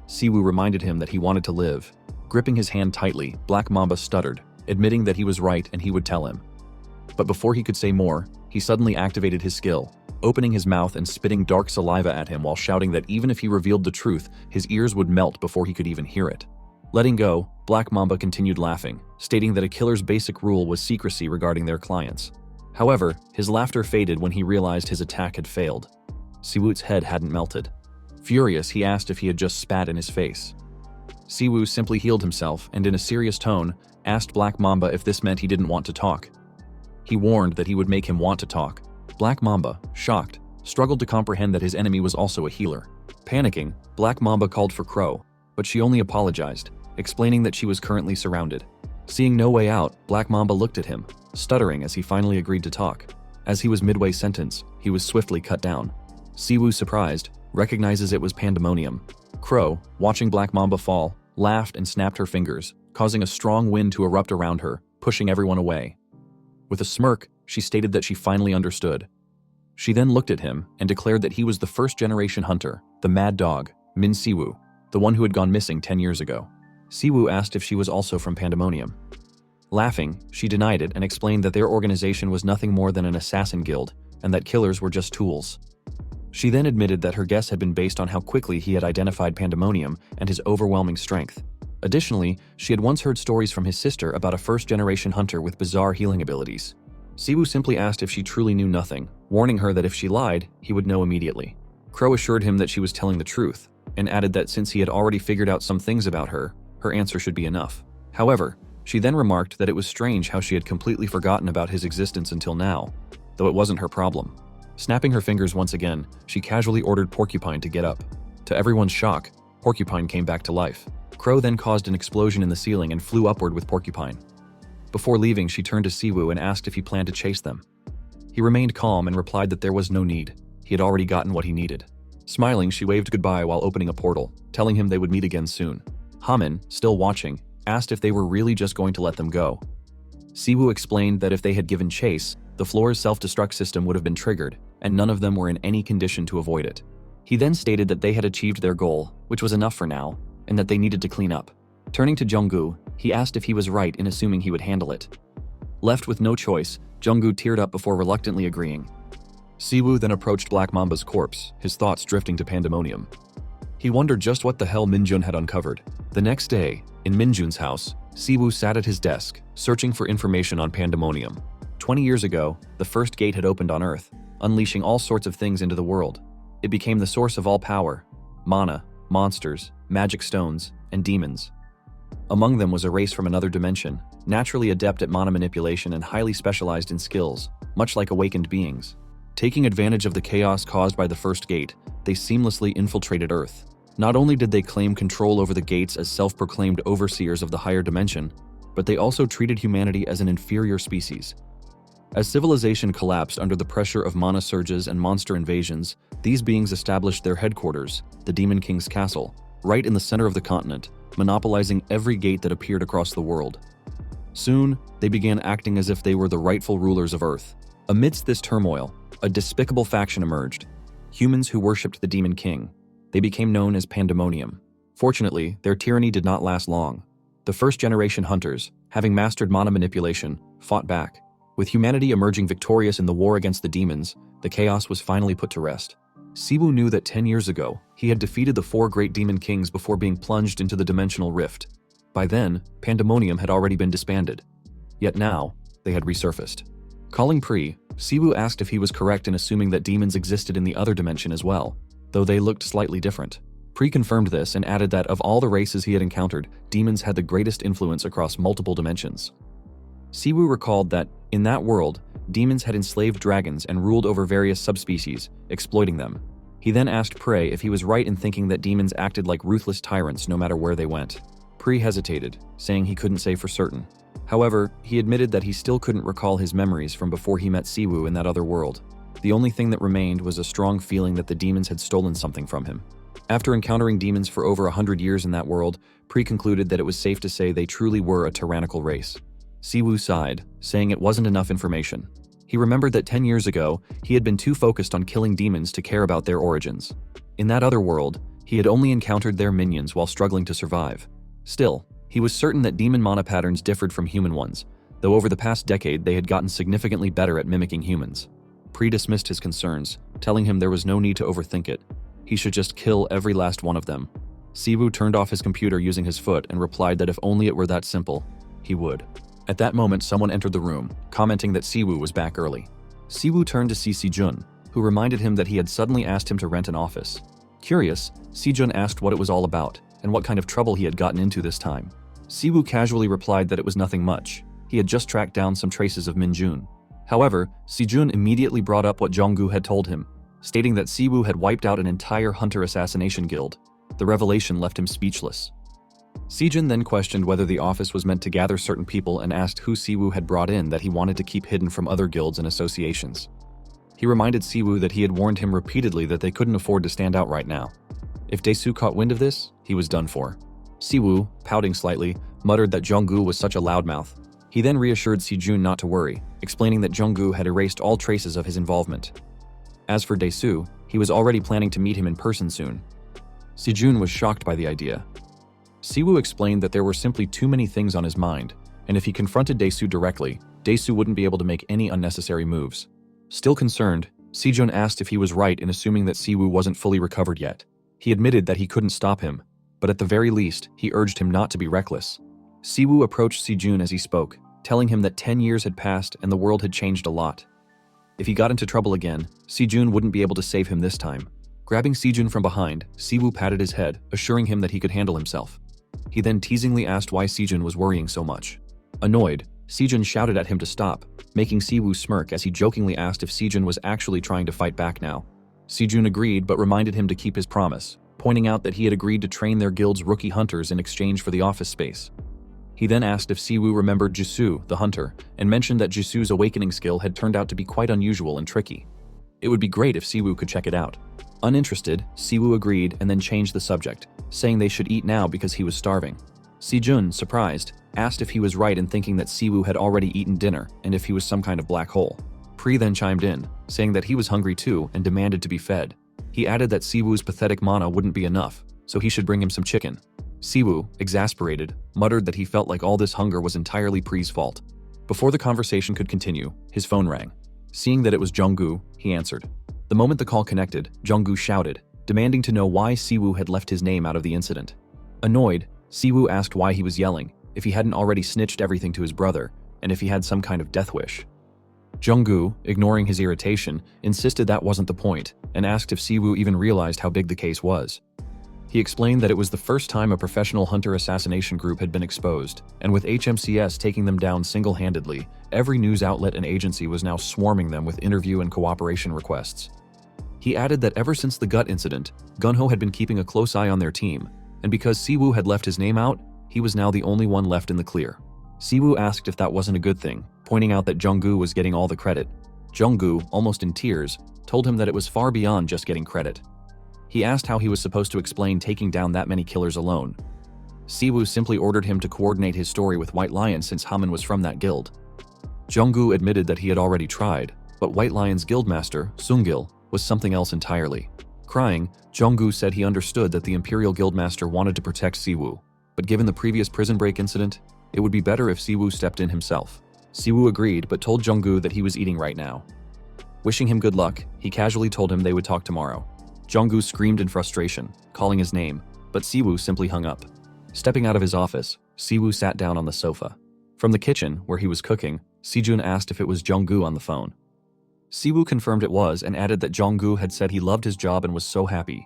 Siwoo reminded him that he wanted to live. Gripping his hand tightly, Black Mamba stuttered, admitting that he was right and he would tell him. But before he could say more, he suddenly activated his skill, opening his mouth and spitting dark saliva at him while shouting that even if he revealed the truth, his ears would melt before he could even hear it. Letting go, Black Mamba continued laughing, stating that a killer's basic rule was secrecy regarding their clients. However, his laughter faded when he realized his attack had failed. Siwoo's head hadn't melted. Furious, he asked if he had just spat in his face. Siwoo simply healed himself and in a serious tone, asked Black Mamba if this meant he didn't want to talk. He warned that he would make him want to talk. Black Mamba, shocked, struggled to comprehend that his enemy was also a healer. Panicking, Black Mamba called for Crow, but she only apologized, explaining that she was currently surrounded. Seeing no way out, Black Mamba looked at him, stuttering as he finally agreed to talk. As he was midway sentence, he was swiftly cut down. Siwoo, surprised, recognizes it was Pandemonium. Crow, watching Black Mamba fall, laughed and snapped her fingers, causing a strong wind to erupt around her, pushing everyone away. With a smirk, she stated that she finally understood. She then looked at him and declared that he was the first-generation hunter, the Mad Dog, Min Siwoo, the one who had gone missing 10 years ago. Siwoo asked if she was also from Pandemonium. Laughing, she denied it and explained that their organization was nothing more than an assassin guild, and that killers were just tools. She then admitted that her guess had been based on how quickly he had identified Pandemonium and his overwhelming strength. Additionally, she had once heard stories from his sister about a first-generation hunter with bizarre healing abilities. Siwoo simply asked if she truly knew nothing, warning her that if she lied, he would know immediately. Crow assured him that she was telling the truth, and added that since he had already figured out some things about her, her answer should be enough. However, she then remarked that it was strange how she had completely forgotten about his existence until now, though it wasn't her problem. Snapping her fingers once again, she casually ordered Porcupine to get up. To everyone's shock, Porcupine came back to life. Crow then caused an explosion in the ceiling and flew upward with Porcupine. Before leaving, she turned to Siwoo and asked if he planned to chase them. He remained calm and replied that there was no need. He had already gotten what he needed. Smiling, she waved goodbye while opening a portal, telling him they would meet again soon. Hamin, still watching, asked if they were really just going to let them go. Siwoo explained that if they had given chase, the floor's self-destruct system would have been triggered, and none of them were in any condition to avoid it. He then stated that they had achieved their goal, which was enough for now, and that they needed to clean up. Turning to Junggu, he asked if he was right in assuming he would handle it. Left with no choice, Junggu teared up before reluctantly agreeing. Siwoo then approached Black Mamba's corpse, his thoughts drifting to Pandemonium. He wondered just what the hell Min-jun had uncovered. The next day, in Min-jun's house, Siwoo sat at his desk, searching for information on Pandemonium. 20 years ago, the first gate had opened on Earth, unleashing all sorts of things into the world. It became the source of all power: mana, monsters, magic stones, and demons. Among them was a race from another dimension, naturally adept at mana manipulation and highly specialized in skills, much like awakened beings. Taking advantage of the chaos caused by the first gate, they seamlessly infiltrated Earth. Not only did they claim control over the gates as self-proclaimed overseers of the higher dimension, but they also treated humanity as an inferior species. As civilization collapsed under the pressure of mana surges and monster invasions, these beings established their headquarters, the Demon King's castle, right in the center of the continent, monopolizing every gate that appeared across the world. Soon, they began acting as if they were the rightful rulers of Earth. Amidst this turmoil, a despicable faction emerged: humans who worshipped the Demon King. They became known as Pandemonium. Fortunately, their tyranny did not last long. The first-generation hunters, having mastered mana manipulation, fought back. With humanity emerging victorious in the war against the demons, the chaos was finally put to rest. Siwu knew that 10 years ago, he had defeated the 4 great demon kings before being plunged into the dimensional rift. By then, Pandemonium had already been disbanded. Yet now, they had resurfaced. Calling Pri, Siwu asked if he was correct in assuming that demons existed in the other dimension as well, though they looked slightly different. Pri confirmed this and added that of all the races he had encountered, demons had the greatest influence across multiple dimensions. Siwu recalled that, in that world, demons had enslaved dragons and ruled over various subspecies, exploiting them. He then asked Pri if he was right in thinking that demons acted like ruthless tyrants no matter where they went. Pri hesitated, saying he couldn't say for certain. However, he admitted that he still couldn't recall his memories from before he met Siwu in that other world. The only thing that remained was a strong feeling that the demons had stolen something from him. After encountering demons for over 100 years in that world, Pri concluded that it was safe to say they truly were a tyrannical race. Siwu sighed, saying it wasn't enough information. He remembered that 10 years ago, he had been too focused on killing demons to care about their origins. In that other world, he had only encountered their minions while struggling to survive. Still, he was certain that demon mana patterns differed from human ones, though over the past decade they had gotten significantly better at mimicking humans. Pri dismissed his concerns, telling him there was no need to overthink it. He should just kill every last one of them. Siwu turned off his computer using his foot and replied that if only it were that simple, he would. At that moment, someone entered the room, commenting that Siwu was back early. Siwu turned to see Si-jun, who reminded him that he had suddenly asked him to rent an office. Curious, Si-jun asked what it was all about, and what kind of trouble he had gotten into this time. Siwu casually replied that it was nothing much. He had just tracked down some traces of Min-jun. However, Si-jun immediately brought up what Jong-gu had told him, stating that Siwu had wiped out an entire hunter assassination guild. The revelation left him speechless. Si-jun then questioned whether the office was meant to gather certain people and asked who Siwu had brought in that he wanted to keep hidden from other guilds and associations. He reminded Siwu that he had warned him repeatedly that they couldn't afford to stand out right now. If Daesu caught wind of this, he was done for. Siwu, pouting slightly, muttered that Jong-gu was such a loudmouth. He then reassured Si-jun not to worry, explaining that Jong-gu had erased all traces of his involvement. As for Daesu, he was already planning to meet him in person soon. Si-jun was shocked by the idea. Siwu explained that there were simply too many things on his mind, and if he confronted Daesu directly, Daesu wouldn't be able to make any unnecessary moves. Still concerned, Si-jun asked if he was right in assuming that Siwu wasn't fully recovered yet. He admitted that he couldn't stop him, but at the very least, he urged him not to be reckless. Siwu approached Si-jun as he spoke, telling him that 10 years had passed and the world had changed a lot. If he got into trouble again, Si-jun wouldn't be able to save him this time. Grabbing Si-jun from behind, Siwu patted his head, assuring him that he could handle himself. He then teasingly asked why Si-jun was worrying so much. Annoyed, Si-jun shouted at him to stop, making Siwu smirk as he jokingly asked if Si-jun was actually trying to fight back now. Si-jun agreed but reminded him to keep his promise, pointing out that he had agreed to train their guild's rookie hunters in exchange for the office space. He then asked if Siwu remembered Jisoo, the hunter, and mentioned that Jisoo's awakening skill had turned out to be quite unusual and tricky. It would be great if Siwu could check it out. Uninterested, Siwu agreed and then changed the subject, saying they should eat now because he was starving. Si-jun, surprised, asked if he was right in thinking that Siwu had already eaten dinner and if he was some kind of black hole. Pri then chimed in, saying that he was hungry too and demanded to be fed. He added that Siwu's pathetic mana wouldn't be enough, so he should bring him some chicken. Siwu, exasperated, muttered that he felt like all this hunger was entirely Pri's fault. Before the conversation could continue, his phone rang. Seeing that it was Jong-gu, he answered. The moment the call connected, Jong-gu shouted, demanding to know why Siwu had left his name out of the incident. Annoyed, Siwu asked why he was yelling, if he hadn't already snitched everything to his brother, and if he had some kind of death wish. Jung-gu, ignoring his irritation, insisted that wasn't the point, and asked if Siwoo even realized how big the case was. He explained that it was the first time a professional hunter assassination group had been exposed, and with HMCS taking them down single-handedly, every news outlet and agency was now swarming them with interview and cooperation requests. He added that ever since the gut incident, Gunho had been keeping a close eye on their team, and because Siwoo had left his name out, he was now the only one left in the clear. Siwoo asked if that wasn't a good thing, pointing out that Jung-gu was getting all the credit. Jung-gu, almost in tears, told him that it was far beyond just getting credit. He asked how he was supposed to explain taking down that many killers alone. Siwoo simply ordered him to coordinate his story with White Lion since Haman was from that guild. Jung-gu admitted that he had already tried, but White Lion's guildmaster, Sungil, was something else entirely. Crying, Jung-gu said he understood that the Imperial Guildmaster wanted to protect Siwoo, but given the previous prison break incident, it would be better if Siwoo stepped in himself. Siwoo agreed but told Jung-gu that he was eating right now. Wishing him good luck, he casually told him they would talk tomorrow. Jung-gu screamed in frustration, calling his name, but Siwoo simply hung up. Stepping out of his office, Siwoo sat down on the sofa. From the kitchen, where he was cooking, Sejun asked if it was Jung-gu on the phone. Siwoo confirmed it was and added that Jung-gu had said he loved his job and was so happy.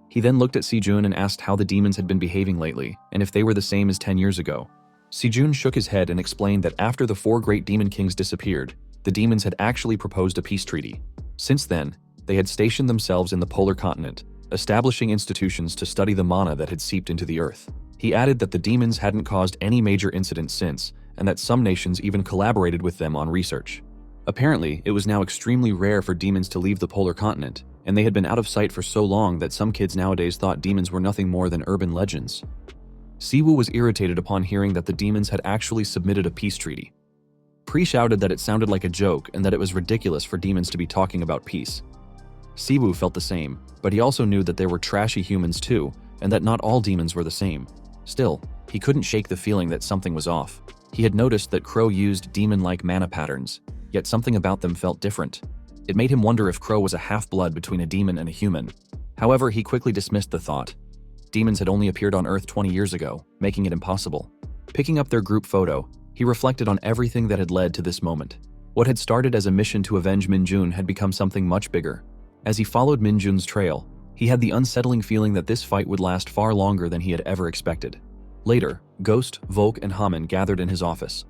He then looked at Sejun and asked how the demons had been behaving lately and if they were the same as 10 years ago. Sejun shook his head and explained that after the 4 great demon kings disappeared, the demons had actually proposed a peace treaty. Since then, they had stationed themselves in the polar continent, establishing institutions to study the mana that had seeped into the earth. He added that the demons hadn't caused any major incidents since, and that some nations even collaborated with them on research. Apparently, it was now extremely rare for demons to leave the polar continent, and they had been out of sight for so long that some kids nowadays thought demons were nothing more than urban legends. Siwoo was irritated upon hearing that the demons had actually submitted a peace treaty. Pri shouted that it sounded like a joke and that it was ridiculous for demons to be talking about peace. Siwoo felt the same, but he also knew that there were trashy humans too, and that not all demons were the same. Still, he couldn't shake the feeling that something was off. He had noticed that Crow used demon-like mana patterns, yet something about them felt different. It made him wonder if Crow was a half-blood between a demon and a human. However, he quickly dismissed the thought. Demons had only appeared on Earth 20 years ago, making it impossible. Picking up their group photo, he reflected on everything that had led to this moment. What had started as a mission to avenge Min-jun had become something much bigger. As he followed Min-jun's trail, he had the unsettling feeling that this fight would last far longer than he had ever expected. Later, Ghost, Volk, and Haman gathered in his office.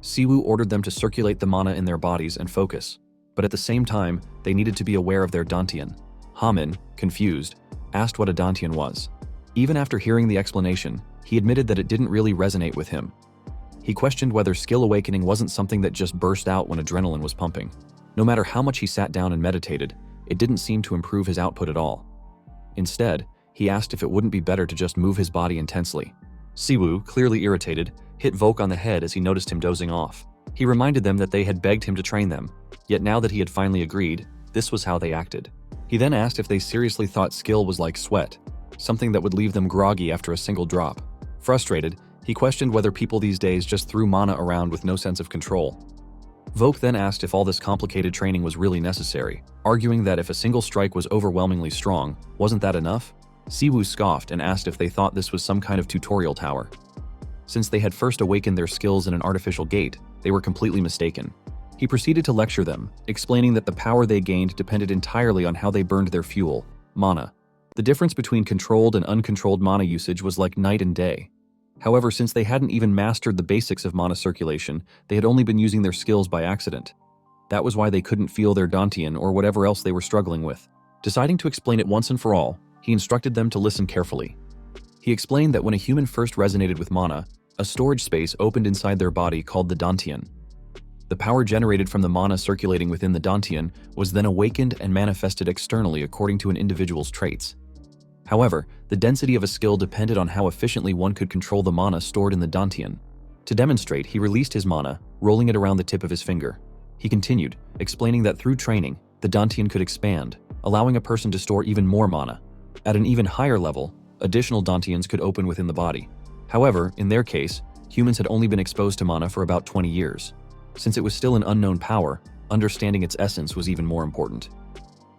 Siwoo ordered them to circulate the mana in their bodies and focus, but at the same time, they needed to be aware of their dantian. Haman, confused, asked what a dantian was. Even after hearing the explanation, he admitted that it didn't really resonate with him. He questioned whether skill awakening wasn't something that just burst out when adrenaline was pumping. No matter how much he sat down and meditated, it didn't seem to improve his output at all. Instead, he asked if it wouldn't be better to just move his body intensely. Siwoo, clearly irritated, hit Volk on the head as he noticed him dozing off. He reminded them that they had begged him to train them, yet now that he had finally agreed, this was how they acted. He then asked if they seriously thought skill was like sweat, something that would leave them groggy after a single drop. Frustrated, he questioned whether people these days just threw mana around with no sense of control. Volk then asked if all this complicated training was really necessary, arguing that if a single strike was overwhelmingly strong, wasn't that enough? Siwoo scoffed and asked if they thought this was some kind of tutorial tower. Since they had first awakened their skills in an artificial gate, they were completely mistaken. He proceeded to lecture them, explaining that the power they gained depended entirely on how they burned their fuel, mana. The difference between controlled and uncontrolled mana usage was like night and day. However, since they hadn't even mastered the basics of mana circulation, they had only been using their skills by accident. That was why they couldn't feel their dantian or whatever else they were struggling with. Deciding to explain it once and for all, he instructed them to listen carefully. He explained that when a human first resonated with mana, a storage space opened inside their body called the dantian. The power generated from the mana circulating within the dantian was then awakened and manifested externally according to an individual's traits. However, the density of a skill depended on how efficiently one could control the mana stored in the dantian. To demonstrate, he released his mana, rolling it around the tip of his finger. He continued, explaining that through training, the dantian could expand, allowing a person to store even more mana. At an even higher level, additional dantians could open within the body. However, in their case, humans had only been exposed to mana for about 20 years. Since it was still an unknown power, understanding its essence was even more important.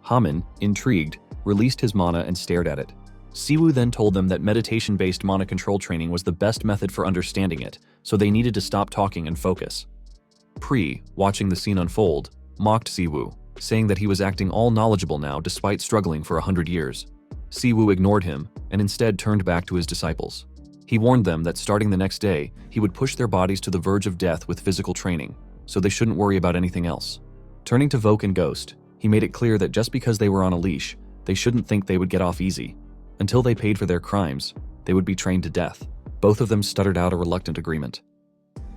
Haman, intrigued, released his mana and stared at it. Siwoo then told them that meditation-based mana control training was the best method for understanding it, so they needed to stop talking and focus. Pri, watching the scene unfold, mocked Siwoo, saying that he was acting all knowledgeable now despite struggling for 100 years. Siwoo ignored him and instead turned back to his disciples. He warned them that starting the next day, he would push their bodies to the verge of death with physical training, so they shouldn't worry about anything else. Turning to Voke and Ghost, he made it clear that just because they were on a leash, they shouldn't think they would get off easy. Until they paid for their crimes, they would be trained to death. Both of them stuttered out a reluctant agreement.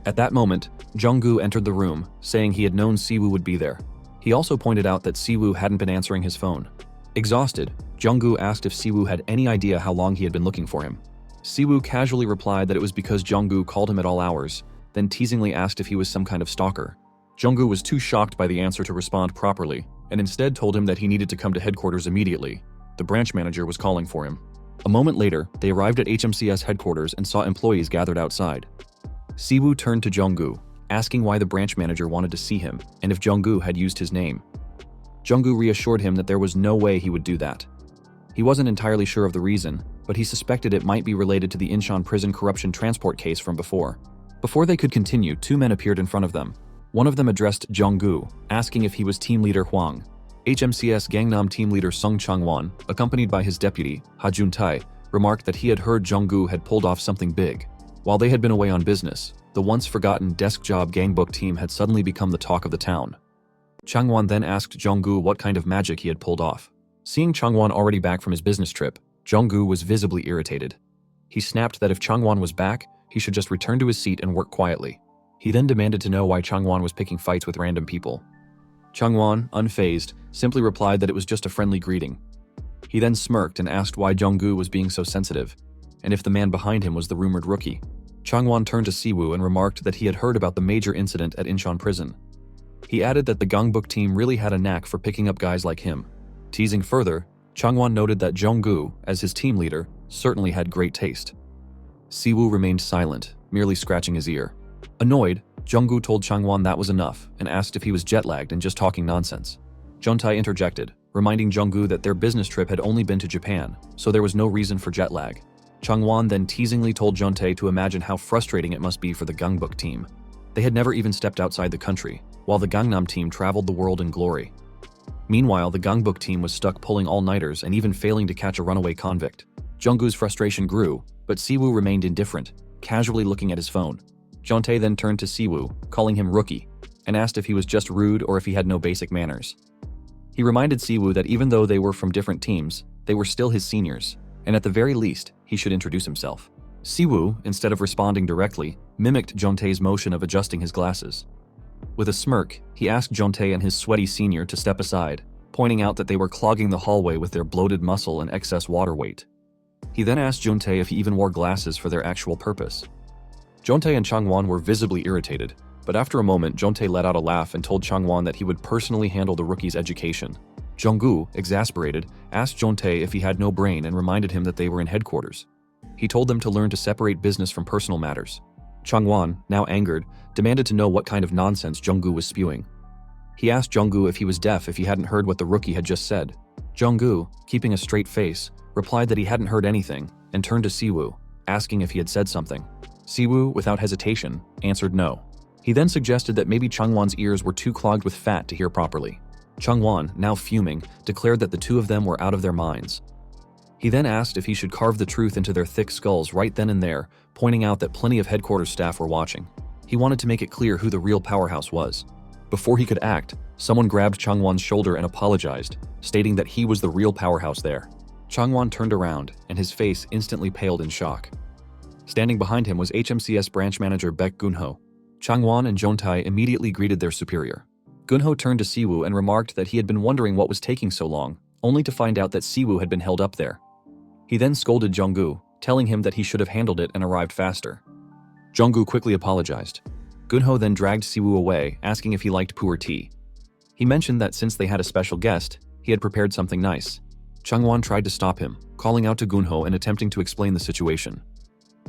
At that moment, Junggu entered the room, saying he had known Siwoo would be there. He also pointed out that Siwoo hadn't been answering his phone. Exhausted, Junggu asked if Siwoo had any idea how long he had been looking for him. Siwoo casually replied that it was because Junggu called him at all hours, then teasingly asked if he was some kind of stalker. Junggu was too shocked by the answer to respond properly, and instead told him that he needed to come to headquarters immediately. The branch manager was calling for him. A moment later, they arrived at HMCS headquarters and saw employees gathered outside. Siwoo turned to Junggu, asking why the branch manager wanted to see him and if Junggu had used his name. Junggu reassured him that there was no way he would do that. He wasn't entirely sure of the reason, but he suspected it might be related to the Incheon prison corruption transport case from before. Before they could continue, two men appeared in front of them. One of them addressed Junggu, asking if he was team leader Huang. HMCS Gangnam team leader Sung Changwon, accompanied by his deputy, Ha Juntae, remarked that he had heard Junggu had pulled off something big. While they had been away on business, the once-forgotten desk job gangbook team had suddenly become the talk of the town. Changwon then asked Junggu what kind of magic he had pulled off. Seeing Changwon already back from his business trip, Junggu was visibly irritated. He snapped that if Changwon was back, he should just return to his seat and work quietly. He then demanded to know why Changwon was picking fights with random people. Changwon, unfazed, simply replied that it was just a friendly greeting. He then smirked and asked why Junggu was being so sensitive, and if the man behind him was the rumored rookie. Changwon turned to Siwoo and remarked that he had heard about the major incident at Incheon prison. He added that the gangbuk team really had a knack for picking up guys like him. Teasing further, Changwon noted that Junggu, as his team leader, certainly had great taste. Siwoo remained silent, merely scratching his ear. Annoyed, Junggu told Changwon that was enough and asked if he was jet-lagged and just talking nonsense. Juntae interjected, reminding Junggu that their business trip had only been to Japan, so there was no reason for jet lag. Changwon then teasingly told Juntae to imagine how frustrating it must be for the gangbuk team. They had never even stepped outside the country, while the Gangnam team traveled the world in glory. Meanwhile, the gangbuk team was stuck pulling all-nighters and even failing to catch a runaway convict. Junggu's frustration grew, but Siwoo remained indifferent, casually looking at his phone. Juntae then turned to Siwoo, calling him rookie, and asked if he was just rude or if he had no basic manners. He reminded Siwoo that even though they were from different teams, they were still his seniors, and at the very least, he should introduce himself. Siwoo, instead of responding directly, mimicked Juntae's motion of adjusting his glasses. With a smirk, he asked Juntae and his sweaty senior to step aside, pointing out that they were clogging the hallway with their bloated muscle and excess water weight. He then asked Juntae if he even wore glasses for their actual purpose. Juntae and Changwon were visibly irritated, but after a moment, Juntae let out a laugh and told Changwon that he would personally handle the rookie's education. Junggu, exasperated, asked Juntae if he had no brain and reminded him that they were in headquarters. He told them to learn to separate business from personal matters. Changwon, now angered, demanded to know what kind of nonsense Junggu was spewing. He asked Junggu if he was deaf if he hadn't heard what the rookie had just said. Junggu, keeping a straight face, replied that he hadn't heard anything and turned to Siwoo, asking if he had said something. Siwoo, without hesitation, answered no. He then suggested that maybe Changwon's ears were too clogged with fat to hear properly. Changwon, now fuming, declared that the two of them were out of their minds. He then asked if he should carve the truth into their thick skulls right then and there, pointing out that plenty of headquarters staff were watching. He wanted to make it clear who the real powerhouse was. Before he could act, someone grabbed Changwon's shoulder and apologized, stating that he was the real powerhouse there. Changwon turned around, and his face instantly paled in shock. Standing behind him was HMCS branch manager Baek Gunho. Changwon and Juntae immediately greeted their superior. Gunho turned to Siwoo and remarked that he had been wondering what was taking so long, only to find out that Siwoo had been held up there. He then scolded Junggu, telling him that he should have handled it and arrived faster. Junggu quickly apologized. Gunho then dragged Siwoo away, asking if he liked pu'er tea. He mentioned that since they had a special guest, he had prepared something nice. Changwon tried to stop him, calling out to Gunho and attempting to explain the situation.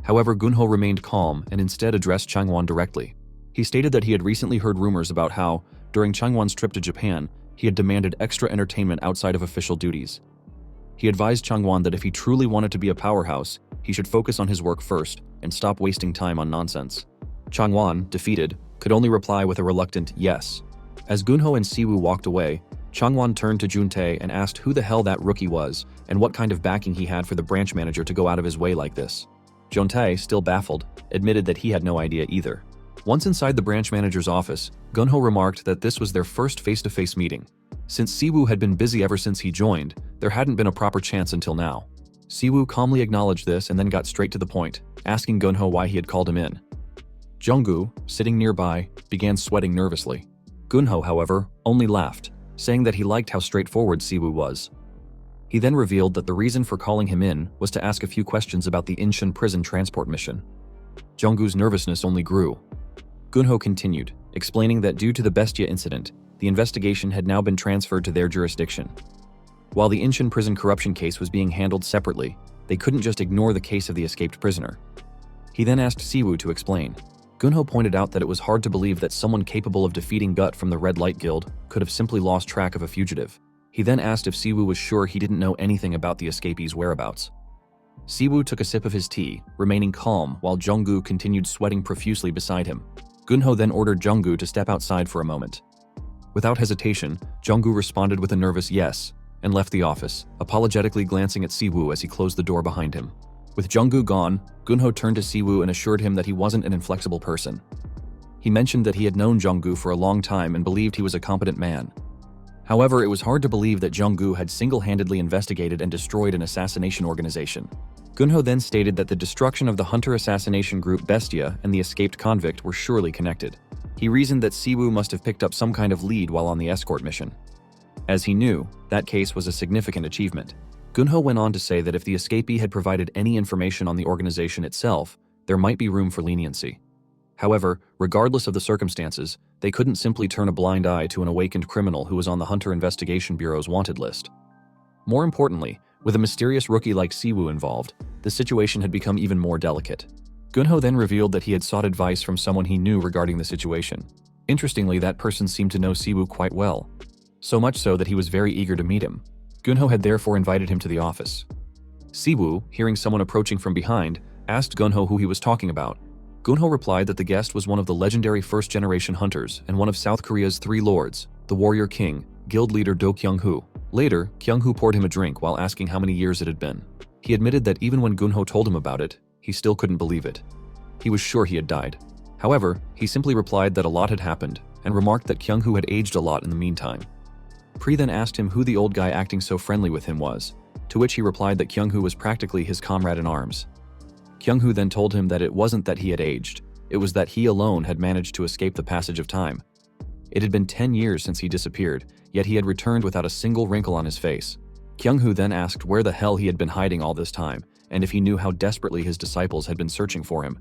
However, Gunho remained calm and instead addressed Changwon directly. He stated that he had recently heard rumors about how, during Changwon's trip to Japan, he had demanded extra entertainment outside of official duties. He advised Changwon that if he truly wanted to be a powerhouse, he should focus on his work first and stop wasting time on nonsense. Changwon, defeated, could only reply with a reluctant yes. As Gunho and Siwoo walked away, Changwon turned to Juntae and asked who the hell that rookie was and what kind of backing he had for the branch manager to go out of his way like this. Juntae, still baffled, admitted that he had no idea either. Once inside the branch manager's office, Gunho remarked that this was their first face-to-face meeting. Since Siwoo had been busy ever since he joined, there hadn't been a proper chance until now. Siwoo calmly acknowledged this and then got straight to the point, asking Gunho why he had called him in. Junggu, sitting nearby, began sweating nervously. Gunho, however, only laughed, saying that he liked how straightforward Siwoo was. He then revealed that the reason for calling him in was to ask a few questions about the Incheon prison transport mission. Junggu's nervousness only grew. Gunho continued, explaining that due to the Bestia incident, the investigation had now been transferred to their jurisdiction. While the Incheon prison corruption case was being handled separately, they couldn't just ignore the case of the escaped prisoner. He then asked Siwoo to explain. Gunho pointed out that it was hard to believe that someone capable of defeating Gut from the Red Light Guild could have simply lost track of a fugitive. He then asked if Siwoo was sure he didn't know anything about the escapee's whereabouts. Siwoo took a sip of his tea, remaining calm while Junggu continued sweating profusely beside him. Gunho then ordered Junggu to step outside for a moment. Without hesitation, Junggu responded with a nervous yes and left the office, apologetically glancing at Siwoo as he closed the door behind him. With Junggu gone, Gunho turned to Siwoo and assured him that he wasn't an inflexible person. He mentioned that he had known Junggu for a long time and believed he was a competent man. However, it was hard to believe that Junggu had single-handedly investigated and destroyed an assassination organization. Gunho then stated that the destruction of the hunter assassination group Bestia and the escaped convict were surely connected. He reasoned that Siwoo must have picked up some kind of lead while on the escort mission. As he knew, that case was a significant achievement. Gunho went on to say that if the escapee had provided any information on the organization itself, there might be room for leniency. However, regardless of the circumstances, they couldn't simply turn a blind eye to an awakened criminal who was on the Hunter Investigation Bureau's wanted list. More importantly, with a mysterious rookie like Siwoo involved, the situation had become even more delicate. Gunho then revealed that he had sought advice from someone he knew regarding the situation. Interestingly, that person seemed to know Siwoo quite well, so much so that he was very eager to meet him. Gunho had therefore invited him to the office. Siwoo, hearing someone approaching from behind, asked Gunho who he was talking about. Gunho replied that the guest was one of the legendary first-generation hunters and one of South Korea's 3 lords, the Warrior King, guild leader Do Kyung-hoo. Later, Kyung-hoo poured him a drink while asking how many years it had been. He admitted that even when Gunho told him about it, he still couldn't believe it. He was sure he had died. However, he simply replied that a lot had happened and remarked that Kyung-hoo had aged a lot in the meantime. Pri then asked him who the old guy acting so friendly with him was, to which he replied that Kyung-hoo was practically his comrade in arms. Kyung-hoo then told him that it wasn't that he had aged, it was that he alone had managed to escape the passage of time. It had been 10 years since he disappeared, yet he had returned without a single wrinkle on his face. Kyung-hoo then asked where the hell he had been hiding all this time, and if he knew how desperately his disciples had been searching for him.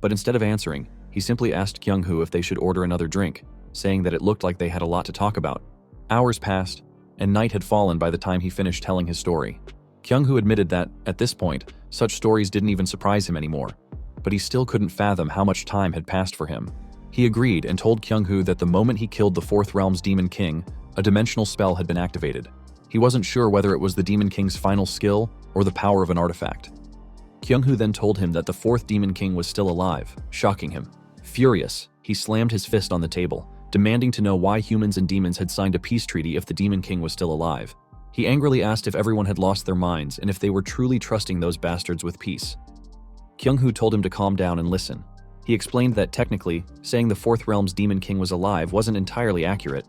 But instead of answering, he simply asked Kyung-hoo if they should order another drink, saying that it looked like they had a lot to talk about. Hours passed, and night had fallen by the time he finished telling his story. Kyung-hoo admitted that, at this point, such stories didn't even surprise him anymore, but he still couldn't fathom how much time had passed for him. He agreed and told Kyung-hoo that the moment he killed the Fourth Realm's Demon King, a dimensional spell had been activated. He wasn't sure whether it was the Demon King's final skill or the power of an artifact. Kyung-hoo then told him that the Fourth Demon King was still alive, shocking him. Furious, he slammed his fist on the table, demanding to know why humans and demons had signed a peace treaty if the Demon King was still alive. He angrily asked if everyone had lost their minds and if they were truly trusting those bastards with peace. Kyung-hoo told him to calm down and listen. He explained that technically, saying the Fourth Realm's Demon King was alive wasn't entirely accurate.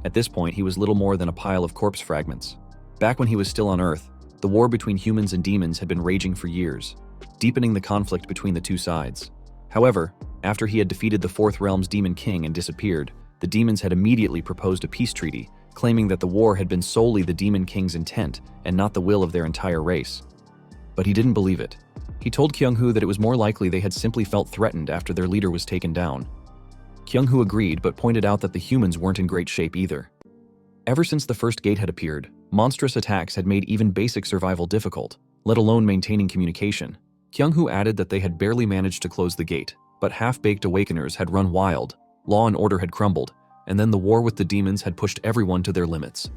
At this point, he was little more than a pile of corpse fragments. Back when he was still on Earth, the war between humans and demons had been raging for years, deepening the conflict between the two sides. However, after he had defeated the Fourth Realm's Demon King and disappeared, the demons had immediately proposed a peace treaty, claiming that the war had been solely the Demon King's intent and not the will of their entire race. But he didn't believe it. He told Kyung-hoo that it was more likely they had simply felt threatened after their leader was taken down. Kyung-hoo agreed but pointed out that the humans weren't in great shape either. Ever since the first gate had appeared, monstrous attacks had made even basic survival difficult, let alone maintaining communication. Kyung-hoo added that they had barely managed to close the gate, but half-baked awakeners had run wild, law and order had crumbled, and then the war with the demons had pushed everyone to their limits.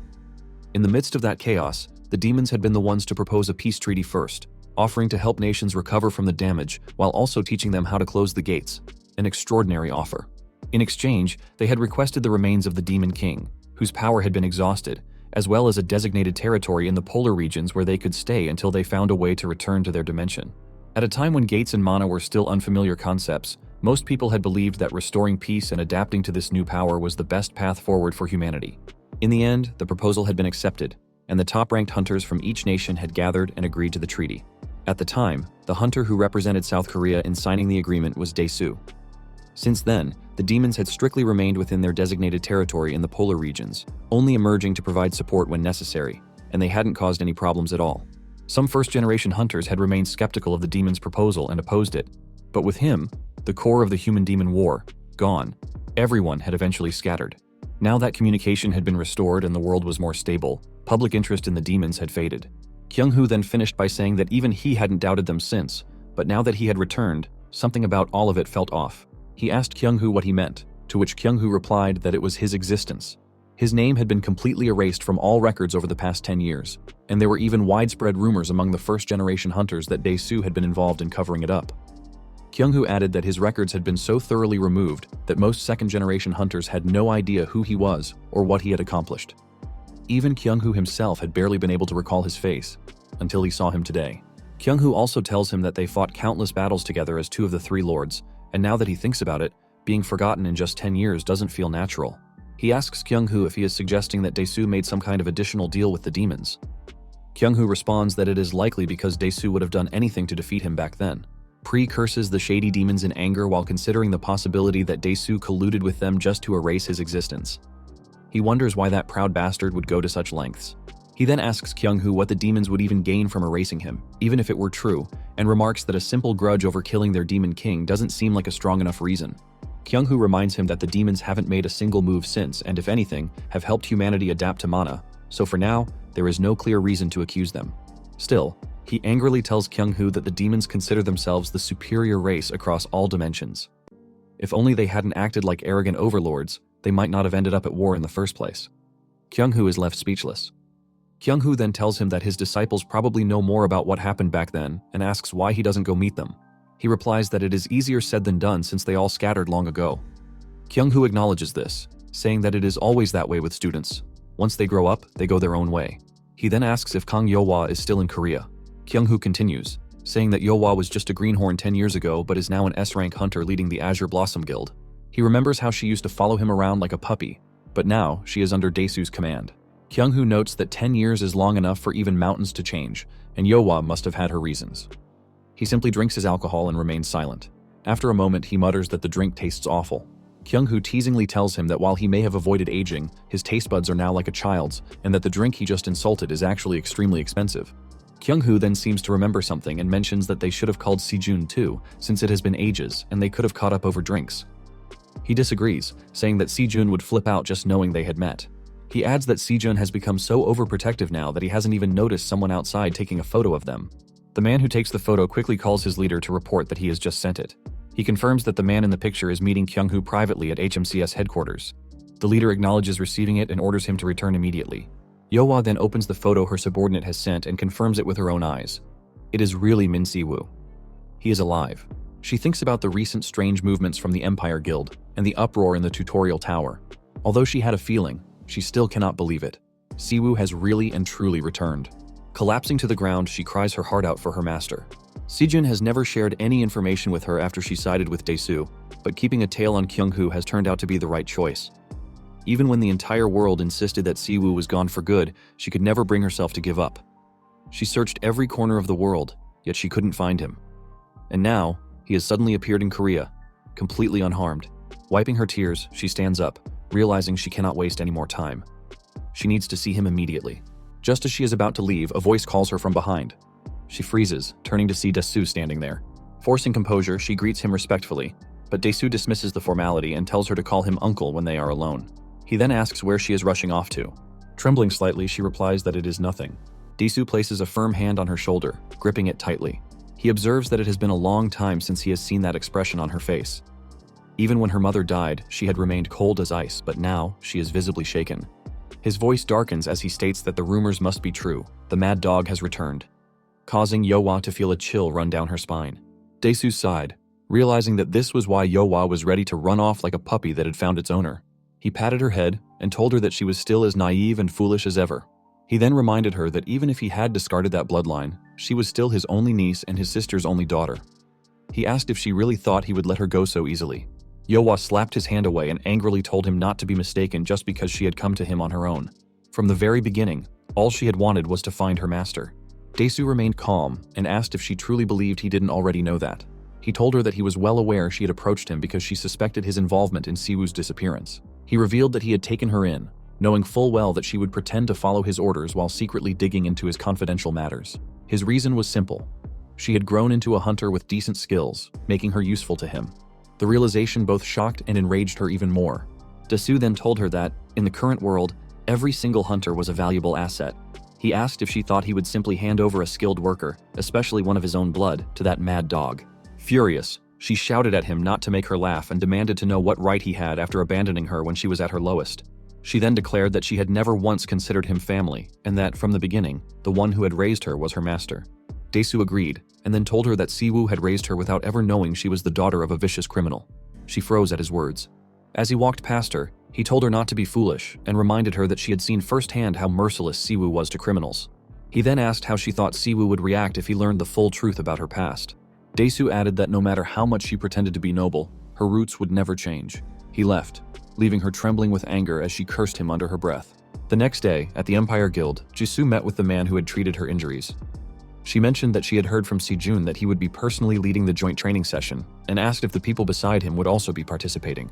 In the midst of that chaos, the demons had been the ones to propose a peace treaty first, offering to help nations recover from the damage while also teaching them how to close the gates. An extraordinary offer. In exchange, they had requested the remains of the Demon King, whose power had been exhausted, as well as a designated territory in the polar regions where they could stay until they found a way to return to their dimension. At a time when gates and mana were still unfamiliar concepts, most people had believed that restoring peace and adapting to this new power was the best path forward for humanity. In the end, the proposal had been accepted, and the top-ranked hunters from each nation had gathered and agreed to the treaty. At the time, the hunter who represented South Korea in signing the agreement was Dae-soo. Since then, the demons had strictly remained within their designated territory in the polar regions, only emerging to provide support when necessary, and they hadn't caused any problems at all. Some first-generation hunters had remained skeptical of the demon's proposal and opposed it, but with him, the core of the human-demon war, gone, everyone had eventually scattered. Now that communication had been restored and the world was more stable, public interest in the demons had faded. Kyung-hoo then finished by saying that even he hadn't doubted them since, but now that he had returned, something about all of it felt off. He asked Kyung-hoo what he meant, to which Kyung-hoo replied that it was his existence. His name had been completely erased from all records over the past 10 years, and there were even widespread rumors among the first-generation hunters that Dae-soo had been involved in covering it up. Kyung-hoo added that his records had been so thoroughly removed that most second-generation hunters had no idea who he was or what he had accomplished. Even Kyung-hoo himself had barely been able to recall his face, until he saw him today. Kyung-hoo also tells him that they fought countless battles together as two of the three lords, and now that he thinks about it, being forgotten in just 10 years doesn't feel natural. He asks Kyung-hoo if he is suggesting that Dae-soo made some kind of additional deal with the demons. Kyung-hoo responds that it is likely because Dae-soo would have done anything to defeat him back then. Curses the shady demons in anger while considering the possibility that Dae-soo colluded with them just to erase his existence. He wonders why that proud bastard would go to such lengths. He then asks Kyung-hoo what the demons would even gain from erasing him, even if it were true, and remarks that a simple grudge over killing their demon king doesn't seem like a strong enough reason. Kyung-hoo reminds him that the demons haven't made a single move since and, if anything, have helped humanity adapt to mana, so for now, there is no clear reason to accuse them. Still, he angrily tells Kyung-hoo that the demons consider themselves the superior race across all dimensions. If only they hadn't acted like arrogant overlords, they might not have ended up at war in the first place. Kyung-hoo is left speechless. Kyung-hoo then tells him that his disciples probably know more about what happened back then and asks why he doesn't go meet them. He replies that it is easier said than done since they all scattered long ago. Kyung-hoo acknowledges this, saying that it is always that way with students. Once they grow up, they go their own way. He then asks if Kang Yo-hwa is still in Korea. Kyung-hoo continues, saying that Yo-hwa was just a greenhorn 10 years ago but is now an S-rank hunter leading the Azure Blossom Guild. He remembers how she used to follow him around like a puppy, but now she is under Dae-soo's command. Kyung-hoo notes that 10 years is long enough for even mountains to change, and Yo-hwa must have had her reasons. He simply drinks his alcohol and remains silent. After a moment, he mutters that the drink tastes awful. Kyung-hoo teasingly tells him that while he may have avoided aging, his taste buds are now like a child's, and that the drink he just insulted is actually extremely expensive. Kyung-hoo then seems to remember something and mentions that they should have called Si-jun too, since it has been ages and they could have caught up over drinks. He disagrees, saying that Si-jun would flip out just knowing they had met. He adds that Si-jun has become so overprotective now that he hasn't even noticed someone outside taking a photo of them. The man who takes the photo quickly calls his leader to report that he has just sent it. He confirms that the man in the picture is meeting Kyung-hoo privately at HMCS headquarters. The leader acknowledges receiving it and orders him to return immediately. Yo-hwa then opens the photo her subordinate has sent and confirms it with her own eyes. It is really Min Si-woo. He is alive. She thinks about the recent strange movements from the Empire Guild and the uproar in the tutorial tower. Although she had a feeling, she still cannot believe it. Si-woo has really and truly returned. Collapsing to the ground, she cries her heart out for her master. Si-jun has never shared any information with her after she sided with Dae-soo, but keeping a tail on Kyung-hoo has turned out to be the right choice. Even when the entire world insisted that Si-woo was gone for good, she could never bring herself to give up. She searched every corner of the world, yet she couldn't find him. And now, he has suddenly appeared in Korea, completely unharmed. Wiping her tears, she stands up, realizing she cannot waste any more time. She needs to see him immediately. Just as she is about to leave, a voice calls her from behind. She freezes, turning to see Dae-soo standing there. Forcing composure, she greets him respectfully, but Dae-soo dismisses the formality and tells her to call him uncle when they are alone. He then asks where she is rushing off to. Trembling slightly, she replies that it is nothing. Dae-soo places a firm hand on her shoulder, gripping it tightly. He observes that it has been a long time since he has seen that expression on her face. Even when her mother died, she had remained cold as ice, but now she is visibly shaken. His voice darkens as he states that the rumors must be true. The mad dog has returned, causing Yo-hwa to feel a chill run down her spine. Dae-soo sighed, realizing that this was why Yohwa was ready to run off like a puppy that had found its owner. He patted her head and told her that she was still as naive and foolish as ever. He then reminded her that even if he had discarded that bloodline, she was still his only niece and his sister's only daughter. He asked if she really thought he would let her go so easily. Yohwa slapped his hand away and angrily told him not to be mistaken just because she had come to him on her own. From the very beginning, all she had wanted was to find her master. Daesu remained calm and asked if she truly believed he didn't already know that. He told her that he was well aware she had approached him because she suspected his involvement in Siwoo's disappearance. He revealed that he had taken her in, knowing full well that she would pretend to follow his orders while secretly digging into his confidential matters. His reason was simple. She had grown into a hunter with decent skills, making her useful to him. The realization both shocked and enraged her even more. Daesu then told her that, in the current world, every single hunter was a valuable asset. He asked if she thought he would simply hand over a skilled worker, especially one of his own blood, to that mad dog. Furious, she shouted at him not to make her laugh and demanded to know what right he had after abandoning her when she was at her lowest. She then declared that she had never once considered him family, and that, from the beginning, the one who had raised her was her master. Daesu agreed, and then told her that Siwoo had raised her without ever knowing she was the daughter of a vicious criminal. She froze at his words. As he walked past her, he told her not to be foolish and reminded her that she had seen firsthand how merciless Siwoo was to criminals. He then asked how she thought Siwoo would react if he learned the full truth about her past. Daesu added that no matter how much she pretended to be noble, her roots would never change. He left, leaving her trembling with anger as she cursed him under her breath. The next day, at the Empire Guild, Jisoo met with the man who had treated her injuries. She mentioned that she had heard from Si-jun that he would be personally leading the joint training session, and asked if the people beside him would also be participating.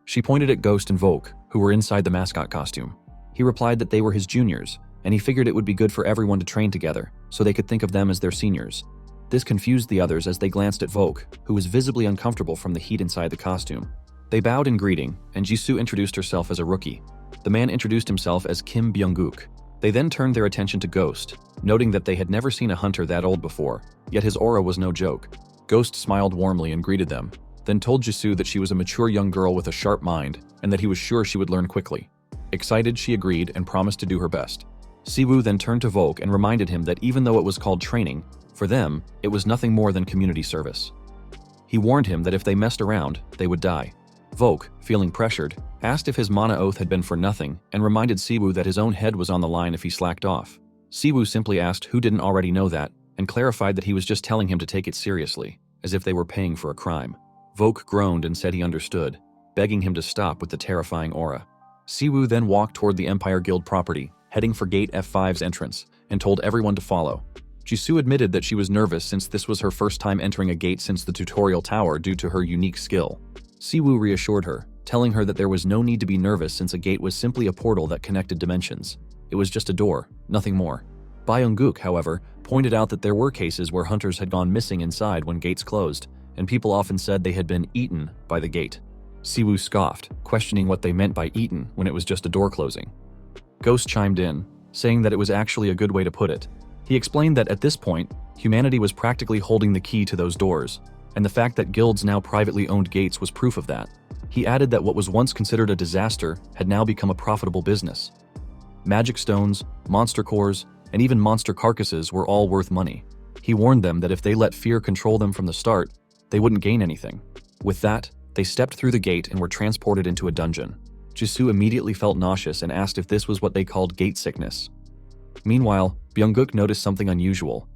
She pointed at Ghost and Volk, who were inside the mascot costume. He replied that they were his juniors, and he figured it would be good for everyone to train together, so they could think of them as their seniors. This confused the others as they glanced at Volk, who was visibly uncomfortable from the heat inside the costume. They bowed in greeting, and Jisoo introduced herself as a rookie. The man introduced himself as Kim Byung-guk. They then turned their attention to Ghost, noting that they had never seen a hunter that old before, yet his aura was no joke. Ghost smiled warmly and greeted them, then told Jisoo that she was a mature young girl with a sharp mind, and that he was sure she would learn quickly. Excited, she agreed and promised to do her best. Siwoo then turned to Volk and reminded him that even though it was called training, for them, it was nothing more than community service. He warned him that if they messed around, they would die. Volk, feeling pressured, asked if his mana oath had been for nothing and reminded Siwoo that his own head was on the line if he slacked off. Siwoo simply asked who didn't already know that and clarified that he was just telling him to take it seriously, as if they were paying for a crime. Volk groaned and said he understood, begging him to stop with the terrifying aura. Siwoo then walked toward the Empire Guild property, heading for Gate F5's entrance, and told everyone to follow. Jisoo admitted that she was nervous since this was her first time entering a gate since the tutorial tower due to her unique skill. Siwoo reassured her, telling her that there was no need to be nervous since a gate was simply a portal that connected dimensions. It was just a door, nothing more. Byung-guk, however, pointed out that there were cases where hunters had gone missing inside when gates closed, and people often said they had been eaten by the gate. Siwoo scoffed, questioning what they meant by eaten when it was just a door closing. Ghost chimed in, saying that it was actually a good way to put it. He explained that at this point, humanity was practically holding the key to those doors, and the fact that guilds now privately owned gates was proof of that. He added that what was once considered a disaster had now become a profitable business. Magic stones, monster cores, and even monster carcasses were all worth money. He warned them that if they let fear control them from the start, they wouldn't gain anything. With that, they stepped through the gate and were transported into a dungeon. Jisoo immediately felt nauseous and asked if this was what they called gate sickness. Meanwhile, Byung-guk noticed something unusual.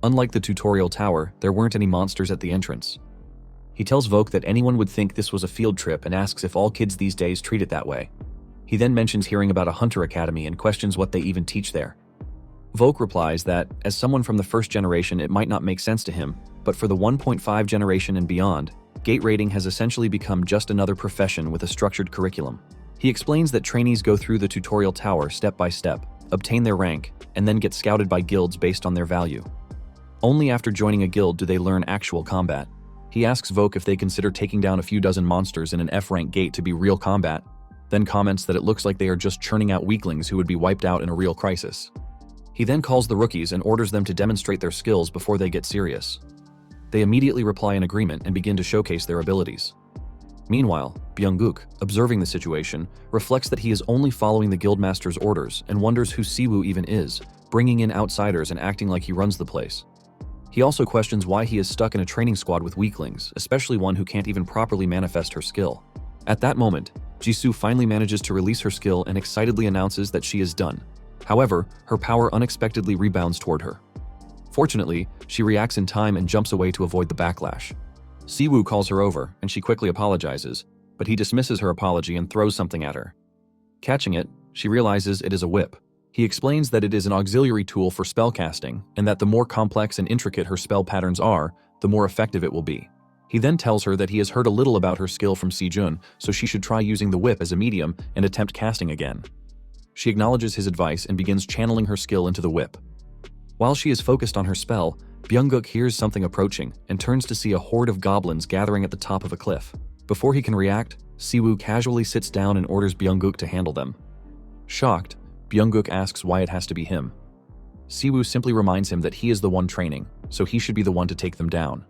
Unlike the tutorial tower, there weren't any monsters at the entrance. He tells Volk that anyone would think this was a field trip and asks if all kids these days treat it that way. He then mentions hearing about a hunter academy and questions what they even teach there. Volk replies that, as someone from the first generation, it might not make sense to him, but for the 1.5 generation and beyond, gate raiding has essentially become just another profession with a structured curriculum. He explains that trainees go through the tutorial tower step by step, obtain their rank, and then get scouted by guilds based on their value. Only after joining a guild do they learn actual combat. He asks Volk if they consider taking down a few dozen monsters in an F-rank gate to be real combat, then comments that it looks like they are just churning out weaklings who would be wiped out in a real crisis. He then calls the rookies and orders them to demonstrate their skills before they get serious. They immediately reply in agreement and begin to showcase their abilities. Meanwhile, Byung-guk, observing the situation, reflects that he is only following the guildmaster's orders and wonders who Siwoo even is, bringing in outsiders and acting like he runs the place. He also questions why he is stuck in a training squad with weaklings, especially one who can't even properly manifest her skill. At that moment, Jisoo finally manages to release her skill and excitedly announces that she is done. However, her power unexpectedly rebounds toward her. Fortunately, she reacts in time and jumps away to avoid the backlash. Siwoo calls her over, and she quickly apologizes, but he dismisses her apology and throws something at her. Catching it, she realizes it is a whip. He explains that it is an auxiliary tool for spellcasting, and that the more complex and intricate her spell patterns are, the more effective it will be. He then tells her that he has heard a little about her skill from Min-jun, so she should try using the whip as a medium and attempt casting again. She acknowledges his advice and begins channeling her skill into the whip. While she is focused on her spell, Byung-guk hears something approaching and turns to see a horde of goblins gathering at the top of a cliff. Before he can react, Siwoo casually sits down and orders Byung-guk to handle them. Shocked, Byung-guk asks why it has to be him. Siwoo simply reminds him that he is the one training, so he should be the one to take them down.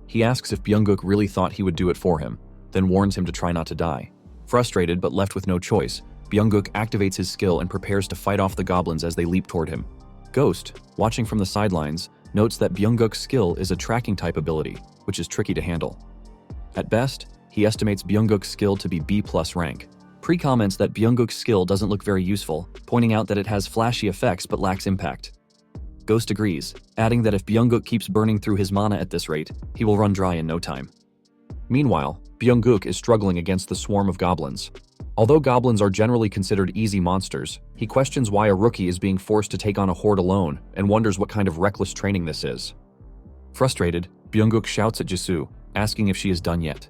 He asks if Byung-guk really thought he would do it for him, then warns him to try not to die. Frustrated but left with no choice, Byung-guk activates his skill and prepares to fight off the goblins as they leap toward him. Ghost, watching from the sidelines, notes that Byung-guk's skill is a tracking type ability, which is tricky to handle. At best, he estimates Byung-guk's skill to be B+ rank. Pre comments that Byung-guk's skill doesn't look very useful, pointing out that it has flashy effects but lacks impact. Ghost agrees, adding that if Byung-guk keeps burning through his mana at this rate, he will run dry in no time. Meanwhile, Byung-guk is struggling against the swarm of goblins. Although goblins are generally considered easy monsters, he questions why a rookie is being forced to take on a horde alone and wonders what kind of reckless training this is. Frustrated, Byung-guk shouts at Jisoo, asking if she is done yet.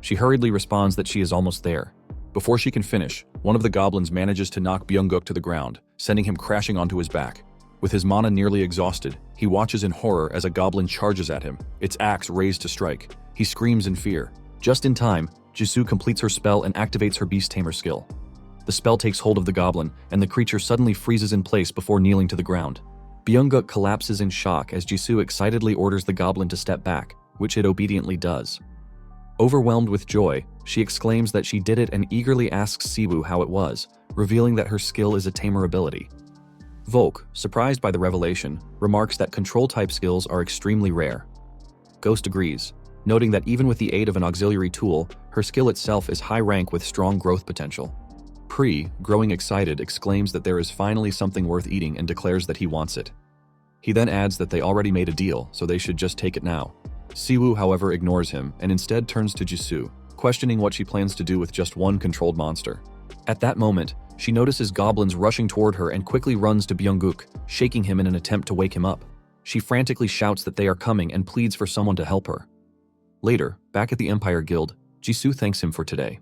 She hurriedly responds that she is almost there. Before she can finish, one of the goblins manages to knock Byung-guk to the ground, sending him crashing onto his back. With his mana nearly exhausted, he watches in horror as a goblin charges at him, its axe raised to strike. He screams in fear. Just in time, Jisoo completes her spell and activates her Beast Tamer skill. The spell takes hold of the goblin, and the creature suddenly freezes in place before kneeling to the ground. Byung-guk collapses in shock as Jisoo excitedly orders the goblin to step back, which it obediently does. Overwhelmed with joy, she exclaims that she did it and eagerly asks Siwoo how it was, revealing that her skill is a tamer ability. Volk, surprised by the revelation, remarks that control-type skills are extremely rare. Ghost agrees, noting that even with the aid of an auxiliary tool, her skill itself is high rank with strong growth potential. Pri, growing excited, exclaims that there is finally something worth eating and declares that he wants it. He then adds that they already made a deal, so they should just take it now. Siwoo, however, ignores him and instead turns to Jisoo, questioning what she plans to do with just one controlled monster. At that moment, she notices goblins rushing toward her and quickly runs to Byung-guk, shaking him in an attempt to wake him up. She frantically shouts that they are coming and pleads for someone to help her. Later, back at the Empire Guild, Jisoo thanks him for today.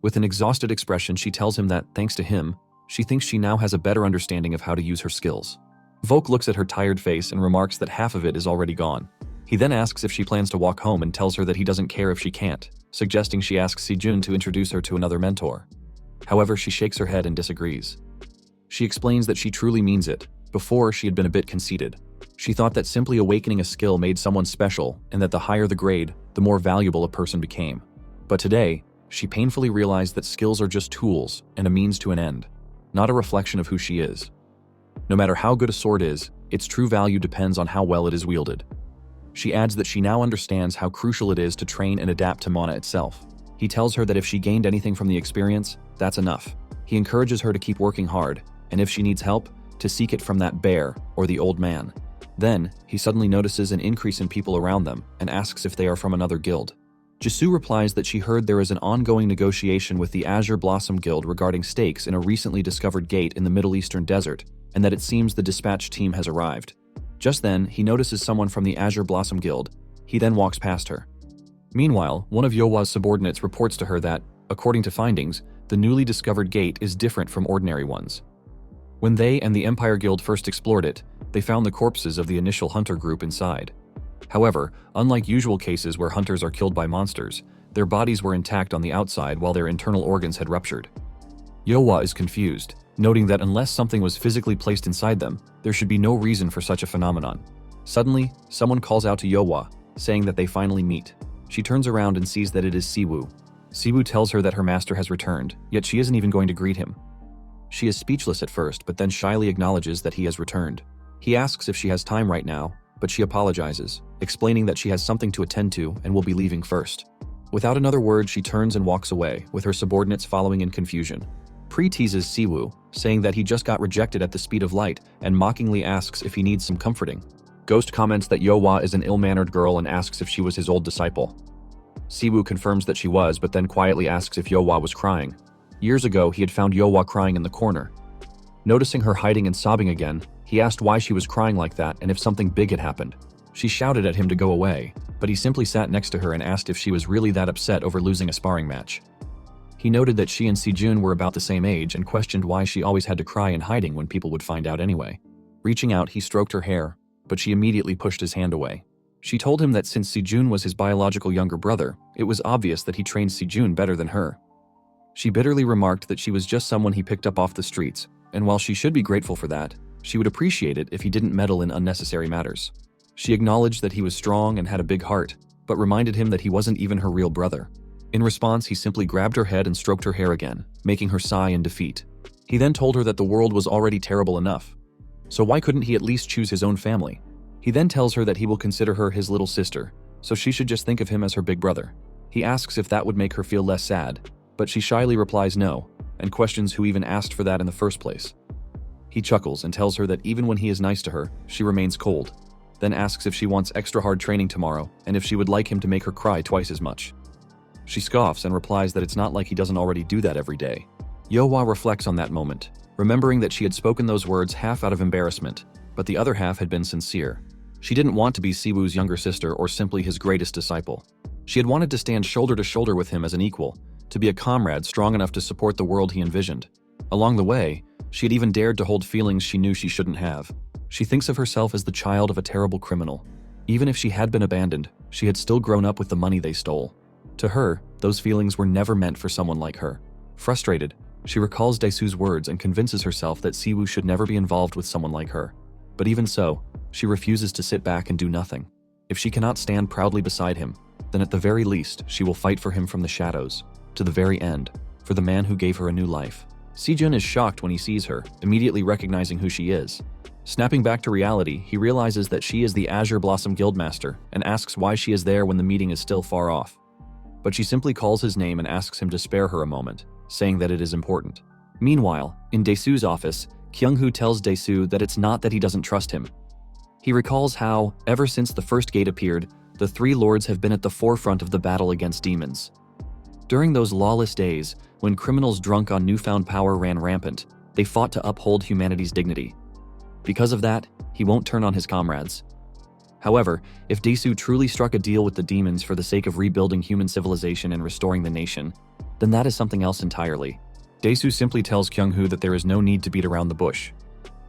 With an exhausted expression, she tells him that, thanks to him, she thinks she now has a better understanding of how to use her skills. Volk looks at her tired face and remarks that half of it is already gone. He then asks if she plans to walk home and tells her that he doesn't care if she can't, suggesting she asks Sejun to introduce her to another mentor. However, she shakes her head and disagrees. She explains that she truly means it. Before, she had been a bit conceited. She thought that simply awakening a skill made someone special and that the higher the grade, the more valuable a person became. But today, she painfully realized that skills are just tools and a means to an end, not a reflection of who she is. No matter how good a sword is, its true value depends on how well it is wielded. She adds that she now understands how crucial it is to train and adapt to mana itself. He tells her that if she gained anything from the experience, that's enough. He encourages her to keep working hard, and if she needs help, to seek it from that bear or the old man. Then, he suddenly notices an increase in people around them and asks if they are from another guild. Jisoo replies that she heard there is an ongoing negotiation with the Azure Blossom Guild regarding stakes in a recently discovered gate in the Middle Eastern desert, and that it seems the dispatch team has arrived. Just then, he notices someone from the Azure Blossom Guild. He then walks past her. Meanwhile, one of Yohwa's subordinates reports to her that, according to findings, the newly discovered gate is different from ordinary ones. When they and the Empire Guild first explored it, they found the corpses of the initial hunter group inside. However, unlike usual cases where hunters are killed by monsters, their bodies were intact on the outside while their internal organs had ruptured. Yohwa is confused, noting that unless something was physically placed inside them, there should be no reason for such a phenomenon. Suddenly, someone calls out to Yohwa, saying that they finally meet. She turns around and sees that it is Siwoo. Siwoo tells her that her master has returned, yet she isn't even going to greet him. She is speechless at first, but then shyly acknowledges that he has returned. He asks if she has time right now, but she apologizes, explaining that she has something to attend to and will be leaving first. Without another word, she turns and walks away, with her subordinates following in confusion. Pre-teases Siwoo, saying that he just got rejected at the speed of light and mockingly asks if he needs some comforting. Ghost comments that Yeohwa is an ill-mannered girl and asks if she was his old disciple. Siwoo confirms that she was, but then quietly asks if Yeohwa was crying. Years ago, he had found Yeohwa crying in the corner. Noticing her hiding and sobbing again, he asked why she was crying like that and if something big had happened. She shouted at him to go away, but he simply sat next to her and asked if she was really that upset over losing a sparring match. He noted that she and Sejun were about the same age and questioned why she always had to cry in hiding when people would find out anyway. Reaching out, he stroked her hair, but she immediately pushed his hand away. She told him that since Sejun was his biological younger brother, it was obvious that he trained Sejun better than her. She bitterly remarked that she was just someone he picked up off the streets, and while she should be grateful for that, she would appreciate it if he didn't meddle in unnecessary matters. She acknowledged that he was strong and had a big heart, but reminded him that he wasn't even her real brother. In response, he simply grabbed her head and stroked her hair again, making her sigh in defeat. He then told her that the world was already terrible enough, so why couldn't he at least choose his own family? He then tells her that he will consider her his little sister, so she should just think of him as her big brother. He asks if that would make her feel less sad, but she shyly replies no, and questions who even asked for that in the first place. He chuckles and tells her that even when he is nice to her, she remains cold, then asks if she wants extra hard training tomorrow and if she would like him to make her cry twice as much. She scoffs and replies that it's not like he doesn't already do that every day. Yeohwa reflects on that moment, remembering that she had spoken those words half out of embarrassment, but the other half had been sincere. She didn't want to be Siwoo's younger sister or simply his greatest disciple. She had wanted to stand shoulder to shoulder with him as an equal, to be a comrade strong enough to support the world he envisioned. Along the way, she had even dared to hold feelings she knew she shouldn't have. She thinks of herself as the child of a terrible criminal. Even if she had been abandoned, she had still grown up with the money they stole. To her, those feelings were never meant for someone like her. Frustrated, she recalls Daesu's words and convinces herself that Siwoo should never be involved with someone like her. But even so, she refuses to sit back and do nothing. If she cannot stand proudly beside him, then at the very least, she will fight for him from the shadows, to the very end, for the man who gave her a new life. Sejun is shocked when he sees her, immediately recognizing who she is. Snapping back to reality, he realizes that she is the Azure Blossom Guildmaster and asks why she is there when the meeting is still far off. But she simply calls his name and asks him to spare her a moment, saying that it is important. Meanwhile, in Daesu's office, Kyung-hoo tells Daesu that it's not that he doesn't trust him. He recalls how, ever since the first gate appeared, the three lords have been at the forefront of the battle against demons. During those lawless days, when criminals drunk on newfound power ran rampant, they fought to uphold humanity's dignity. Because of that, he won't turn on his comrades. However, if Daesu truly struck a deal with the demons for the sake of rebuilding human civilization and restoring the nation, then that is something else entirely. Daesu simply tells Kyung-hoo that there is no need to beat around the bush.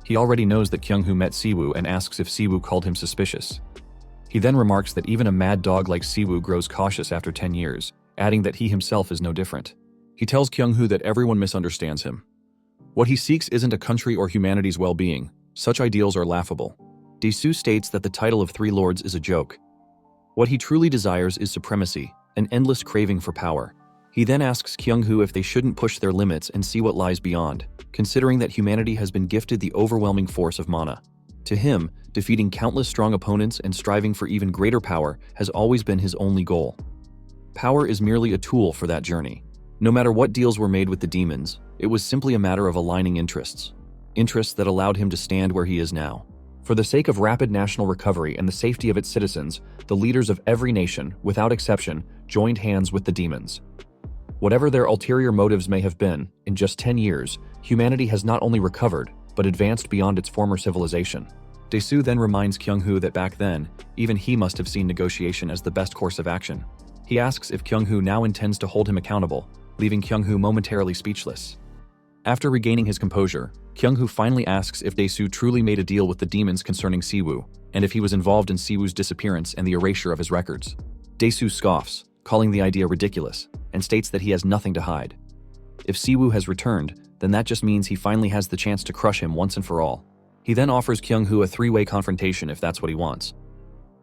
He already knows that Kyung-hoo met Siwoo and asks if Siwoo called him suspicious. He then remarks that even a mad dog like Siwoo grows cautious after 10 years, adding that he himself is no different. He tells Kyung-hoo that everyone misunderstands him. What he seeks isn't a country or humanity's well-being. Such ideals are laughable. Daesu states that the title of Three Lords is a joke. What he truly desires is supremacy, an endless craving for power. He then asks Kyung-hoo if they shouldn't push their limits and see what lies beyond, considering that humanity has been gifted the overwhelming force of mana. To him, defeating countless strong opponents and striving for even greater power has always been his only goal. Power is merely a tool for that journey. No matter what deals were made with the demons, it was simply a matter of aligning interests. Interests that allowed him to stand where he is now. For the sake of rapid national recovery and the safety of its citizens, the leaders of every nation, without exception, joined hands with the demons. Whatever their ulterior motives may have been, in just 10 years, humanity has not only recovered, but advanced beyond its former civilization. Daesu then reminds Kyung-hoo that back then, even he must have seen negotiation as the best course of action. He asks if Kyung-hoo now intends to hold him accountable, leaving Kyung-hoo momentarily speechless. After regaining his composure, Kyung-hoo finally asks if Daesu truly made a deal with the demons concerning Siwoo, and if he was involved in Siwoo's disappearance and the erasure of his records. Daesu scoffs, calling the idea ridiculous, and states that he has nothing to hide. If Siwoo has returned, then that just means he finally has the chance to crush him once and for all. He then offers Kyung-hoo a three-way confrontation if that's what he wants.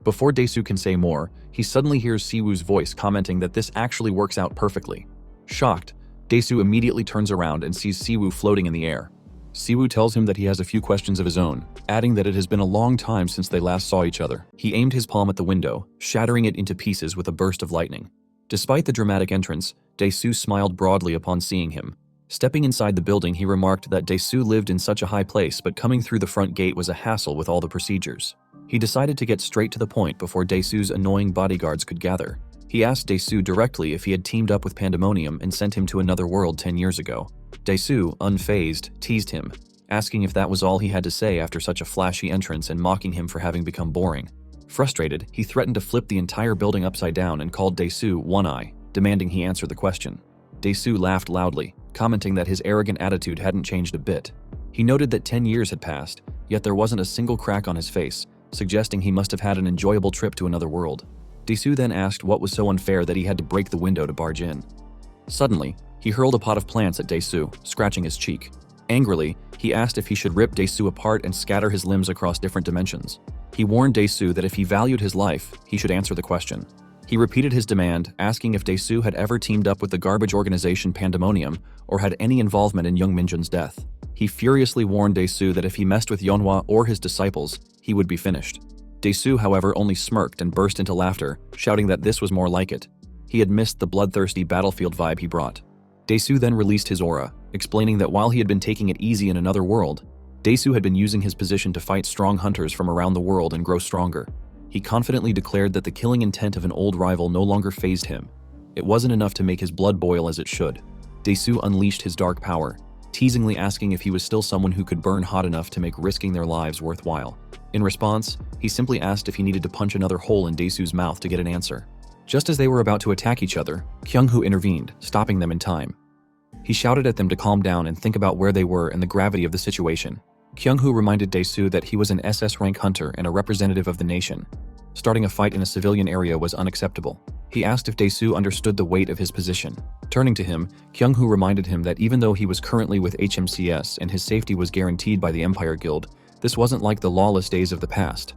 Before Daesu can say more, he suddenly hears Siwoo's voice commenting that this actually works out perfectly. Shocked, Daesu immediately turns around and sees Siwoo floating in the air. Siwoo tells him that he has a few questions of his own, adding that it has been a long time since they last saw each other. He aimed his palm at the window, shattering it into pieces with a burst of lightning. Despite the dramatic entrance, Dae-soo smiled broadly upon seeing him. Stepping inside the building, he remarked that Dae-soo lived in such a high place, but coming through the front gate was a hassle with all the procedures. He decided to get straight to the point before Dae-soo's annoying bodyguards could gather. He asked Dae-soo directly if he had teamed up with Pandemonium and sent him to another world 10 years ago. Dae-soo, unfazed, teased him, asking if that was all he had to say after such a flashy entrance and mocking him for having become boring. Frustrated, he threatened to flip the entire building upside down and called Dae-soo One Eye, demanding he answer the question. Dae-soo laughed loudly, commenting that his arrogant attitude hadn't changed a bit. He noted that 10 years had passed, yet there wasn't a single crack on his face, suggesting he must have had an enjoyable trip to another world. Dae-soo then asked what was so unfair that he had to break the window to barge in. Suddenly, he hurled a pot of plants at Dae-soo, scratching his cheek. Angrily, he asked if he should rip Dae-soo apart and scatter his limbs across different dimensions. He warned Dae-soo that if he valued his life, he should answer the question. He repeated his demand, asking if Dae-soo had ever teamed up with the garbage organization Pandemonium or had any involvement in young Min-jun's death. He furiously warned Dae-soo that if he messed with Yeonhwa or his disciples, he would be finished. Dae-soo, however, only smirked and burst into laughter, shouting that this was more like it. He had missed the bloodthirsty battlefield vibe he brought. Dae-soo then released his aura, explaining that while he had been taking it easy in another world, Dae-soo had been using his position to fight strong hunters from around the world and grow stronger. He confidently declared that the killing intent of an old rival no longer fazed him. It wasn't enough to make his blood boil as it should. Dae-soo unleashed his dark power, teasingly asking if he was still someone who could burn hot enough to make risking their lives worthwhile. In response, he simply asked if he needed to punch another hole in Dae-soo's mouth to get an answer. Just as they were about to attack each other, Kyung-hoo intervened, stopping them in time. He shouted at them to calm down and think about where they were and the gravity of the situation. Kyung-hoo reminded Dae-soo that he was an SS rank hunter and a representative of the nation. Starting a fight in a civilian area was unacceptable. He asked if Dae-soo understood the weight of his position. Turning to him, Kyung-hoo reminded him that even though he was currently with HMCS and his safety was guaranteed by the Empire Guild, this wasn't like the lawless days of the past.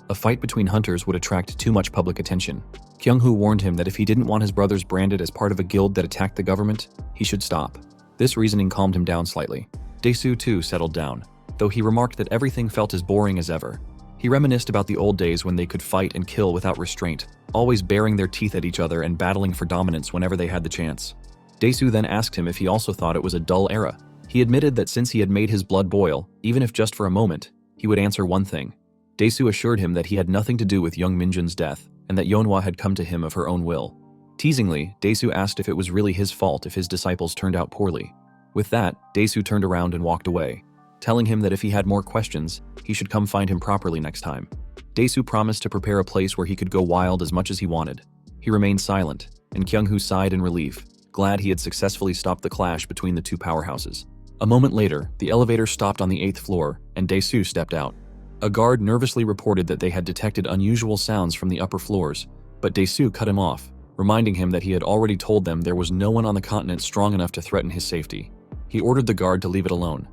A fight between hunters would attract too much public attention. Kyung-hoo warned him that if he didn't want his brothers branded as part of a guild that attacked the government, he should stop. This reasoning calmed him down slightly. Dae-soo too settled down, though he remarked that everything felt as boring as ever. He reminisced about the old days when they could fight and kill without restraint, always baring their teeth at each other and battling for dominance whenever they had the chance. Dae-soo then asked him if he also thought it was a dull era. He admitted that since he had made his blood boil, even if just for a moment, he would answer one thing. Dae-soo assured him that he had nothing to do with young Min-jun's death, and that Yeonhwa had come to him of her own will. Teasingly, Dae-soo asked if it was really his fault if his disciples turned out poorly. With that, Dae-soo turned around and walked away, telling him that if he had more questions, he should come find him properly next time. Dae-soo promised to prepare a place where he could go wild as much as he wanted. He remained silent, and Kyung-hoo sighed in relief, glad he had successfully stopped the clash between the two powerhouses. A moment later, the elevator stopped on the 8th floor, and Dae-soo stepped out. A guard nervously reported that they had detected unusual sounds from the upper floors, but Dae-soo cut him off, reminding him that he had already told them there was no one on the continent strong enough to threaten his safety. He ordered the guard to leave it alone.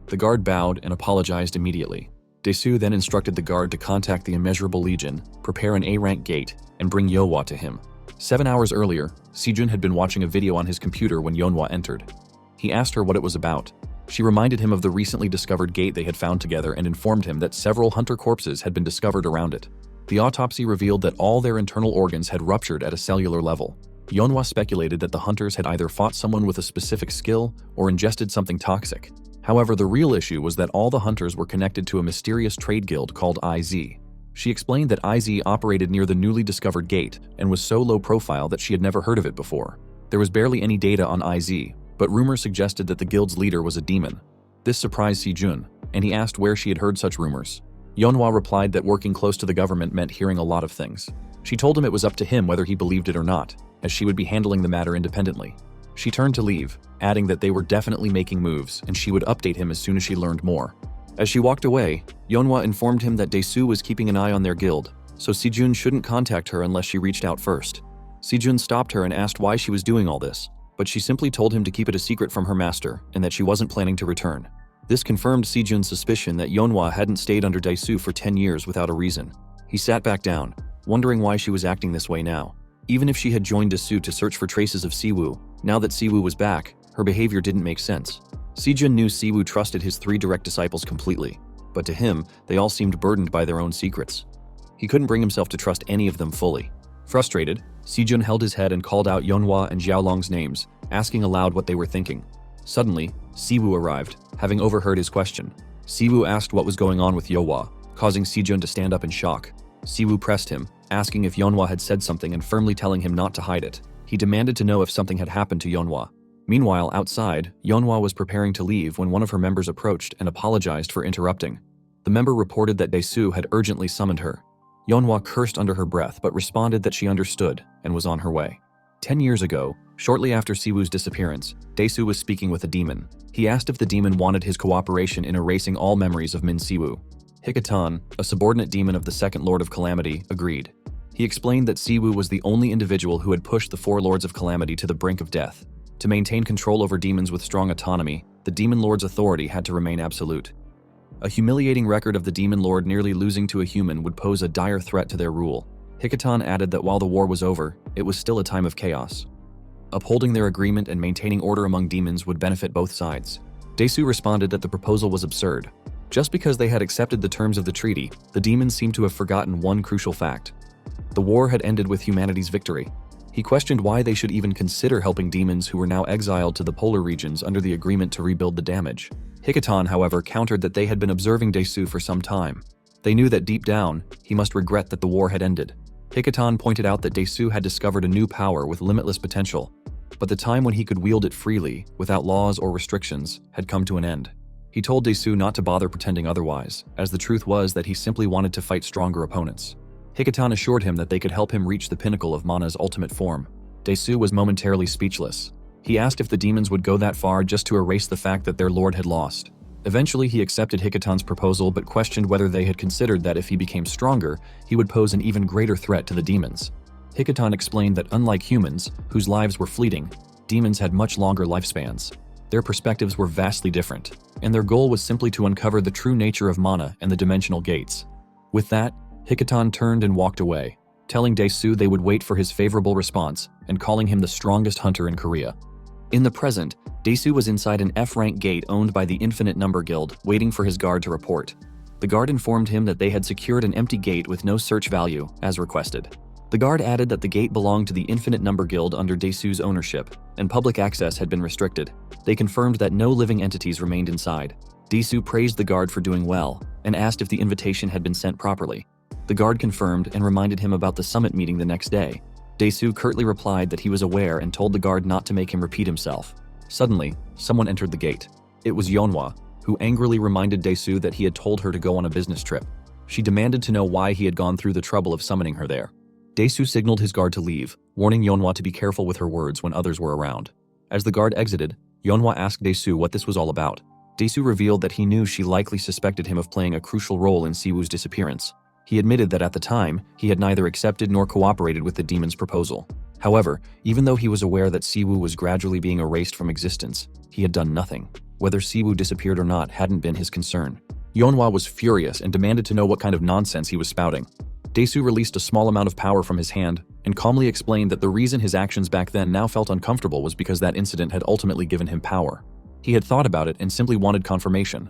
The guard bowed and apologized immediately. Dae-soo then instructed the guard to contact the Immeasurable Legion, prepare an A-rank gate, and bring Yeonhwa to him. 7 hours earlier, Si-jun had been watching a video on his computer when Yeonhwa entered. He asked her what it was about. She reminded him of the recently discovered gate they had found together and informed him that several hunter corpses had been discovered around it. The autopsy revealed that all their internal organs had ruptured at a cellular level. Yeonhwa speculated that the hunters had either fought someone with a specific skill or ingested something toxic. However, the real issue was that all the hunters were connected to a mysterious trade guild called IZ. She explained that IZ operated near the newly discovered gate and was so low profile that she had never heard of it before. There was barely any data on IZ, but rumors suggested that the guild's leader was a demon. This surprised Si-jun, and he asked where she had heard such rumors. Yeonhwa replied that working close to the government meant hearing a lot of things. She told him it was up to him whether he believed it or not, as she would be handling the matter independently. She turned to leave, adding that they were definitely making moves and she would update him as soon as she learned more. As she walked away, Yeonhwa informed him that Dae-soo was keeping an eye on their guild, so Si-jun shouldn't contact her unless she reached out first. Si-jun stopped her and asked why she was doing all this, but she simply told him to keep it a secret from her master and that she wasn't planning to return. This confirmed Si-jun's suspicion that Yeonhwa hadn't stayed under Dae-soo for 10 years without a reason. He sat back down, wondering why she was acting this way now. Even if she had joined Dae-soo to search for traces of Siwoo, now that Siwoo was back, her behavior didn't make sense. Sijun knew Siwoo trusted his 3 direct disciples completely, but to him, they all seemed burdened by their own secrets. He couldn't bring himself to trust any of them fully. Frustrated, Sijun held his head and called out Yeonhwa and Xiaolong's names, asking aloud what they were thinking. Suddenly, Siwoo arrived, having overheard his question. Siwoo asked what was going on with Yeonhwa, causing Sijun to stand up in shock. Siwoo pressed him, asking if Yeonhwa had said something and firmly telling him not to hide it. He demanded to know if something had happened to Yeonhwa. Meanwhile, outside, Yeonhwa was preparing to leave when one of her members approached and apologized for interrupting. The member reported that Dae-soo had urgently summoned her. Yeonhwa cursed under her breath but responded that she understood and was on her way. 10 years ago, shortly after Siwoo's disappearance, Dae-soo was speaking with a demon. He asked if the demon wanted his cooperation in erasing all memories of Min Siwoo. Hikatan, a subordinate demon of the Second Lord of Calamity, agreed. He explained that Siwoo was the only individual who had pushed the 4 Lords of Calamity to the brink of death. To maintain control over demons with strong autonomy, the Demon Lord's authority had to remain absolute. A humiliating record of the Demon Lord nearly losing to a human would pose a dire threat to their rule. Hikatan added that while the war was over, it was still a time of chaos. Upholding their agreement and maintaining order among demons would benefit both sides. Dae-soo responded that the proposal was absurd. Just because they had accepted the terms of the treaty, the demons seemed to have forgotten one crucial fact. The war had ended with humanity's victory. He questioned why they should even consider helping demons who were now exiled to the polar regions under the agreement to rebuild the damage. Hikatan, however, countered that they had been observing Dae-soo for some time. They knew that deep down, he must regret that the war had ended. Hikatan pointed out that Dae-soo had discovered a new power with limitless potential, but the time when he could wield it freely, without laws or restrictions, had come to an end. He told Dae-soo not to bother pretending otherwise, as the truth was that he simply wanted to fight stronger opponents. Hikatan assured him that they could help him reach the pinnacle of Mana's ultimate form. Dae-soo was momentarily speechless. He asked if the demons would go that far just to erase the fact that their lord had lost. Eventually, he accepted Hikatan's proposal but questioned whether they had considered that if he became stronger, he would pose an even greater threat to the demons. Hikatan explained that unlike humans, whose lives were fleeting, demons had much longer lifespans. Their perspectives were vastly different, and their goal was simply to uncover the true nature of Mana and the dimensional gates. With that, Hikatan turned and walked away, telling Dae-soo they would wait for his favorable response and calling him the strongest hunter in Korea. In the present, Dae-soo was inside an F-rank gate owned by the Infinite Number Guild, waiting for his guard to report. The guard informed him that they had secured an empty gate with no search value, as requested. The guard added that the gate belonged to the Infinite Number Guild under Dae-soo's ownership, and public access had been restricted. They confirmed that no living entities remained inside. Dae-soo praised the guard for doing well, and asked if the invitation had been sent properly. The guard confirmed and reminded him about the summit meeting the next day. Dae-soo curtly replied that he was aware and told the guard not to make him repeat himself. Suddenly, someone entered the gate. It was Yeonhwa, who angrily reminded Dae-soo that he had told her to go on a business trip. She demanded to know why he had gone through the trouble of summoning her there. Dae-soo signaled his guard to leave, warning Yeonhwa to be careful with her words when others were around. As the guard exited, Yeonhwa asked Dae-soo what this was all about. Dae-soo revealed that he knew she likely suspected him of playing a crucial role in Siwoo's disappearance. He admitted that at the time, he had neither accepted nor cooperated with the demon's proposal. However, even though he was aware that Siwoo was gradually being erased from existence, he had done nothing. Whether Siwoo disappeared or not hadn't been his concern. Yeonhwa was furious and demanded to know what kind of nonsense he was spouting. Dae-soo released a small amount of power from his hand and calmly explained that the reason his actions back then now felt uncomfortable was because that incident had ultimately given him power. He had thought about it and simply wanted confirmation.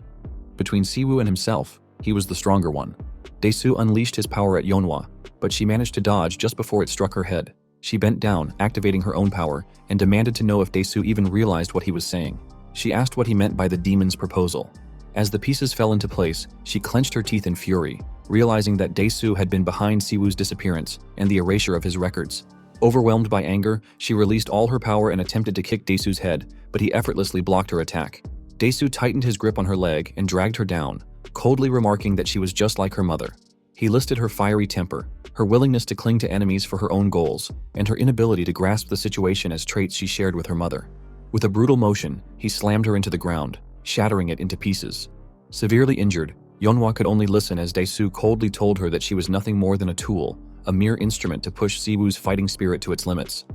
Between Siwoo and himself, he was the stronger one. Dae-soo unleashed his power at Yeonhwa, but she managed to dodge just before it struck her head. She bent down, activating her own power, and demanded to know if Dae-soo even realized what he was saying. She asked what he meant by the demon's proposal. As the pieces fell into place, she clenched her teeth in fury, realizing that Dae-soo had been behind Siwoo's disappearance and the erasure of his records. Overwhelmed by anger, she released all her power and attempted to kick Dae-soo's head, but he effortlessly blocked her attack. Dae-soo tightened his grip on her leg and dragged her down, coldly remarking that she was just like her mother. He listed her fiery temper, her willingness to cling to enemies for her own goals, and her inability to grasp the situation as traits she shared with her mother. With a brutal motion, he slammed her into the ground, shattering it into pieces. Severely injured, Yeonhwa could only listen as Dae-soo coldly told her that she was nothing more than a tool, a mere instrument to push Siwoo's fighting spirit to its limits.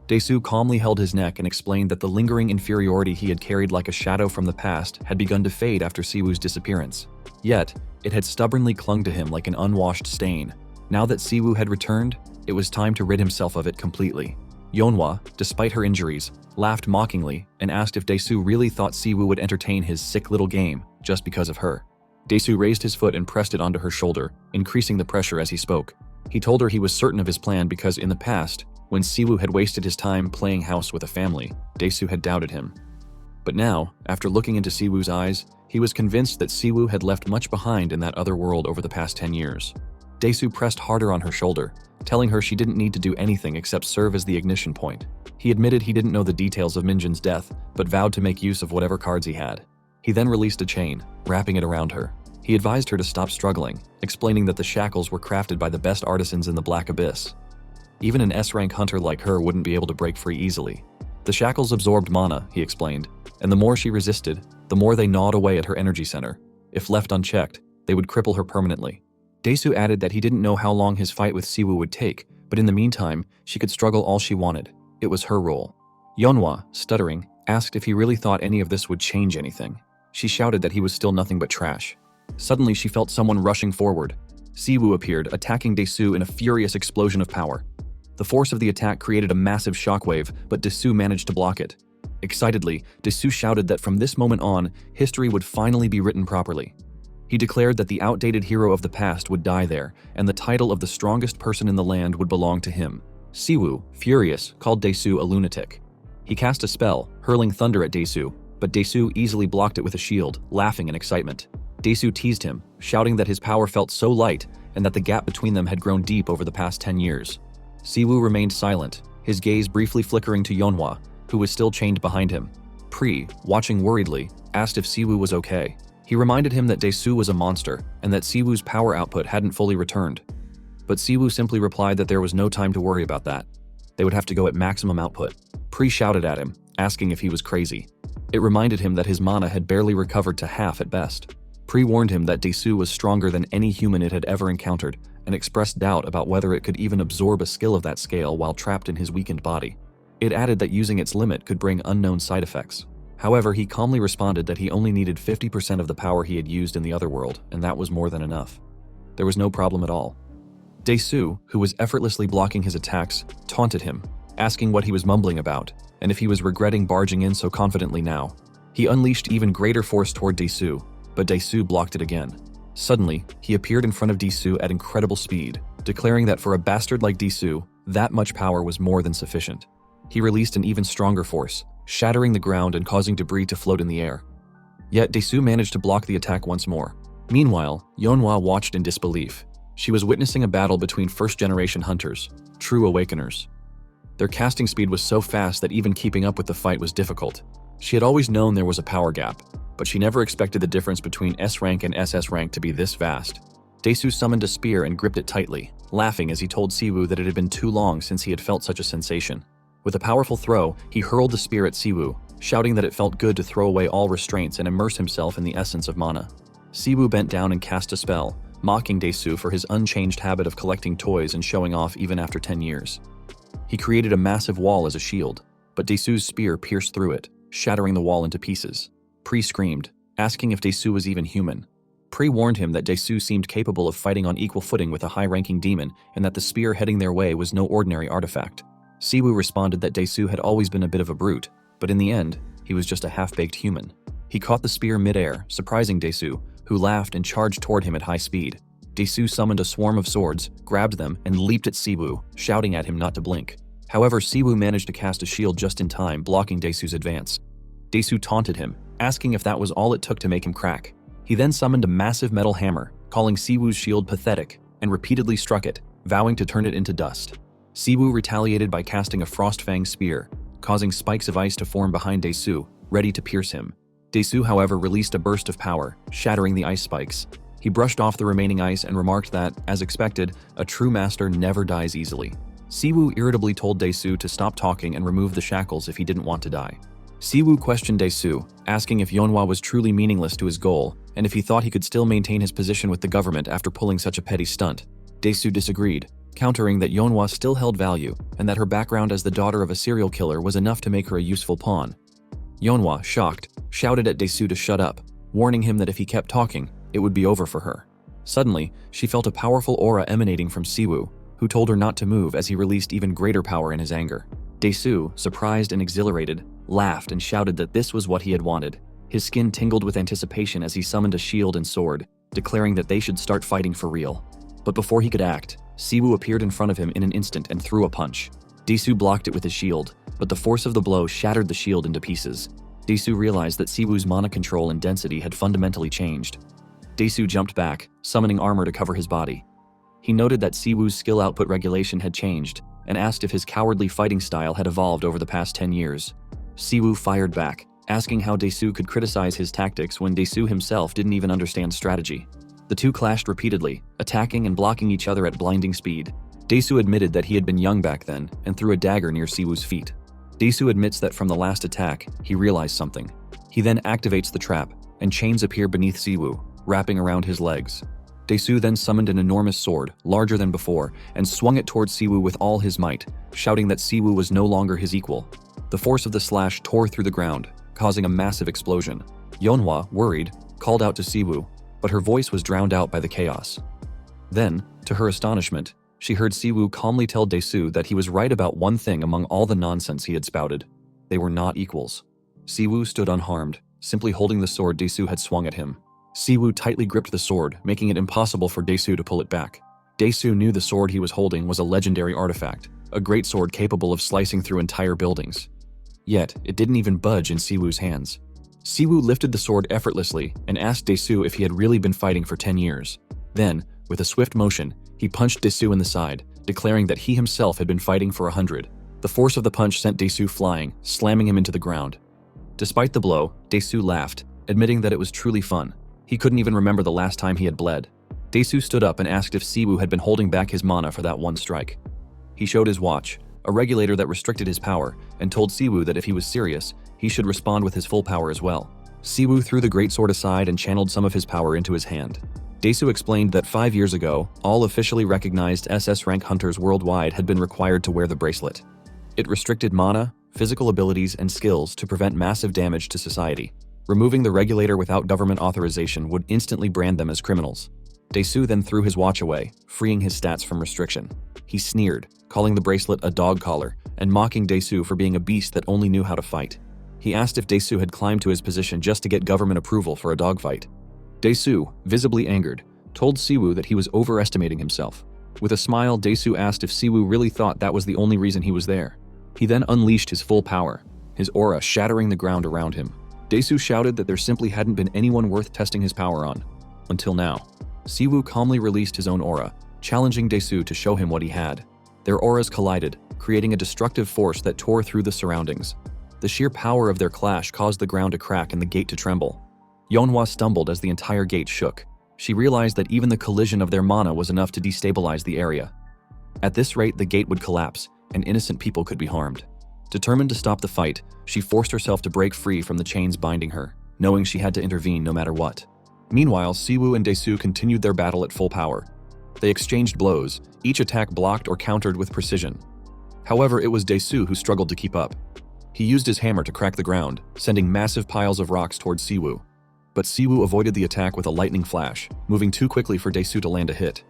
Dae-soo calmly held his neck and explained that the lingering inferiority he had carried like a shadow from the past had begun to fade after Siwoo's disappearance. Yet, it had stubbornly clung to him like an unwashed stain. Now that Siwoo had returned, it was time to rid himself of it completely. Yeonhwa, despite her injuries, laughed mockingly, and asked if Daesu really thought Siwoo would entertain his sick little game just because of her. Daesu raised his foot and pressed it onto her shoulder, increasing the pressure as he spoke. He told her he was certain of his plan because in the past, when Siwoo had wasted his time playing house with a family, Daesu had doubted him. But now, after looking into Siwoo's eyes, he was convinced that Siwoo had left much behind in that other world over the past 10 years. Daesu pressed harder on her shoulder, telling her she didn't need to do anything except serve as the ignition point. He admitted he didn't know the details of Min-jun's death, but vowed to make use of whatever cards he had. He then released a chain, wrapping it around her. He advised her to stop struggling, explaining that the shackles were crafted by the best artisans in the Black Abyss. Even an S-rank hunter like her wouldn't be able to break free easily. The shackles absorbed mana, he explained, and the more she resisted, the more they gnawed away at her energy center. If left unchecked, they would cripple her permanently. Daesu added that he didn't know how long his fight with Siwoo would take, but in the meantime, she could struggle all she wanted. It was her role. Yeonhwa, stuttering, asked if he really thought any of this would change anything. She shouted that he was still nothing but trash. Suddenly, she felt someone rushing forward. Siwoo appeared, attacking Daesu in a furious explosion of power. The force of the attack created a massive shockwave, but Daesu managed to block it. Excitedly, Daesu shouted that from this moment on, history would finally be written properly. He declared that the outdated hero of the past would die there, and the title of the strongest person in the land would belong to him. Siwoo, furious, called Daesu a lunatic. He cast a spell, hurling thunder at Daesu, but Daesu easily blocked it with a shield, laughing in excitement. Daesu teased him, shouting that his power felt so light and that the gap between them had grown deep over the past 10 years. Siwoo remained silent, his gaze briefly flickering to Yeonhwa, who was still chained behind him. Pri, watching worriedly, asked if Siwoo was okay. He reminded him that Daesu was a monster and that Siwoo's power output hadn't fully returned. But Siwoo simply replied that there was no time to worry about that. They would have to go at maximum output. Pri shouted at him, asking if he was crazy. It reminded him that his mana had barely recovered to half at best. Pri warned him that Daesu was stronger than any human it had ever encountered, and expressed doubt about whether it could even absorb a skill of that scale while trapped in his weakened body. It added that using its limit could bring unknown side effects. However, he calmly responded that he only needed 50% of the power he had used in the other world, and that was more than enough. There was no problem at all. Daesu, who was effortlessly blocking his attacks, taunted him, asking what he was mumbling about, and if he was regretting barging in so confidently now. He unleashed even greater force toward Daesu, but Daesu blocked it again. Suddenly, he appeared in front of Daesu at incredible speed, declaring that for a bastard like Daesu, that much power was more than sufficient. He released an even stronger force, shattering the ground and causing debris to float in the air. Yet Daesu managed to block the attack once more. Meanwhile, Yeonhwa watched in disbelief. She was witnessing a battle between first-generation hunters, true awakeners. Their casting speed was so fast that even keeping up with the fight was difficult. She had always known there was a power gap, but she never expected the difference between S-rank and SS rank to be this vast. Daesu summoned a spear and gripped it tightly, laughing as he told Siwoo that it had been too long since he had felt such a sensation. With a powerful throw, he hurled the spear at Siwoo, shouting that it felt good to throw away all restraints and immerse himself in the essence of mana. Siwoo bent down and cast a spell, mocking Daesu for his unchanged habit of collecting toys and showing off even after 10 years. He created a massive wall as a shield, but Daesu's spear pierced through it, shattering the wall into pieces. Pri screamed, asking if Daesu was even human. Pri warned him that Daesu seemed capable of fighting on equal footing with a high-ranking demon and that the spear heading their way was no ordinary artifact. Siwoo responded that Daesu had always been a bit of a brute, but in the end, he was just a half-baked human. He caught the spear mid-air, surprising Daesu, who laughed and charged toward him at high speed. Daesu summoned a swarm of swords, grabbed them, and leaped at Siwoo, shouting at him not to blink. However, Siwoo managed to cast a shield just in time, blocking Daesu's advance. Daesu taunted him, asking if that was all it took to make him crack. He then summoned a massive metal hammer, calling Siwoo's shield pathetic, and repeatedly struck it, vowing to turn it into dust. Siwoo retaliated by casting a Frostfang spear, causing spikes of ice to form behind Daesu, ready to pierce him. Daesu, however, released a burst of power, shattering the ice spikes. He brushed off the remaining ice and remarked that, as expected, a true master never dies easily. Siwoo irritably told Daesu to stop talking and remove the shackles if he didn't want to die. Siwoo questioned Daesu, asking if Yeonhwa was truly meaningless to his goal, and if he thought he could still maintain his position with the government after pulling such a petty stunt. Daesu disagreed, countering that Yeonhwa still held value, and that her background as the daughter of a serial killer was enough to make her a useful pawn. Yeonhwa, shocked, shouted at Daesu to shut up, warning him that if he kept talking, it would be over for her. Suddenly, she felt a powerful aura emanating from Siwoo, who told her not to move as he released even greater power in his anger. Dae-soo, surprised and exhilarated, laughed and shouted that this was what he had wanted. His skin tingled with anticipation as he summoned a shield and sword, declaring that they should start fighting for real. But before he could act, Siwoo appeared in front of him in an instant and threw a punch. Dae-soo blocked it with his shield, but the force of the blow shattered the shield into pieces. Dae-soo realized that Siwoo's mana control and density had fundamentally changed. Dae-soo jumped back, summoning armor to cover his body. He noted that Siwoo's skill output regulation had changed, and asked if his cowardly fighting style had evolved over the past 10 years. Siwoo fired back, asking how Dae-soo could criticize his tactics when Dae-soo himself didn't even understand strategy. The two clashed repeatedly, attacking and blocking each other at blinding speed. Dae-soo admitted that he had been young back then and threw a dagger near Siwoo's feet. Dae-soo admits that from the last attack, he realized something. He then activates the trap, and chains appear beneath Siwoo, wrapping around his legs. Dae-soo then summoned an enormous sword, larger than before, and swung it towards Siwoo with all his might, shouting that Siwoo was no longer his equal. The force of the slash tore through the ground, causing a massive explosion. Yeonhwa, worried, called out to Siwoo, but her voice was drowned out by the chaos. Then, to her astonishment, she heard Siwoo calmly tell Dae-soo that he was right about one thing among all the nonsense he had spouted. They were not equals. Siwoo stood unharmed, simply holding the sword Dae-soo had swung at him. Siwoo tightly gripped the sword, making it impossible for Dae-soo to pull it back. Dae-soo knew the sword he was holding was a legendary artifact, a great sword capable of slicing through entire buildings. Yet, it didn't even budge in Siwoo's hands. Siwoo lifted the sword effortlessly and asked Dae-soo if he had really been fighting for 10 years. Then, with a swift motion, he punched Dae-soo in the side, declaring that he himself had been fighting for 100. The force of the punch sent Dae-soo flying, slamming him into the ground. Despite the blow, Dae-soo laughed, admitting that it was truly fun. He couldn't even remember the last time he had bled. Dae-soo stood up and asked if Siwoo had been holding back his mana for that one strike. He showed his watch, a regulator that restricted his power, and told Siwoo that if he was serious, he should respond with his full power as well. Siwoo threw the greatsword aside and channeled some of his power into his hand. Dae-soo explained that 5 years ago, all officially recognized SS rank hunters worldwide had been required to wear the bracelet. It restricted mana, physical abilities, and skills to prevent massive damage to society. Removing the regulator without government authorization would instantly brand them as criminals. Dae-soo then threw his watch away, freeing his stats from restriction. He sneered, calling the bracelet a dog collar, and mocking Dae-soo for being a beast that only knew how to fight. He asked if Dae-soo had climbed to his position just to get government approval for a dogfight. Dae-soo, visibly angered, told Siwoo that he was overestimating himself. With a smile, Dae-soo asked if Siwoo really thought that was the only reason he was there. He then unleashed his full power, his aura shattering the ground around him. Dae-soo shouted that there simply hadn't been anyone worth testing his power on. Until now. Siwoo calmly released his own aura, challenging Dae-soo to show him what he had. Their auras collided, creating a destructive force that tore through the surroundings. The sheer power of their clash caused the ground to crack and the gate to tremble. Yeonhwa stumbled as the entire gate shook. She realized that even the collision of their mana was enough to destabilize the area. At this rate, the gate would collapse, and innocent people could be harmed. Determined to stop the fight, she forced herself to break free from the chains binding her, knowing she had to intervene no matter what. Meanwhile, Siwoo and Dae-soo continued their battle at full power. They exchanged blows, each attack blocked or countered with precision. However, it was Dae-soo who struggled to keep up. He used his hammer to crack the ground, sending massive piles of rocks towards Siwoo. But Siwoo avoided the attack with a lightning flash, moving too quickly for Dae-soo to land a hit.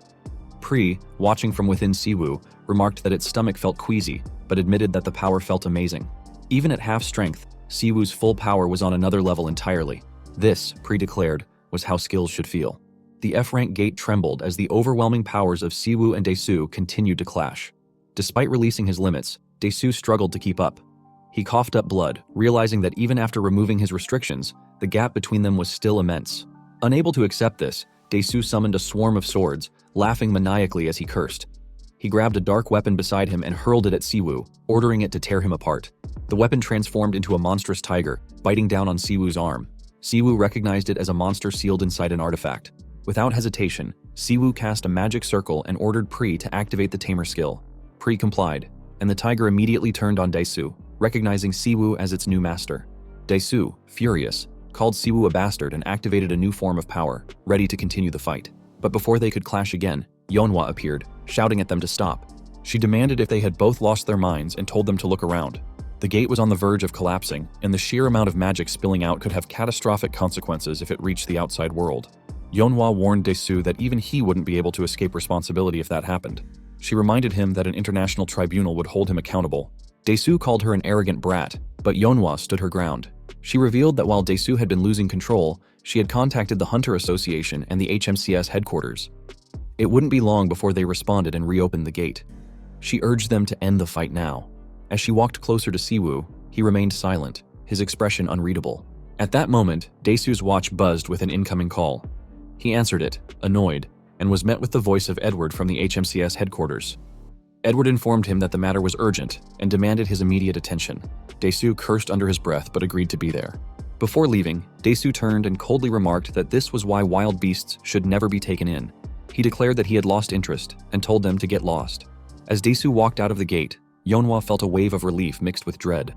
Pri, watching from within Siwoo, remarked that its stomach felt queasy, but admitted that the power felt amazing. Even at half strength, Siwoo's full power was on another level entirely. This, Pri declared, was how skills should feel. The F-rank gate trembled as the overwhelming powers of Siwoo and Dae-soo continued to clash. Despite releasing his limits, Dae-soo struggled to keep up. He coughed up blood, realizing that even after removing his restrictions, the gap between them was still immense. Unable to accept this, Dae-soo summoned a swarm of swords, laughing maniacally as he cursed. He grabbed a dark weapon beside him and hurled it at Siwoo, ordering it to tear him apart. The weapon transformed into a monstrous tiger, biting down on Siwoo's arm. Siwoo recognized it as a monster sealed inside an artifact. Without hesitation, Siwoo cast a magic circle and ordered Pri to activate the tamer skill. Pri complied, and the tiger immediately turned on Dae-soo, recognizing Siwoo as its new master. Dae-soo, furious, called Siwoo a bastard and activated a new form of power, ready to continue the fight. But before they could clash again, Yeonhwa appeared, shouting at them to stop. She demanded if they had both lost their minds and told them to look around. The gate was on the verge of collapsing, and the sheer amount of magic spilling out could have catastrophic consequences if it reached the outside world. Yeonhwa warned Dae-soo that even he wouldn't be able to escape responsibility if that happened. She reminded him that an international tribunal would hold him accountable. Dae-soo called her an arrogant brat, but Yeonhwa stood her ground. She revealed that while Dae-soo had been losing control, she had contacted the Hunter Association and the HMCS headquarters. It wouldn't be long before they responded and reopened the gate. She urged them to end the fight now. As she walked closer to Siwoo, he remained silent, his expression unreadable. At that moment, Dae-soo's watch buzzed with an incoming call. He answered it, annoyed, and was met with the voice of Edward from the HMCS headquarters. Edward informed him that the matter was urgent and demanded his immediate attention. Dae-soo cursed under his breath but agreed to be there. Before leaving, Dae-soo turned and coldly remarked that this was why wild beasts should never be taken in. He declared that he had lost interest and told them to get lost. As Dae-soo walked out of the gate, Yeonhwa felt a wave of relief mixed with dread.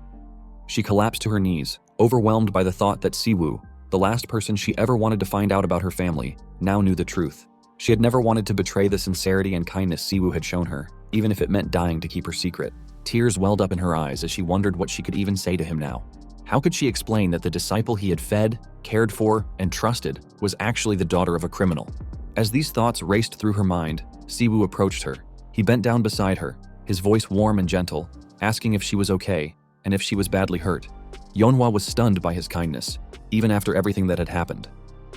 She collapsed to her knees, overwhelmed by the thought that Siwoo, the last person she ever wanted to find out about her family, now knew the truth. She had never wanted to betray the sincerity and kindness Siwoo had shown her, even if it meant dying to keep her secret. Tears welled up in her eyes as she wondered what she could even say to him now. How could she explain that the disciple he had fed, cared for, and trusted was actually the daughter of a criminal? As these thoughts raced through her mind, Siwoo approached her. He bent down beside her, his voice warm and gentle, asking if she was okay, and if she was badly hurt. Yeonhwa was stunned by his kindness, even after everything that had happened.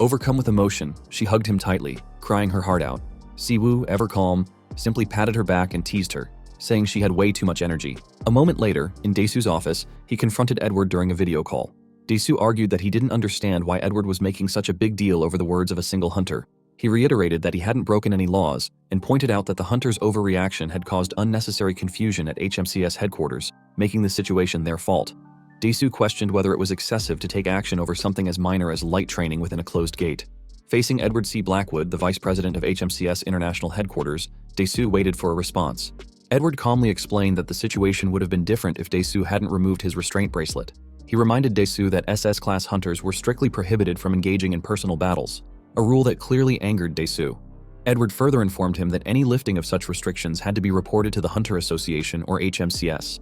Overcome with emotion, she hugged him tightly, crying her heart out. Siwoo, ever calm, simply patted her back and teased her, saying she had way too much energy. A moment later, in Dae-soo's office, he confronted Edward during a video call. Dae-soo argued that he didn't understand why Edward was making such a big deal over the words of a single hunter. He reiterated that he hadn't broken any laws and pointed out that the hunter's overreaction had caused unnecessary confusion at HMCS headquarters, making the situation their fault. Dae-soo questioned whether it was excessive to take action over something as minor as light training within a closed gate. Facing Edward C. Blackwood, the vice president of HMCS International Headquarters, Dae-soo waited for a response. Edward calmly explained that the situation would have been different if Dae-soo hadn't removed his restraint bracelet. He reminded Dae-soo that SS-class hunters were strictly prohibited from engaging in personal battles, a rule that clearly angered Dae-soo. Edward further informed him that any lifting of such restrictions had to be reported to the Hunter Association or HMCS.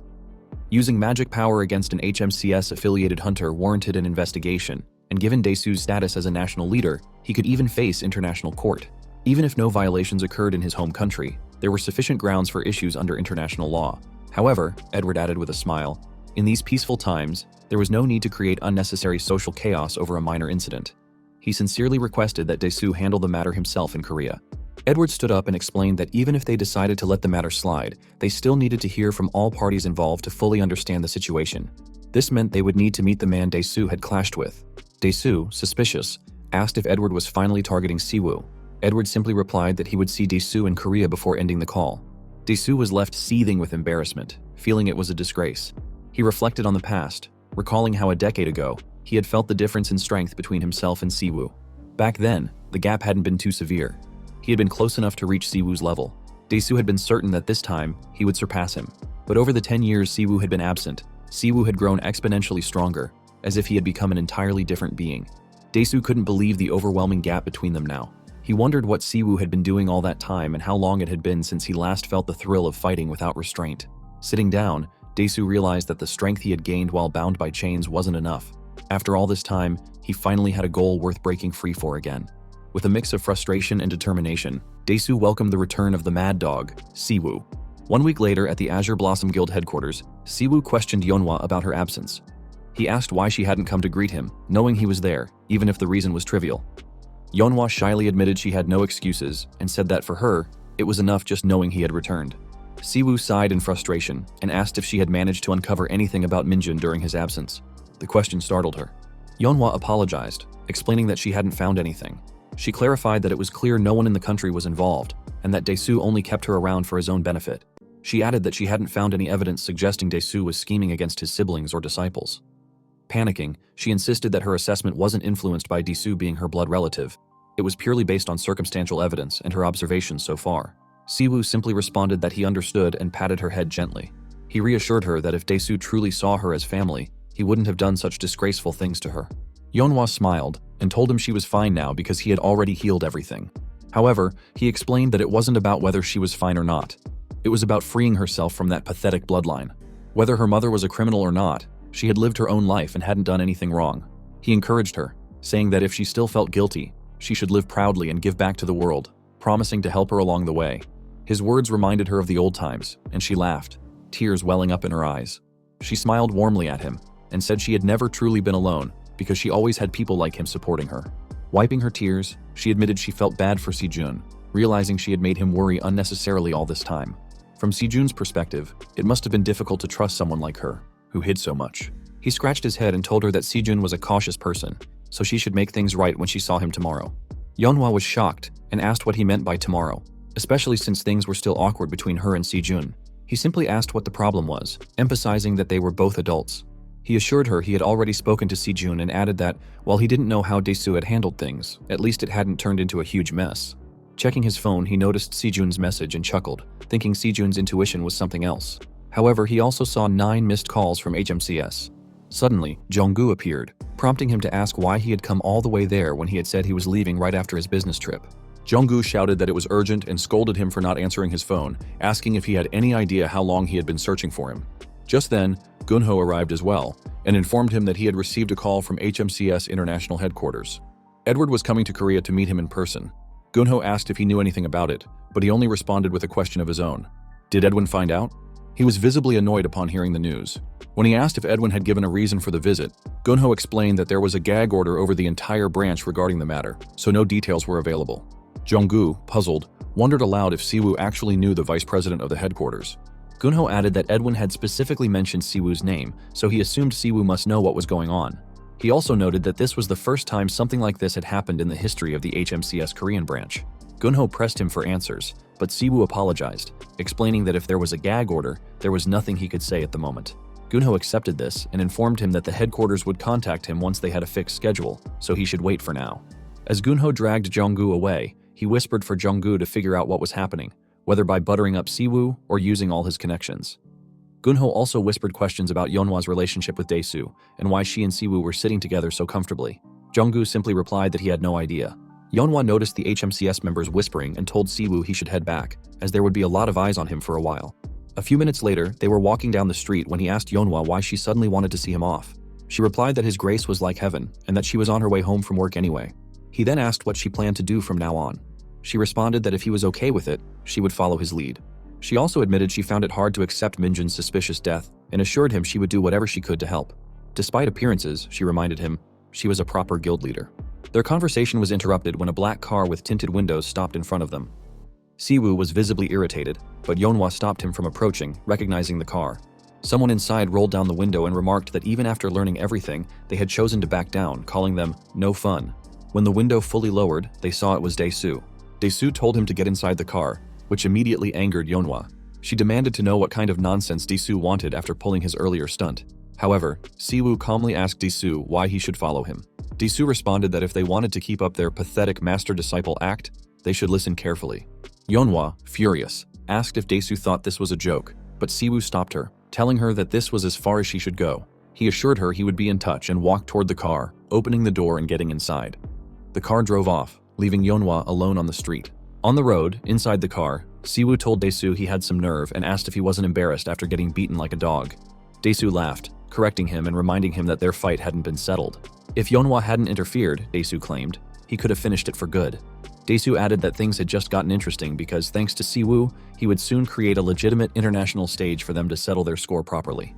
Using magic power against an HMCS-affiliated hunter warranted an investigation, and given Dae-soo's status as a national leader, he could even face international court. Even if no violations occurred in his home country, there were sufficient grounds for issues under international law. However, Edward added with a smile, in these peaceful times, there was no need to create unnecessary social chaos over a minor incident. He sincerely requested that Dae-soo handle the matter himself in Korea. Edward stood up and explained that even if they decided to let the matter slide, they still needed to hear from all parties involved to fully understand the situation. This meant they would need to meet the man Dae-soo had clashed with. Dae-soo, suspicious, asked if Edward was finally targeting Siwoo. Edward simply replied that he would see Dae-soo in Korea before ending the call. Dae-soo was left seething with embarrassment, feeling it was a disgrace. He reflected on the past, recalling how a decade ago, he had felt the difference in strength between himself and Siwoo. Back then, the gap hadn't been too severe. He had been close enough to reach Siwoo's level. Dae-soo had been certain that this time, he would surpass him. But over the 10 years Siwoo had been absent, Siwoo had grown exponentially stronger, as if he had become an entirely different being. Dae-soo couldn't believe the overwhelming gap between them now. He wondered what Siwoo had been doing all that time and how long it had been since he last felt the thrill of fighting without restraint. Sitting down, Dae-soo realized that the strength he had gained while bound by chains wasn't enough. After all this time, he finally had a goal worth breaking free for again. With a mix of frustration and determination, Dae-soo welcomed the return of the mad dog, Siwoo. 1 week later at the Azure Blossom Guild headquarters, Siwoo questioned Yeonhwa about her absence. He asked why she hadn't come to greet him, knowing he was there, even if the reason was trivial. Yeonhwa shyly admitted she had no excuses and said that for her, it was enough just knowing he had returned. Siwoo sighed in frustration and asked if she had managed to uncover anything about Min-jun during his absence. The question startled her. Yeonhwa apologized, explaining that she hadn't found anything. She clarified that it was clear no one in the country was involved, and that Dae-soo only kept her around for his own benefit. She added that she hadn't found any evidence suggesting Dae-soo was scheming against his siblings or disciples. Panicking, she insisted that her assessment wasn't influenced by Dae-soo being her blood relative. It was purely based on circumstantial evidence and her observations so far. Siwoo simply responded that he understood and patted her head gently. He reassured her that if Dae-soo truly saw her as family, he wouldn't have done such disgraceful things to her. Yeonhwa smiled and told him she was fine now because he had already healed everything. However, he explained that it wasn't about whether she was fine or not. It was about freeing herself from that pathetic bloodline. Whether her mother was a criminal or not, she had lived her own life and hadn't done anything wrong. He encouraged her, saying that if she still felt guilty, she should live proudly and give back to the world, promising to help her along the way. His words reminded her of the old times, and she laughed. tears welling up in her eyes. She smiled warmly at him and said she had never truly been alone because she always had people like him supporting her. Wiping her tears, she admitted she felt bad for Si-jun, realizing she had made him worry unnecessarily all this time. From Si-jun's perspective, it must have been difficult to trust someone like her, who hid so much. He scratched his head and told her that Si-jun was a cautious person, so she should make things right when she saw him tomorrow. Yeonhwa was shocked and asked what he meant by tomorrow, especially since things were still awkward between her and Si-jun. He simply asked what the problem was, emphasizing that they were both adults. He assured her he had already spoken to Si-jun and added that, while he didn't know how Dae-soo had handled things, at least it hadn't turned into a huge mess. Checking his phone, he noticed Si-jun's message and chuckled, thinking Si-jun's intuition was something else. However, he also saw 9 missed calls from HMCS. Suddenly, Jong-gu appeared, prompting him to ask why he had come all the way there when he had said he was leaving right after his business trip. Jong-gu shouted that it was urgent and scolded him for not answering his phone, asking if he had any idea how long he had been searching for him. Just then, Gunho arrived as well, and informed him that he had received a call from HMCS International Headquarters. Edward was coming to Korea to meet him in person. Gunho asked if he knew anything about it, but he only responded with a question of his own. Did Edwin find out? He was visibly annoyed upon hearing the news. When he asked if Edwin had given a reason for the visit, Gunho explained that there was a gag order over the entire branch regarding the matter, so no details were available. Jong-gu, puzzled, wondered aloud if Siwoo actually knew the vice president of the headquarters. Gunho added that Edwin had specifically mentioned Siwoo's name, so he assumed Siwoo must know what was going on. He also noted that this was the first time something like this had happened in the history of the HMCS Korean branch. Gunho pressed him for answers, but Siwoo apologized, explaining that if there was a gag order, there was nothing he could say at the moment. Gunho accepted this and informed him that the headquarters would contact him once they had a fixed schedule, so he should wait for now. As Gunho dragged Jong-gu away, he whispered for Jong-gu to figure out what was happening, whether by buttering up Siwoo or using all his connections. Gunho also whispered questions about Yeonhwa's relationship with Dae-soo and why she and Siwoo were sitting together so comfortably. Jong-gu simply replied that he had no idea. Yeonhwa noticed the HMCS members whispering and told Siwoo he should head back, as there would be a lot of eyes on him for a while. A few minutes later, they were walking down the street when he asked Yeonhwa why she suddenly wanted to see him off. She replied that his grace was like heaven and that she was on her way home from work anyway. He then asked what she planned to do from now on. She responded that if he was okay with it, she would follow his lead. She also admitted she found it hard to accept Min-jun's suspicious death and assured him she would do whatever she could to help. Despite appearances, she reminded him, she was a proper guild leader. Their conversation was interrupted when a black car with tinted windows stopped in front of them. Siwoo was visibly irritated, but Yeonhwa stopped him from approaching, recognizing the car. Someone inside rolled down the window and remarked that even after learning everything, they had chosen to back down, calling them no fun. When the window fully lowered, they saw it was Dae-soo. Dae-soo told him to get inside the car, which immediately angered Yeonhwa. She demanded to know what kind of nonsense Dae-soo wanted after pulling his earlier stunt. However, Siwoo calmly asked Dae-soo why he should follow him. Dae-soo responded that if they wanted to keep up their pathetic master-disciple act, they should listen carefully. Yeonhwa, furious, asked if Dae-soo thought this was a joke, but Siwoo stopped her, telling her that this was as far as she should go. He assured her he would be in touch and walked toward the car, opening the door and getting inside. The car drove off, leaving Yeonhwa alone on the street. On the road, inside the car, Siwoo told Dae-soo he had some nerve and asked if he wasn't embarrassed after getting beaten like a dog. Dae-soo laughed, correcting him and reminding him that their fight hadn't been settled. If Yeonhwa hadn't interfered, Dae-soo claimed, he could have finished it for good. Dae-soo added that things had just gotten interesting because thanks to Siwoo, he would soon create a legitimate international stage for them to settle their score properly.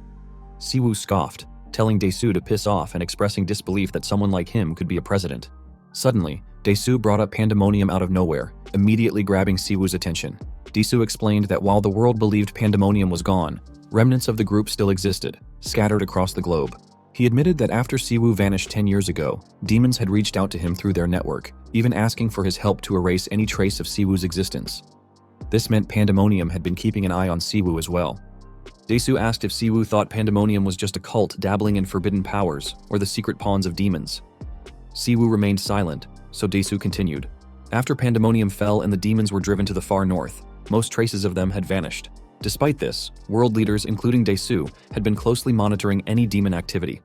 Siwoo scoffed, telling Dae-soo to piss off and expressing disbelief that someone like him could be a president. Suddenly, Dae-soo brought up Pandemonium out of nowhere, immediately grabbing Siwoo's attention. Dae-soo explained that while the world believed Pandemonium was gone, remnants of the group still existed, scattered across the globe. He admitted that after Siwoo vanished 10 years ago, demons had reached out to him through their network, even asking for his help to erase any trace of Siwoo's existence. This meant Pandemonium had been keeping an eye on Siwoo as well. Dae-soo asked if Siwoo thought Pandemonium was just a cult dabbling in forbidden powers or the secret pawns of demons. Siwoo remained silent, so Dae-soo continued. After Pandemonium fell and the demons were driven to the far north, most traces of them had vanished. Despite this, world leaders, including Dae-soo, had been closely monitoring any demon activity.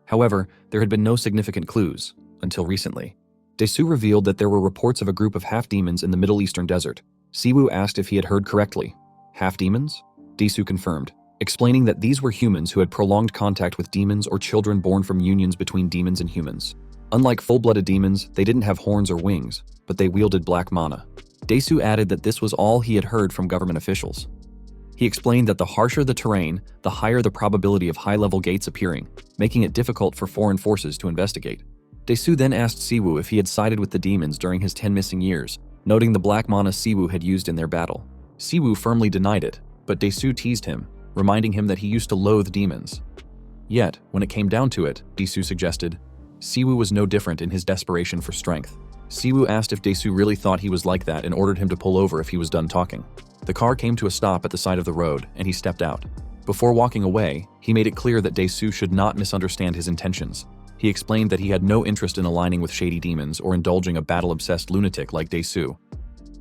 However, there had been no significant clues, until recently. Dae-soo revealed that there were reports of a group of half-demons in the Middle Eastern desert. Siwoo asked if he had heard correctly. Half-demons? Dae-soo confirmed, explaining that these were humans who had prolonged contact with demons or children born from unions between demons and humans. Unlike full-blooded demons, they didn't have horns or wings, but they wielded black mana. Dae-soo added that this was all he had heard from government officials. He explained that the harsher the terrain, the higher the probability of high-level gates appearing, making it difficult for foreign forces to investigate. Dae-soo then asked Siwoo if he had sided with the demons during his 10 missing years, noting the black mana Siwoo had used in their battle. Siwoo firmly denied it, but Dae-soo teased him, reminding him that he used to loathe demons. Yet, when it came down to it, Dae-soo suggested, Siwoo was no different in his desperation for strength. Siwoo asked if Dae-soo really thought he was like that and ordered him to pull over if he was done talking. The car came to a stop at the side of the road, and he stepped out. Before walking away, he made it clear that Dae-soo should not misunderstand his intentions. He explained that he had no interest in aligning with shady demons or indulging a battle-obsessed lunatic like Dae-soo.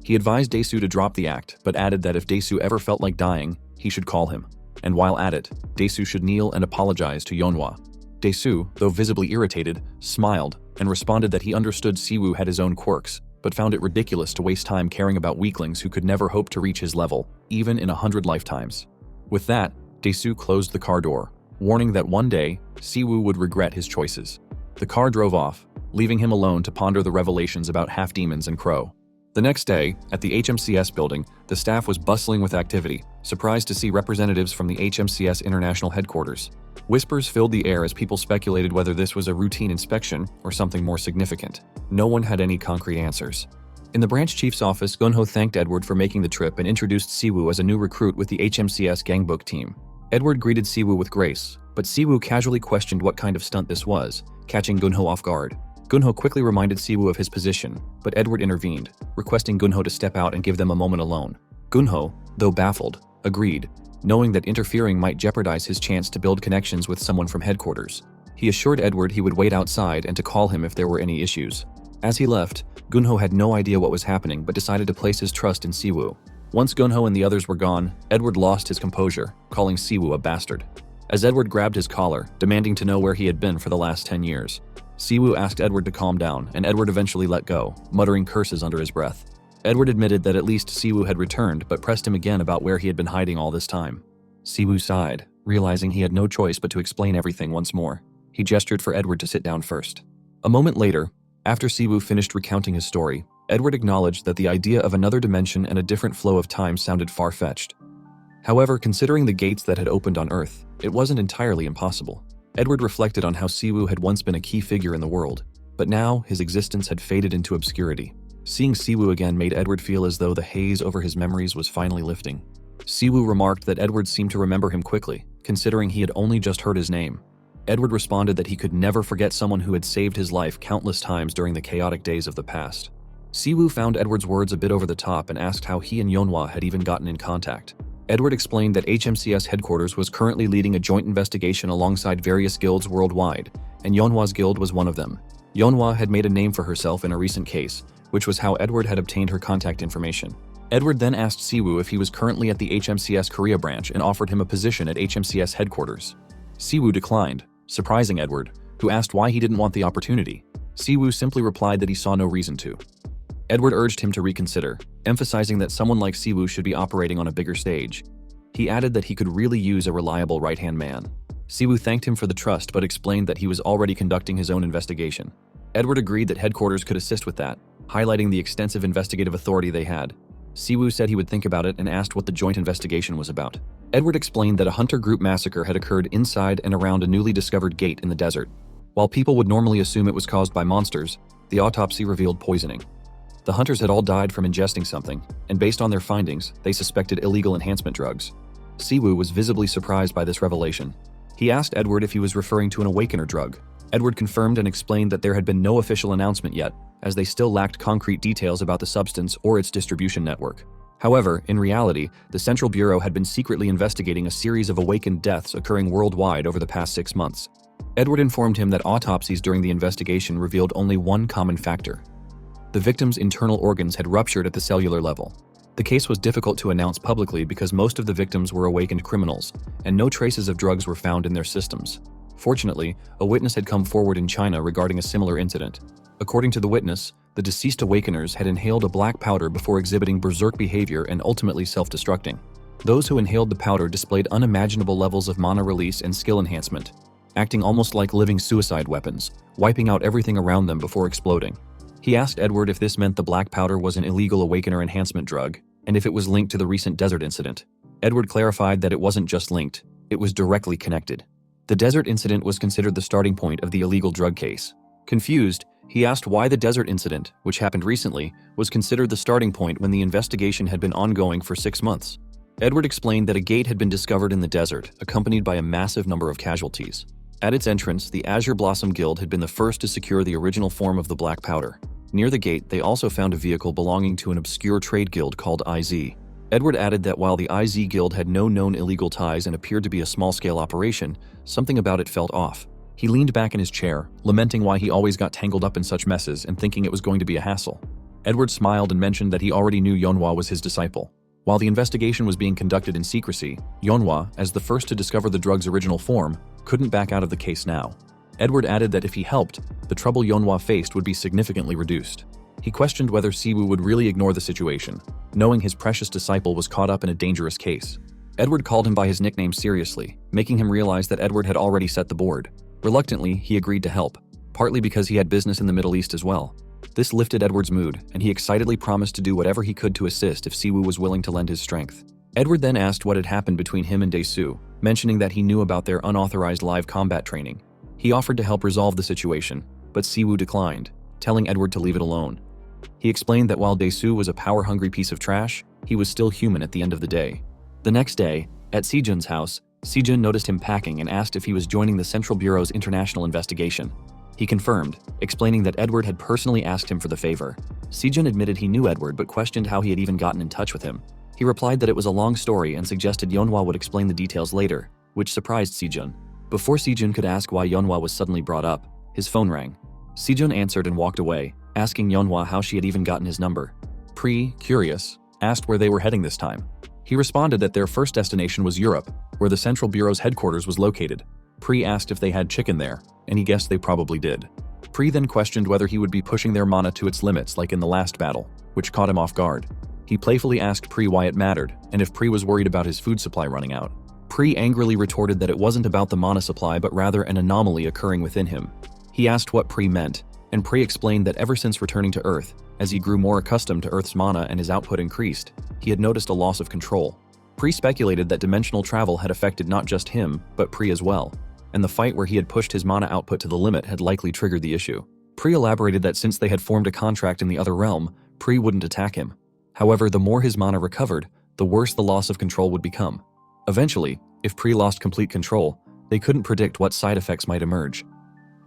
He advised Dae-soo to drop the act, but added that if Dae-soo ever felt like dying, he should call him. And while at it, Dae-soo should kneel and apologize to Yeonhwa. Dae-soo, though visibly irritated, smiled and responded that he understood Siwoo had his own quirks, but found it ridiculous to waste time caring about weaklings who could never hope to reach his level, even in 100 lifetimes. With that, Dae-soo closed the car door, warning that one day, Siwoo would regret his choices. The car drove off, leaving him alone to ponder the revelations about half-demons and Crow. The next day, at the HMCS building, the staff was bustling with activity, surprised to see representatives from the HMCS International Headquarters. Whispers filled the air as people speculated whether this was a routine inspection or something more significant. No one had any concrete answers. In the branch chief's office, Gunho thanked Edward for making the trip and introduced Siwoo as a new recruit with the HMCS Gangbook team. Edward greeted Siwoo with grace, but Siwoo casually questioned what kind of stunt this was, catching Gunho off guard. Gunho quickly reminded Siwoo of his position, but Edward intervened, requesting Gunho to step out and give them a moment alone. Gunho, though baffled, agreed, knowing that interfering might jeopardize his chance to build connections with someone from headquarters. He assured Edward he would wait outside and to call him if there were any issues. As he left, Gunho had no idea what was happening but decided to place his trust in Siwoo. Once Gunho and the others were gone, Edward lost his composure, calling Siwoo a bastard. As Edward grabbed his collar, demanding to know where he had been for the last 10 years. Siwoo asked Edward to calm down, and Edward eventually let go, muttering curses under his breath. Edward admitted that at least Siwoo had returned, but pressed him again about where he had been hiding all this time. Siwoo sighed, realizing he had no choice but to explain everything once more. He gestured for Edward to sit down first. A moment later, after Siwoo finished recounting his story, Edward acknowledged that the idea of another dimension and a different flow of time sounded far-fetched. However, considering the gates that had opened on Earth, it wasn't entirely impossible. Edward reflected on how Siwoo had once been a key figure in the world, but now his existence had faded into obscurity. Seeing Siwoo again made Edward feel as though the haze over his memories was finally lifting. Siwoo remarked that Edward seemed to remember him quickly, considering he had only just heard his name. Edward responded that he could never forget someone who had saved his life countless times during the chaotic days of the past. Siwoo found Edward's words a bit over the top and asked how he and Yeonhwa had even gotten in contact. Edward explained that HMCS headquarters was currently leading a joint investigation alongside various guilds worldwide, and Yeonhwa's guild was one of them. Yeonhwa had made a name for herself in a recent case, which was how Edward had obtained her contact information. Edward then asked Siwoo if he was currently at the HMCS Korea branch and offered him a position at HMCS headquarters. Siwoo declined, surprising Edward, who asked why he didn't want the opportunity. Siwoo simply replied that he saw no reason to. Edward urged him to reconsider, emphasizing that someone like Siwoo should be operating on a bigger stage. He added that he could really use a reliable right-hand man. Siwoo thanked him for the trust but explained that he was already conducting his own investigation. Edward agreed that headquarters could assist with that, highlighting the extensive investigative authority they had. Siwoo said he would think about it and asked what the joint investigation was about. Edward explained that a hunter group massacre had occurred inside and around a newly discovered gate in the desert. While people would normally assume it was caused by monsters, the autopsy revealed poisoning. The hunters had all died from ingesting something, and based on their findings, they suspected illegal enhancement drugs. Siwoo was visibly surprised by this revelation. He asked Edward if he was referring to an awakener drug. Edward confirmed and explained that there had been no official announcement yet, as they still lacked concrete details about the substance or its distribution network. However, in reality, the Central Bureau had been secretly investigating a series of awakened deaths occurring worldwide over the past 6 months. Edward informed him that autopsies during the investigation revealed only one common factor. The victims' internal organs had ruptured at the cellular level. The case was difficult to announce publicly because most of the victims were awakened criminals, and no traces of drugs were found in their systems. Fortunately, a witness had come forward in China regarding a similar incident. According to the witness, the deceased awakeners had inhaled a black powder before exhibiting berserk behavior and ultimately self-destructing. Those who inhaled the powder displayed unimaginable levels of mana release and skill enhancement, acting almost like living suicide weapons, wiping out everything around them before exploding. He asked Edward if this meant the black powder was an illegal awakener enhancement drug, and if it was linked to the recent desert incident. Edward clarified that it wasn't just linked, it was directly connected. The desert incident was considered the starting point of the illegal drug case. Confused, he asked why the desert incident, which happened recently, was considered the starting point when the investigation had been ongoing for 6 months. Edward explained that a gate had been discovered in the desert, accompanied by a massive number of casualties. At its entrance, the Azure Blossom Guild had been the first to secure the original form of the black powder. Near the gate, they also found a vehicle belonging to an obscure trade guild called IZ. Edward added that while the IZ Guild had no known illegal ties and appeared to be a small-scale operation, something about it felt off. He leaned back in his chair, lamenting why he always got tangled up in such messes and thinking it was going to be a hassle. Edward smiled and mentioned that he already knew Yeonhwa was his disciple. While the investigation was being conducted in secrecy, Yeonhwa, as the first to discover the drug's original form, couldn't back out of the case now. Edward added that if he helped, the trouble Yeonhwa faced would be significantly reduced. He questioned whether Siwoo would really ignore the situation, knowing his precious disciple was caught up in a dangerous case. Edward called him by his nickname seriously, making him realize that Edward had already set the board. Reluctantly, he agreed to help, partly because he had business in the Middle East as well. This lifted Edward's mood, and he excitedly promised to do whatever he could to assist if Siwoo was willing to lend his strength. Edward then asked what had happened between him and Dae-soo, mentioning that he knew about their unauthorized live combat training. He offered to help resolve the situation, but Siwoo declined, telling Edward to leave it alone. He explained that while Dae-soo was a power-hungry piece of trash, he was still human at the end of the day. The next day, at Sejun's house, Sejun noticed him packing and asked if he was joining the Central Bureau's international investigation. He confirmed, explaining that Edward had personally asked him for the favor. Sejun admitted he knew Edward but questioned how he had even gotten in touch with him. He replied that it was a long story and suggested Yeonhwa would explain the details later, which surprised Sejun. Before Sejun could ask why Yeonhwa was suddenly brought up, his phone rang. Sejun answered and walked away, asking Yeonhwa how she had even gotten his number. Pri, curious, asked where they were heading this time. He responded that their first destination was Europe, where the Central Bureau's headquarters was located. Pri asked if they had chicken there, and he guessed they probably did. Pri then questioned whether he would be pushing their mana to its limits like in the last battle, which caught him off guard. He playfully asked Pri why it mattered, and if Pri was worried about his food supply running out. Pri angrily retorted that it wasn't about the mana supply but rather an anomaly occurring within him. He asked what Pri meant, and Pri explained that ever since returning to Earth, as he grew more accustomed to Earth's mana and his output increased, he had noticed a loss of control. Pri speculated that dimensional travel had affected not just him, but Pri as well, and the fight where he had pushed his mana output to the limit had likely triggered the issue. Pri elaborated that since they had formed a contract in the other realm, Pri wouldn't attack him. However, the more his mana recovered, the worse the loss of control would become. Eventually, if Pri lost complete control, they couldn't predict what side effects might emerge.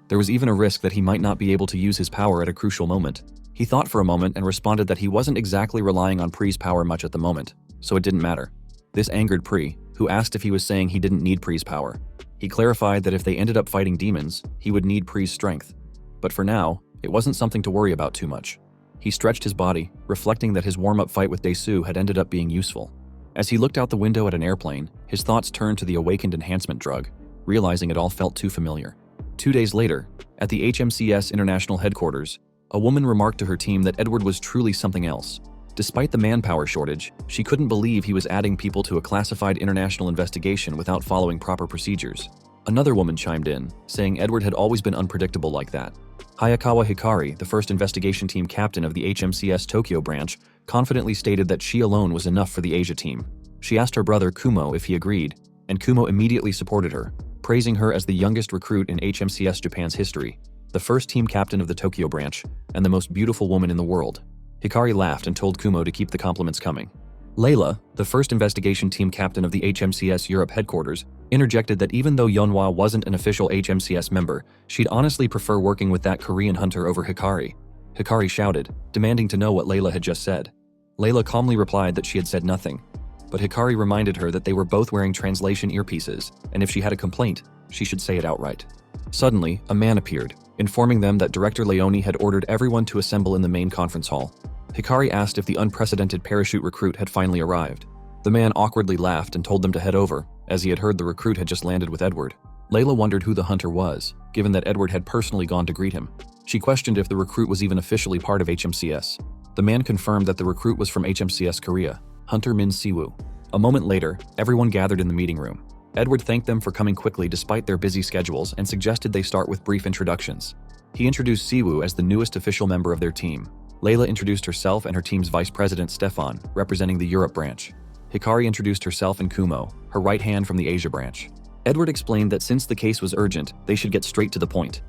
There was even a risk that he might not be able to use his power at a crucial moment. He thought for a moment and responded that he wasn't exactly relying on Pri's power much at the moment, so it didn't matter. This angered Pri, who asked if he was saying he didn't need Pri's power. He clarified that if they ended up fighting demons, he would need Pri's strength. But for now, it wasn't something to worry about too much. He stretched his body, reflecting that his warm-up fight with Dae-soo had ended up being useful. As he looked out the window at an airplane, his thoughts turned to the awakened enhancement drug, realizing it all felt too familiar. 2 days later, at the HMCS International Headquarters, a woman remarked to her team that Edward was truly something else. Despite the manpower shortage, she couldn't believe he was adding people to a classified international investigation without following proper procedures. Another woman chimed in, saying Edward had always been unpredictable like that. Hayakawa Hikari, the first investigation team captain of the HMCS Tokyo branch, confidently stated that she alone was enough for the Asia team. She asked her brother Kumo if he agreed, and Kumo immediately supported her, praising her as the youngest recruit in HMCS Japan's history, the first team captain of the Tokyo branch, and the most beautiful woman in the world. Hikari laughed and told Kumo to keep the compliments coming. Layla, the first investigation team captain of the HMCS Europe headquarters, interjected that even though Yeonhwa wasn't an official HMCS member, she'd honestly prefer working with that Korean hunter over Hikari. Hikari shouted, demanding to know what Layla had just said. Layla calmly replied that she had said nothing, but Hikari reminded her that they were both wearing translation earpieces, and if she had a complaint, she should say it outright. Suddenly, a man appeared, informing them that Director Leone had ordered everyone to assemble in the main conference hall. Hikari asked if the unprecedented parachute recruit had finally arrived. The man awkwardly laughed and told them to head over, as he had heard the recruit had just landed with Edward. Layla wondered who the hunter was, given that Edward had personally gone to greet him. She questioned if the recruit was even officially part of HMCS. The man confirmed that the recruit was from HMCS Korea, Hunter Min Siwoo. A moment later, everyone gathered in the meeting room. Edward thanked them for coming quickly despite their busy schedules and suggested they start with brief introductions. He introduced Siwoo as the newest official member of their team. Layla introduced herself and her team's vice president Stefan, representing the Europe branch. Hikari introduced herself and Kumo, her right hand from the Asia branch. Edward explained that since the case was urgent, they should get straight to the point.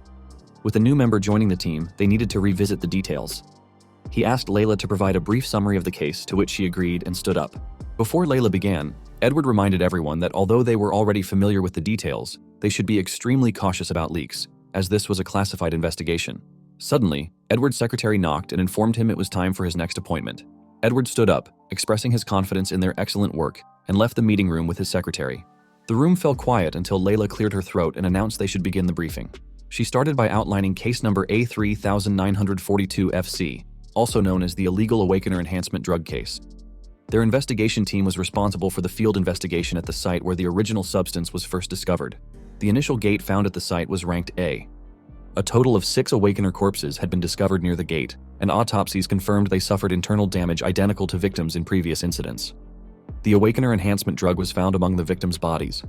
With a new member joining the team, they needed to revisit the details. He asked Layla to provide a brief summary of the case, to which she agreed and stood up. Before Layla began, Edward reminded everyone that although they were already familiar with the details, they should be extremely cautious about leaks, as this was a classified investigation. Suddenly, Edward's secretary knocked and informed him it was time for his next appointment. Edward stood up, expressing his confidence in their excellent work, and left the meeting room with his secretary. The room fell quiet until Layla cleared her throat and announced they should begin the briefing. She started by outlining case number A3942FC, also known as the Illegal Awakener Enhancement Drug case. Their investigation team was responsible for the field investigation at the site where the original substance was first discovered. The initial gate found at the site was ranked A. A total of 6 Awakener corpses had been discovered near the gate, and autopsies confirmed they suffered internal damage identical to victims in previous incidents. The Awakener enhancement drug was found among the victims' bodies.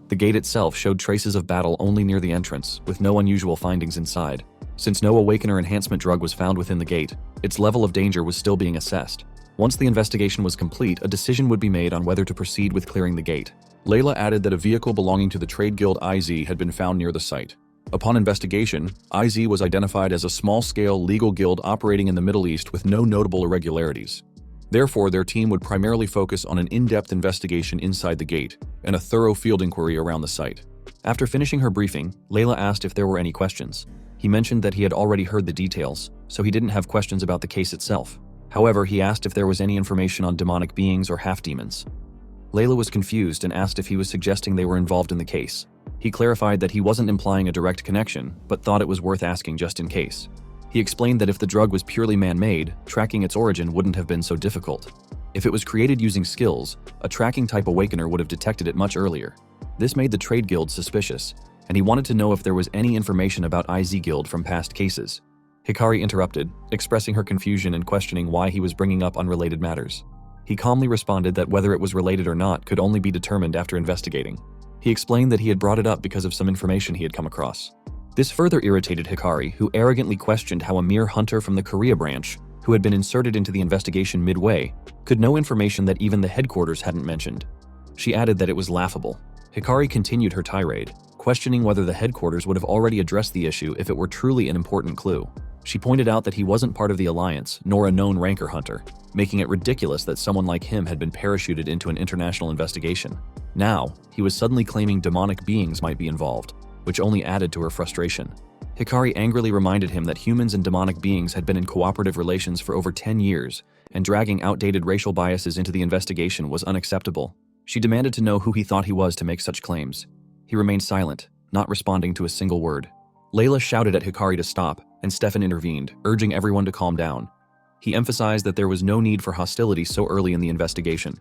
The gate itself showed traces of battle only near the entrance, with no unusual findings inside. Since no Awakener enhancement drug was found within the gate, its level of danger was still being assessed. Once the investigation was complete, a decision would be made on whether to proceed with clearing the gate. Layla added that a vehicle belonging to the trade guild IZ had been found near the site. Upon investigation, IZ was identified as a small-scale legal guild operating in the Middle East with no notable irregularities. Therefore, their team would primarily focus on an in-depth investigation inside the gate and a thorough field inquiry around the site. After finishing her briefing, Layla asked if there were any questions. He mentioned that he had already heard the details, so he didn't have questions about the case itself. However, he asked if there was any information on demonic beings or half-demons. Layla was confused and asked if he was suggesting they were involved in the case. He clarified that he wasn't implying a direct connection, but thought it was worth asking just in case. He explained that if the drug was purely man-made, tracking its origin wouldn't have been so difficult. If it was created using skills, a tracking-type awakener would have detected it much earlier. This made the trade guild suspicious, and he wanted to know if there was any information about IZ Guild from past cases. Hikari interrupted, expressing her confusion and questioning why he was bringing up unrelated matters. He calmly responded that whether it was related or not could only be determined after investigating. He explained that he had brought it up because of some information he had come across. This further irritated Hikari, who arrogantly questioned how a mere hunter from the Korea branch, who had been inserted into the investigation midway, could know information that even the headquarters hadn't mentioned. She added that it was laughable. Hikari continued her tirade, questioning whether the headquarters would have already addressed the issue if it were truly an important clue. She pointed out that he wasn't part of the Alliance, nor a known ranker hunter, making it ridiculous that someone like him had been parachuted into an international investigation. Now, he was suddenly claiming demonic beings might be involved, which only added to her frustration. Hikari angrily reminded him that humans and demonic beings had been in cooperative relations for over 10 years, and dragging outdated racial biases into the investigation was unacceptable. She demanded to know who he thought he was to make such claims. He remained silent, not responding to a single word. Layla shouted at Hikari to stop, and Stefan intervened, urging everyone to calm down. He emphasized that there was no need for hostility so early in the investigation.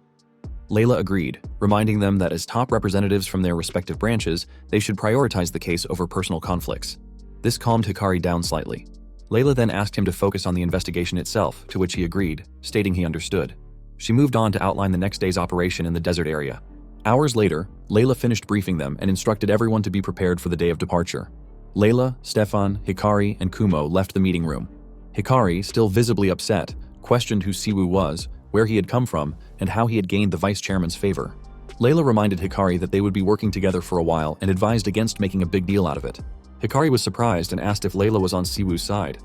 Layla agreed, reminding them that as top representatives from their respective branches, they should prioritize the case over personal conflicts. This calmed Hikari down slightly. Layla then asked him to focus on the investigation itself, to which he agreed, stating he understood. She moved on to outline the next day's operation in the desert area. Hours later, Layla finished briefing them and instructed everyone to be prepared for the day of departure. Layla, Stefan, Hikari, and Kumo left the meeting room. Hikari, still visibly upset, questioned who Siwoo was, where he had come from, and how he had gained the vice chairman's favor. Layla reminded Hikari that they would be working together for a while and advised against making a big deal out of it. Hikari was surprised and asked if Layla was on Siwoo's side.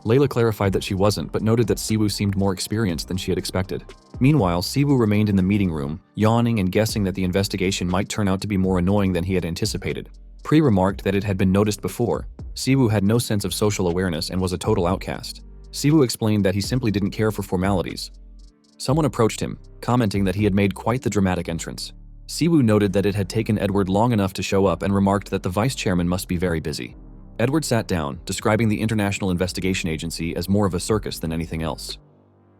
Layla clarified that she wasn't, but noted that Siwoo seemed more experienced than she had expected. Meanwhile, Siwoo remained in the meeting room, yawning and guessing that the investigation might turn out to be more annoying than he had anticipated. Pri remarked that it had been noticed before. Siwoo had no sense of social awareness and was a total outcast. Siwoo explained that he simply didn't care for formalities. Someone approached him, commenting that he had made quite the dramatic entrance. Siwoo noted that it had taken Edward long enough to show up and remarked that the vice chairman must be very busy. Edward sat down, describing the International Investigation Agency as more of a circus than anything else.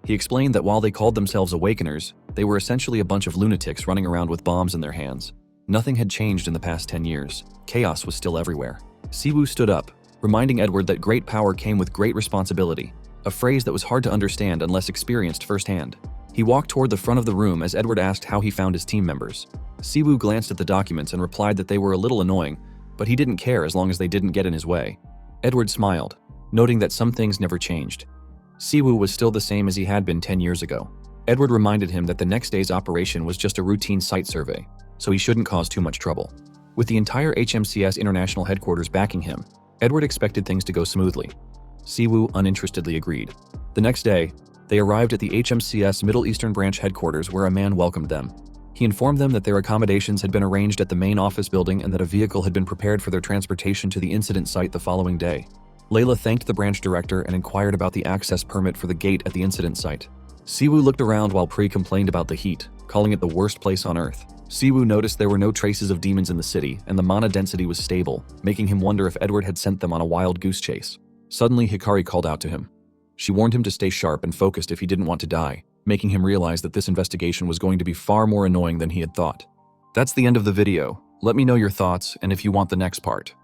He explained that while they called themselves Awakeners, they were essentially a bunch of lunatics running around with bombs in their hands. Nothing had changed in the past 10 years. Chaos was still everywhere. Siwoo stood up, reminding Edward that great power came with great responsibility, a phrase that was hard to understand unless experienced firsthand. He walked toward the front of the room as Edward asked how he found his team members. Siwoo glanced at the documents and replied that they were a little annoying, but he didn't care as long as they didn't get in his way. Edward smiled, noting that some things never changed. Siwoo was still the same as he had been 10 years ago. Edward reminded him that the next day's operation was just a routine site survey, so he shouldn't cause too much trouble. With the entire HMCS International Headquarters backing him, Edward expected things to go smoothly. Siwoo uninterestedly agreed. The next day, they arrived at the HMCS Middle Eastern Branch Headquarters where a man welcomed them. He informed them that their accommodations had been arranged at the main office building and that a vehicle had been prepared for their transportation to the incident site the following day. Layla thanked the branch director and inquired about the access permit for the gate at the incident site. Siwoo looked around while Pri complained about the heat, calling it the worst place on Earth. Siwoo noticed there were no traces of demons in the city, and the mana density was stable, making him wonder if Edward had sent them on a wild goose chase. Suddenly, Hikari called out to him. She warned him to stay sharp and focused if he didn't want to die, making him realize that this investigation was going to be far more annoying than he had thought. That's the end of the video. Let me know your thoughts and if you want the next part.